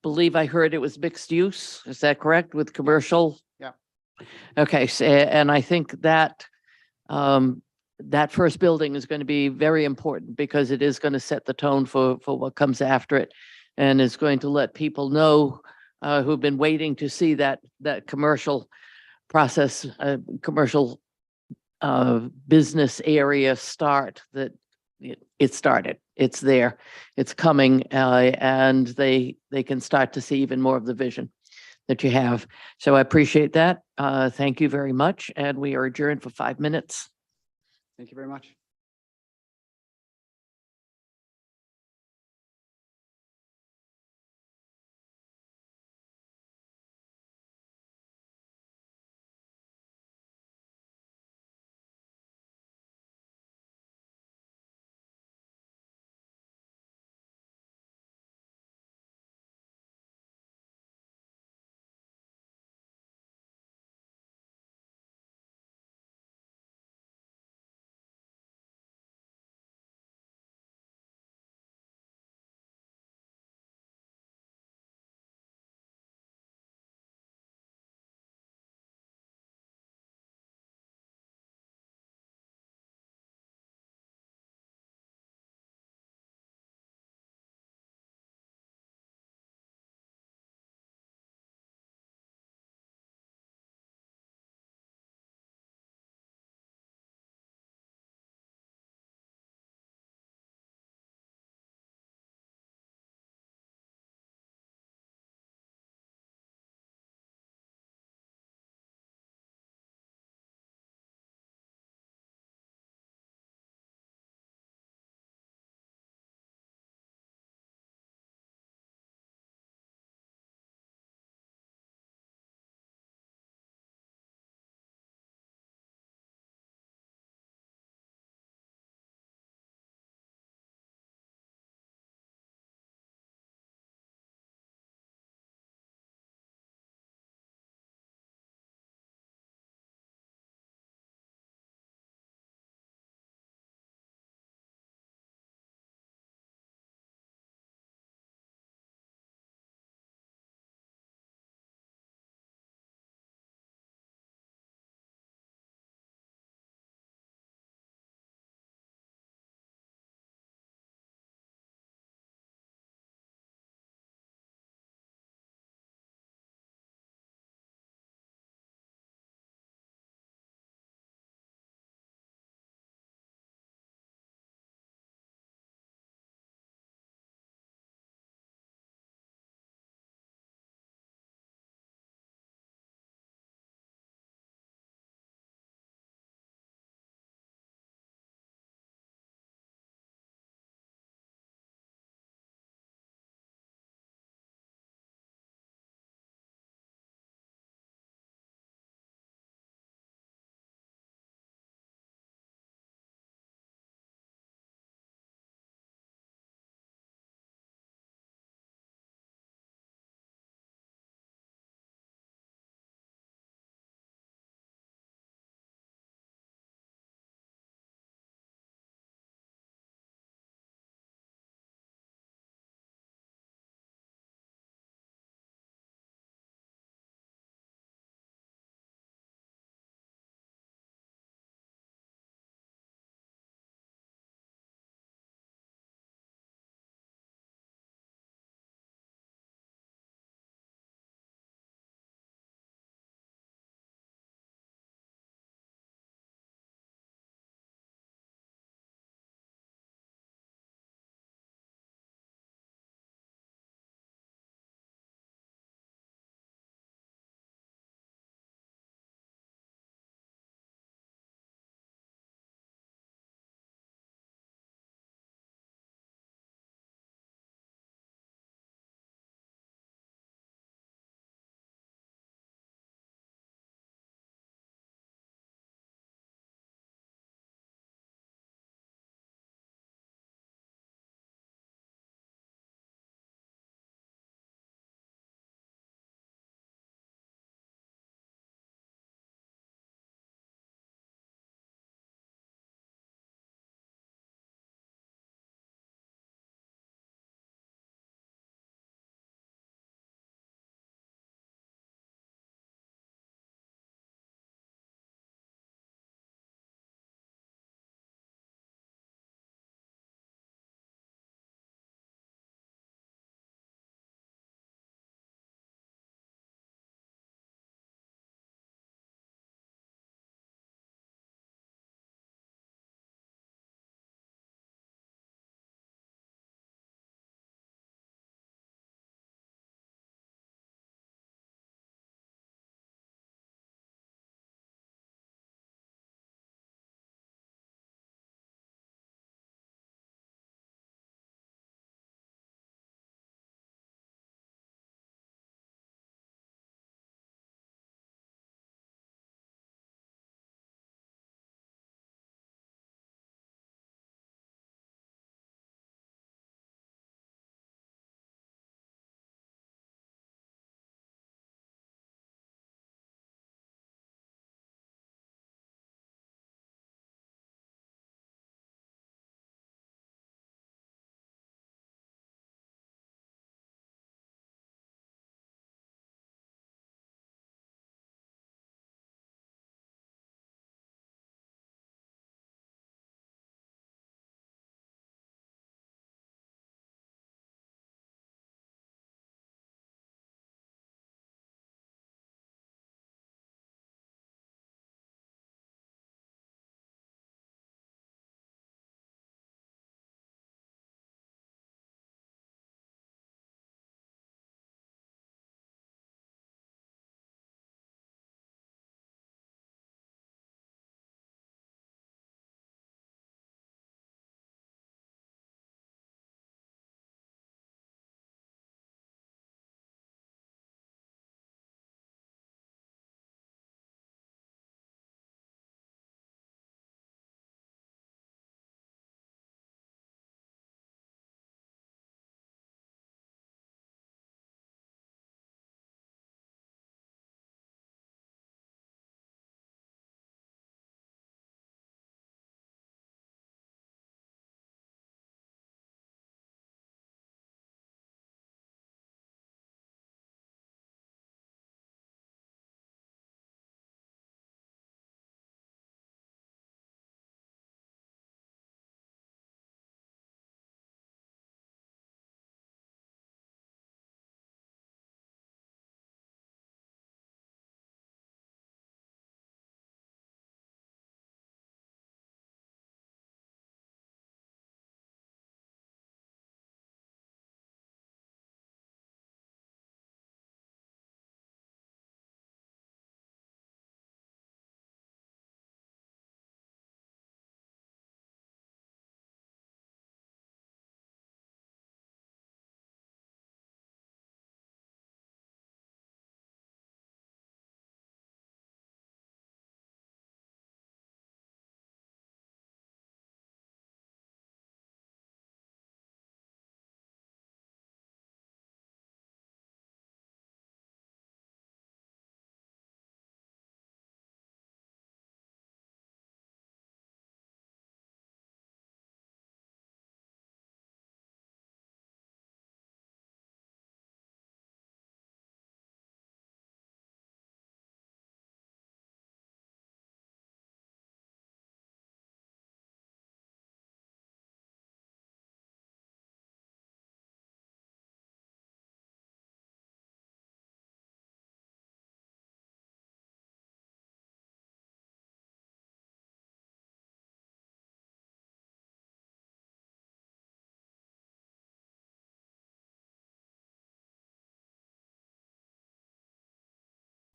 believe I heard it was mixed use. Is that correct with commercial? Yeah. Okay, so, and I think that that first building is going to be very important because it is going to set the tone for what comes after it, and is going to let people know who've been waiting to see that commercial process, commercial business area start, that it started. It's there, it's coming, and they can start to see even more of the vision that you have. So I appreciate that. Thank you very much, and we are adjourned for 5 minutes. Thank you very much.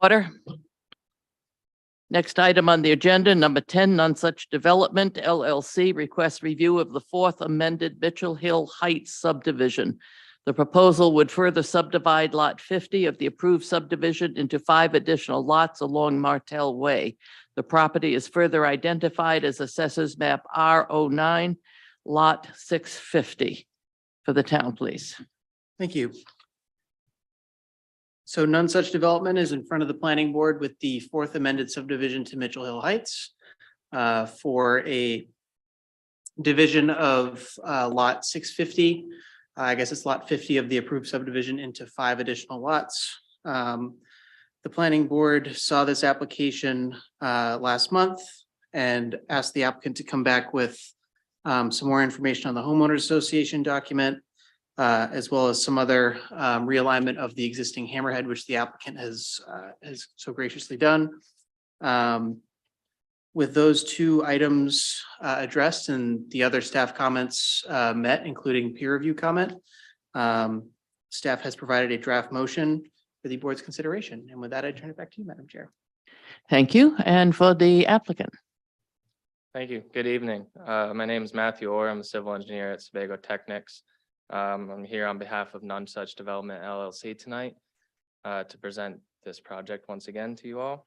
Order. Next item on the agenda, number 10, None Such Development LLC requests review of the fourth amended Mitchell Hill Heights subdivision. The proposal would further subdivide Lot 50 of the approved subdivision into 5 additional lots along Martell Way. The property is further identified as Assessors Map R09, Lot 650. For the town, please. Thank you. So None Such Development is in front of the planning board with the fourth amended subdivision to Mitchell Hill Heights for a division of lot 650. I guess it's lot 50 of the approved subdivision into 5 additional lots. The planning board saw this application last month and asked the applicant to come back with some more information on the homeowners association document, as well as some other realignment of the existing hammerhead, which the applicant has so graciously done. With those 2 items addressed and the other staff comments met, including peer review comment, staff has provided a draft motion for the board's consideration. And with that, I turn it back to you, Madam Chair. Thank you. And for the applicant. Thank you. Good evening. My name is Matthew Orr. I'm a civil engineer at Sebago Technics. I'm here on behalf of None Such Development LLC tonight to present this project once again to you all.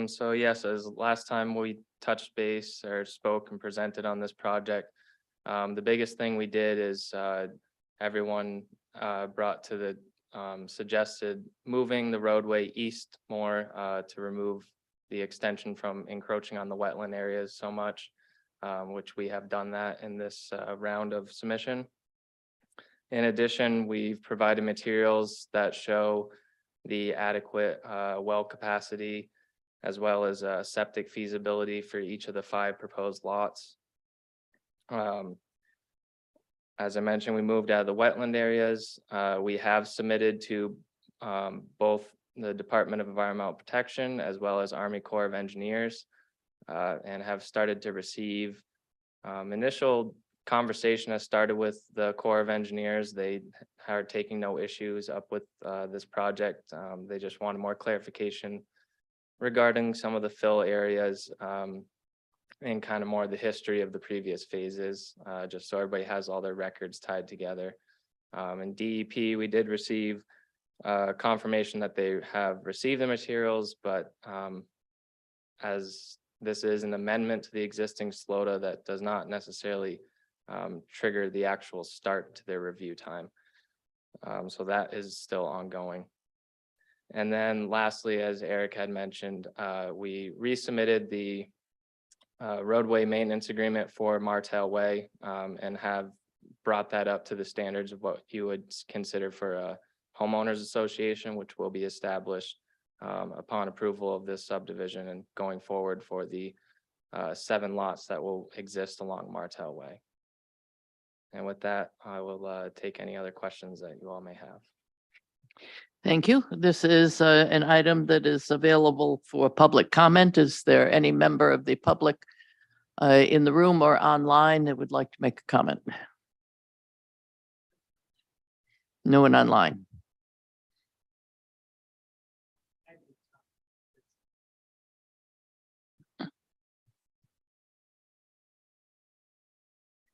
So yes, as last time we touched base or spoke and presented on this project, the biggest thing we did is everyone brought to the suggested moving the roadway east more to remove the extension from encroaching on the wetland areas so much, which we have done that in this round of submission. In addition, we've provided materials that show the adequate well capacity as well as septic feasibility for each of the 5 proposed lots. As I mentioned, we moved out of the wetland areas. We have submitted to both the Department of Environmental Protection as well as Army Corps of Engineers and have started to receive initial conversation has started with the Corps of Engineers. They are taking no issues up with this project. They just wanted more clarification regarding some of the fill areas and kind of more the history of the previous phases, just so everybody has all their records tied together. In DEP, we did receive confirmation that they have received the materials, but as this is an amendment to the existing SLOTA, that does not necessarily trigger the actual start to their review time. So that is still ongoing. And then lastly, as Eric had mentioned, we resubmitted the roadway maintenance agreement for Martell Way and have brought that up to the standards of what you would consider for a homeowners association, which will be established upon approval of this subdivision and going forward for the 7 lots that will exist along Martell Way. And with that, I will take any other questions that you all may have. Thank you. This is an item that is available for public comment. Is there any member of the public in the room or online that would like to make a comment? No one online.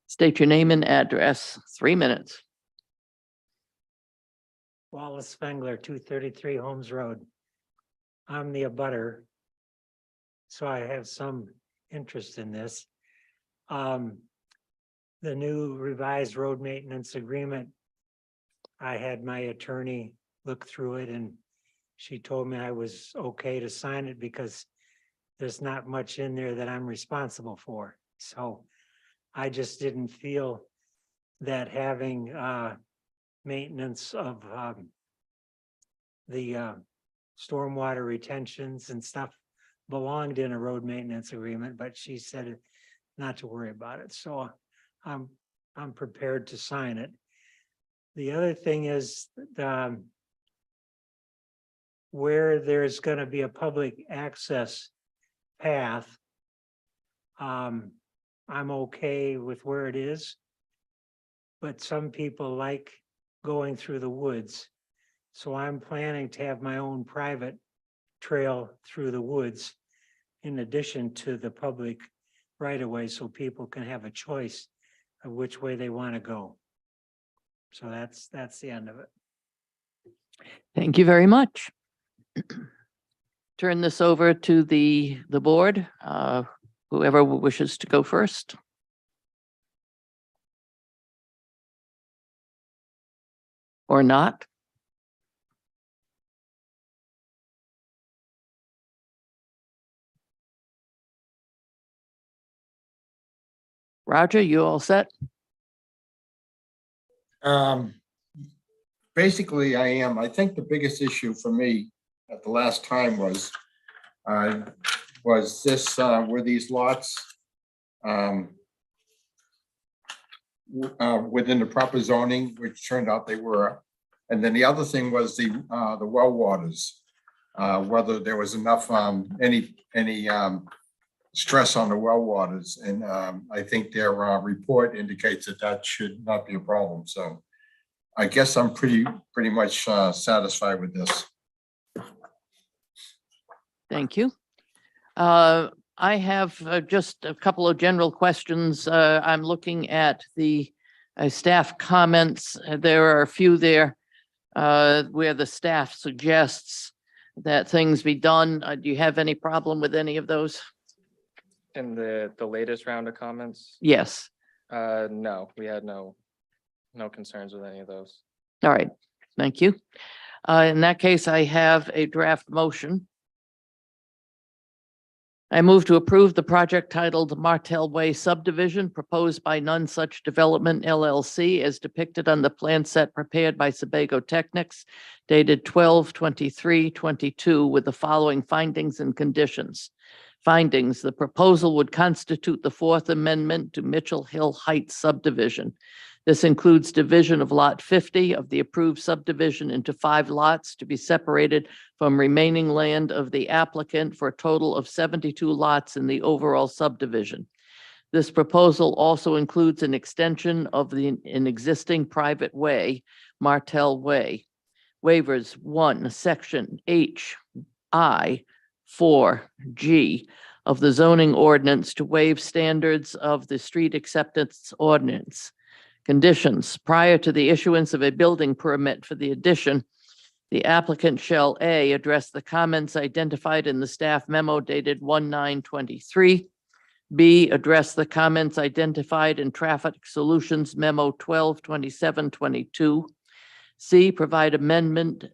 State your name and address, 3 minutes. Wallace Spengler, 233 Holmes Road. I'm the abutter, so I have some interest in this. The new revised road maintenance agreement, I had my attorney look through it and she told me I was okay to sign it because there's not much in there that I'm responsible for. So I just didn't feel that having maintenance of the stormwater retentions and stuff belonged in a road maintenance agreement, but she said not to worry about it. So I'm prepared to sign it. The other thing is where there's going to be a public access path, I'm okay with where it is, but some people like going through the woods. So I'm planning to have my own private trail through the woods in addition to the public right of way, so people can have a choice of which way they want to go. So that's the end of it. Thank you very much. Turn this over to the board. Whoever wishes to go first. Or not. Roger, you all set? Basically, I am. I think the biggest issue for me at the last time was this, were these lots within the proper zoning, which turned out they were. And then the other thing was the well waters, whether there was enough, any stress on the well waters. And I think their report indicates that that should not be a problem. So I guess I'm pretty much satisfied with this. Thank you. I have just a couple of general questions. I'm looking at the staff comments. There are a few there where the staff suggests that things be done. Do you have any problem with any of those? In the latest round of comments? Yes. No, we had no concerns with any of those. All right. Thank you. In that case, I have a draft motion. I move to approve the project titled Martell Way subdivision proposed by None Such Development LLC as depicted on the plan set prepared by Sebago Technics dated 12/23/22 with the following findings and conditions. Findings: the proposal would constitute the Fourth Amendment to Mitchell Hill Heights subdivision. This includes division of lot 50 of the approved subdivision into 5 lots to be separated from remaining land of the applicant for a total of 72 lots in the overall subdivision. This proposal also includes an extension of an existing private way, Martell Way. Waivers: 1, section HI 4G of the zoning ordinance to waive standards of the street acceptance ordinance. Conditions: prior to the issuance of a building permit for the addition, the applicant shall A, address the comments identified in the staff memo dated 1/9/23, B, address the comments identified in Traffic Solutions memo 12/27/22, C, provide amended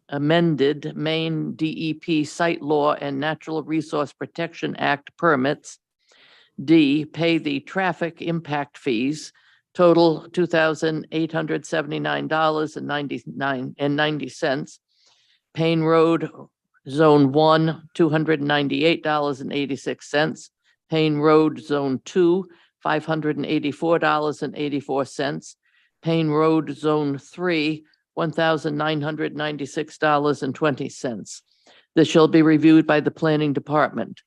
Maine DEP Site Law and Natural Resource Protection Act permits, D, pay the traffic impact fees, total $2,879.90. Payne Road, Zone 1, $298.86. Payne Road, Zone 2, $584.84. Payne Road, Zone 3, $1,996.20. This shall be reviewed by the Planning Department.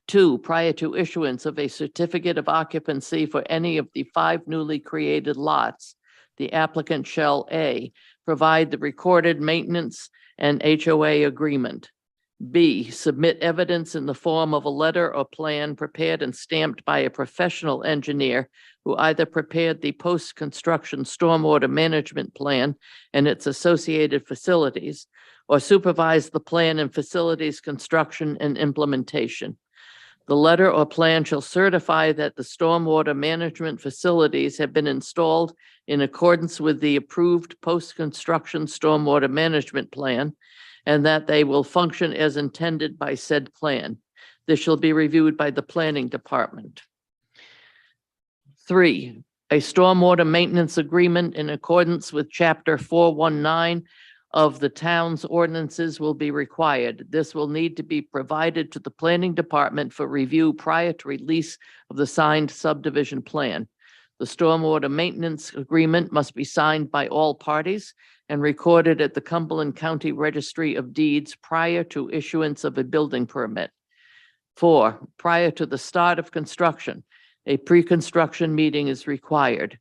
2, prior to issuance of a certificate of occupancy for any of the 5 newly created lots, the applicant shall A, provide the recorded maintenance and HOA agreement. B, submit evidence in the form of a letter or plan prepared and stamped by a professional engineer who either prepared the post-construction stormwater management plan and its associated facilities, or supervised the plan and facilities construction and implementation. The letter or plan shall certify that the stormwater management facilities have been installed in accordance with the approved post-construction stormwater management plan and that they will function as intended by said plan. This shall be reviewed by the Planning Department. 3, a stormwater maintenance agreement in accordance with Chapter 419 of the town's ordinances will be required. This will need to be provided to the Planning Department for review prior to release of the signed subdivision plan. The stormwater maintenance agreement must be signed by all parties and recorded at the Cumberland County Registry of Deeds prior to issuance of a building permit. 4, prior to the start of construction, a pre-construction meeting is required.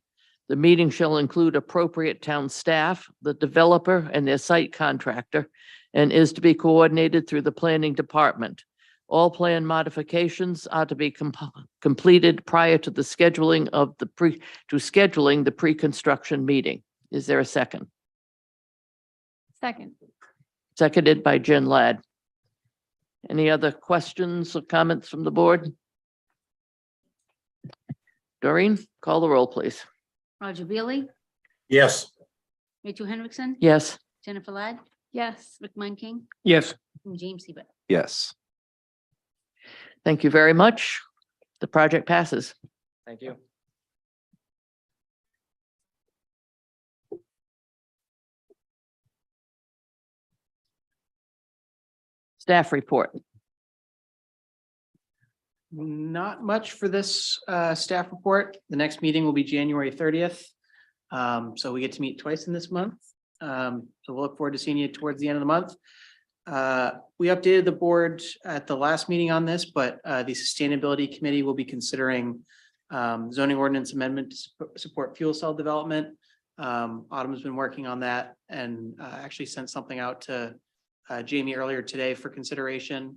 The meeting shall include appropriate town staff, the developer, and their site contractor, and is to be coordinated through the planning department. All plan modifications are to be completed prior to the scheduling of the pre-construction meeting. Is there a second? Second. Seconded by Jen Ladd. Any other questions or comments from the board? Doreen, call the roll, please. Roger Bailey, Yes. Rachel Henriksen. Yes. Jennifer Ladd, Yes. Rick Monking, Yes. and James Hebert. Yes. Thank you very much. The project passes. Thank you. Staff report. Not much for this staff report. The next meeting will be January 30th. So we get to meet twice in this month. So we'll look forward to seeing you towards the end of the month. We updated the board at the last meeting on this, but the Sustainability Committee will be considering zoning ordinance amendment to support fuel cell development. Autumn's been working on that and actually sent something out to Jamie earlier today for consideration.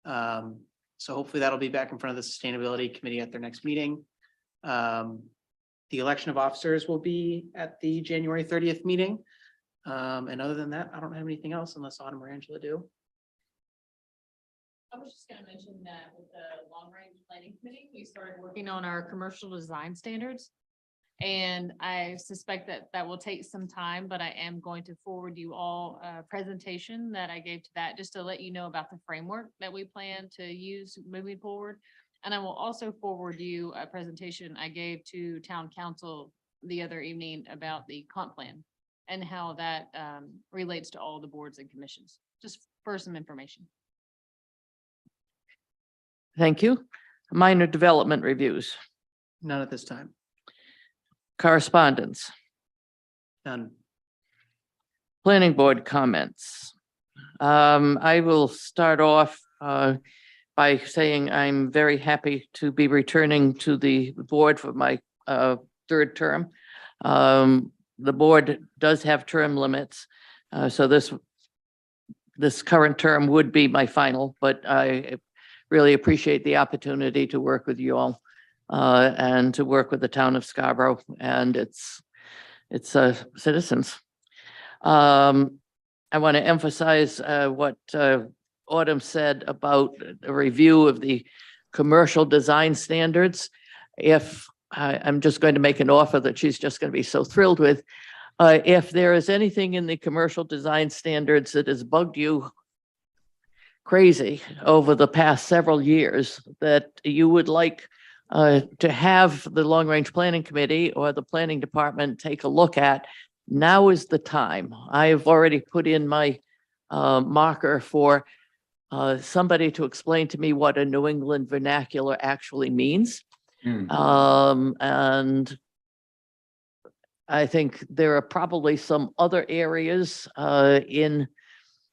So hopefully that'll be back in front of the Sustainability Committee at their next meeting. The election of officers will be at the January 30th meeting. And other than that, I don't have anything else unless Autumn or Angela do. I was just gonna mention that with the long range planning committee, we started working on our commercial design standards. And I suspect that that will take some time, but I am going to forward you all a presentation that I gave to that, just to let you know about the framework that we plan to use moving forward. And I will also forward you a presentation I gave to town council the other evening about the comp plan and how that relates to all the boards and commissions, just for some information. Thank you. Minor development reviews. None at this time. Correspondence. None. Planning board comments. I will start off by saying I'm very happy to be returning to the board for my third term. The board does have term limits, so this current term would be my final, but I really appreciate the opportunity to work with you all and to work with the town of Scarborough and its citizens. I want to emphasize what Autumn said about a review of the commercial design standards. If I'm just going to make an offer that she's just going to be so thrilled with. If there is anything in the commercial design standards that has bugged you crazy over the past several years that you would like to have the Long Range Planning Committee or the Planning Department take a look at, now is the time. I have already put in my marker for somebody to explain to me what a New England vernacular actually means. And I think there are probably some other areas in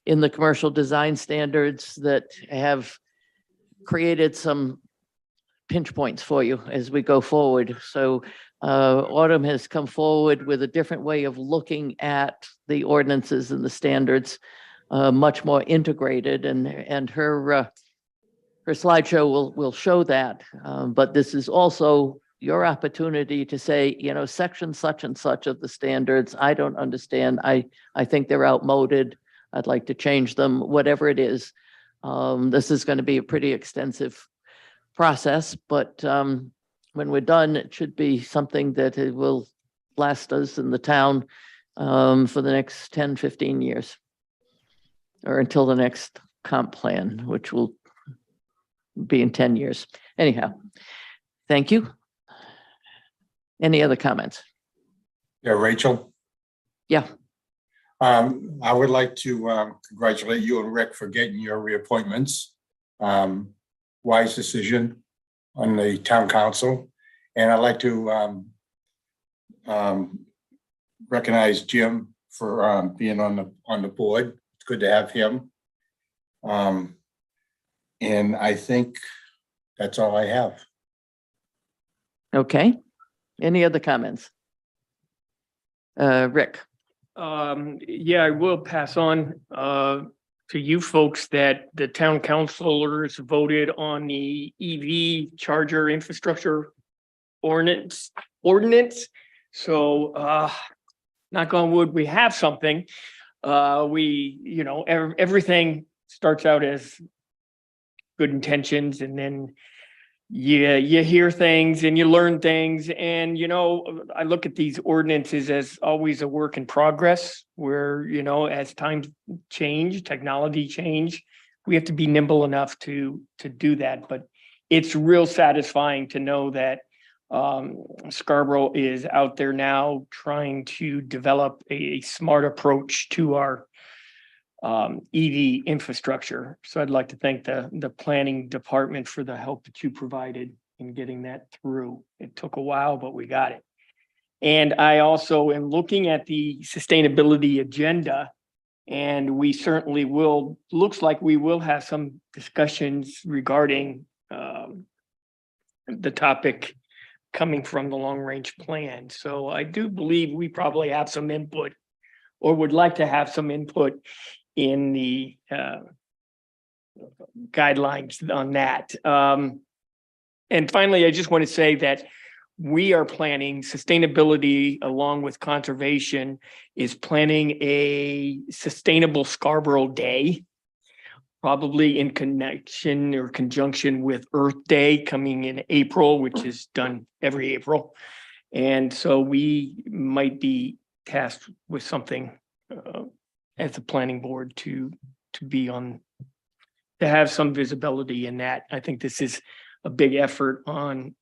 the commercial design standards that have created some pinch points for you as we go forward. So Autumn has come forward with a different way of looking at the ordinances and the standards, much more integrated, and her slideshow will show that. But this is also your opportunity to say, you know, section such and such of the standards, I don't understand. I think they're outmoded. I'd like to change them, whatever it is. This is going to be a pretty extensive process, but when we're done, it should be something that it will last us in the town for the next 10, 15 years, or until the next comp plan, which will be in 10 years. Anyhow, thank you. Any other comments? Yeah, Rachel. Yeah. I would like to congratulate you and Rick for getting your reappointments. Wise decision on the town council. And I'd like to recognize Jim for being on the board. It's good to have him. And I think that's all I have. Okay. Any other comments? Rick, Yeah, I will pass on to you folks that the town councilors voted on the EV charger infrastructure ordinance. So knock on wood, we have something. Everything starts out as good intentions, and then you hear things and you learn things. And, I look at these ordinances as always a work in progress where, as times change, technology change, we have to be nimble enough to do that. But it's real satisfying to know that Scarborough is out there now trying to develop a smart approach to our EV infrastructure. So I'd like to thank the planning department for the help that you provided in getting that through. It took a while, but we got it. And I also am looking at the sustainability agenda, and we certainly looks like we will have some discussions regarding the topic coming from the long range plan. So I do believe we probably have some input, or would like to have some input in the guidelines on that. And finally, I just want to say that we are planning sustainability along with conservation is planning a sustainable Scarborough Day, probably in connection or conjunction with Earth Day coming in April, which is done every April. And so we might be tasked with something as a planning board to have some visibility in that. I think this is a big effort on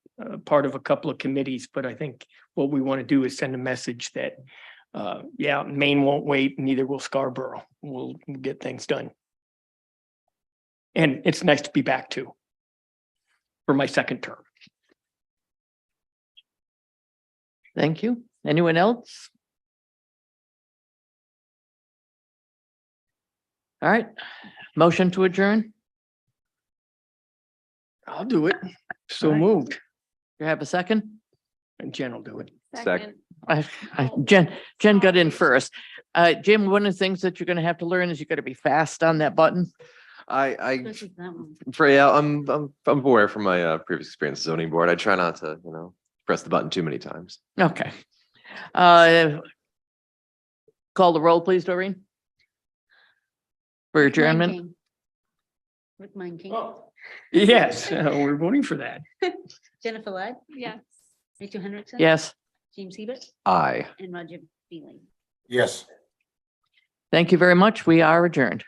part of a couple of committees, but I think what we want to do is send a message that, Maine won't wait, neither will Scarborough. We'll get things done. And it's nice to be back too, for my second term. thank you. Anyone else? All right, motion to adjourn? I'll do it. So All right. moved. You have a second? And Jen will do it. Second. Jen got in first. Jim, one of the things that you're gonna have to learn is you gotta be fast on that button. Especially that one. Yeah, I'm aware from my previous experience zoning board. I try not to, press the button too many times. Okay. Call the roll, please, Doreen. For Rick adjournment. Meinking. Rick Meinking. Yes, we're voting for that. Jennifer Ladd, Yes. Rachel Hendrickson. Yes, James Hebert Aye. and Roger Beeling. Yes. thank you very much. We are adjourned.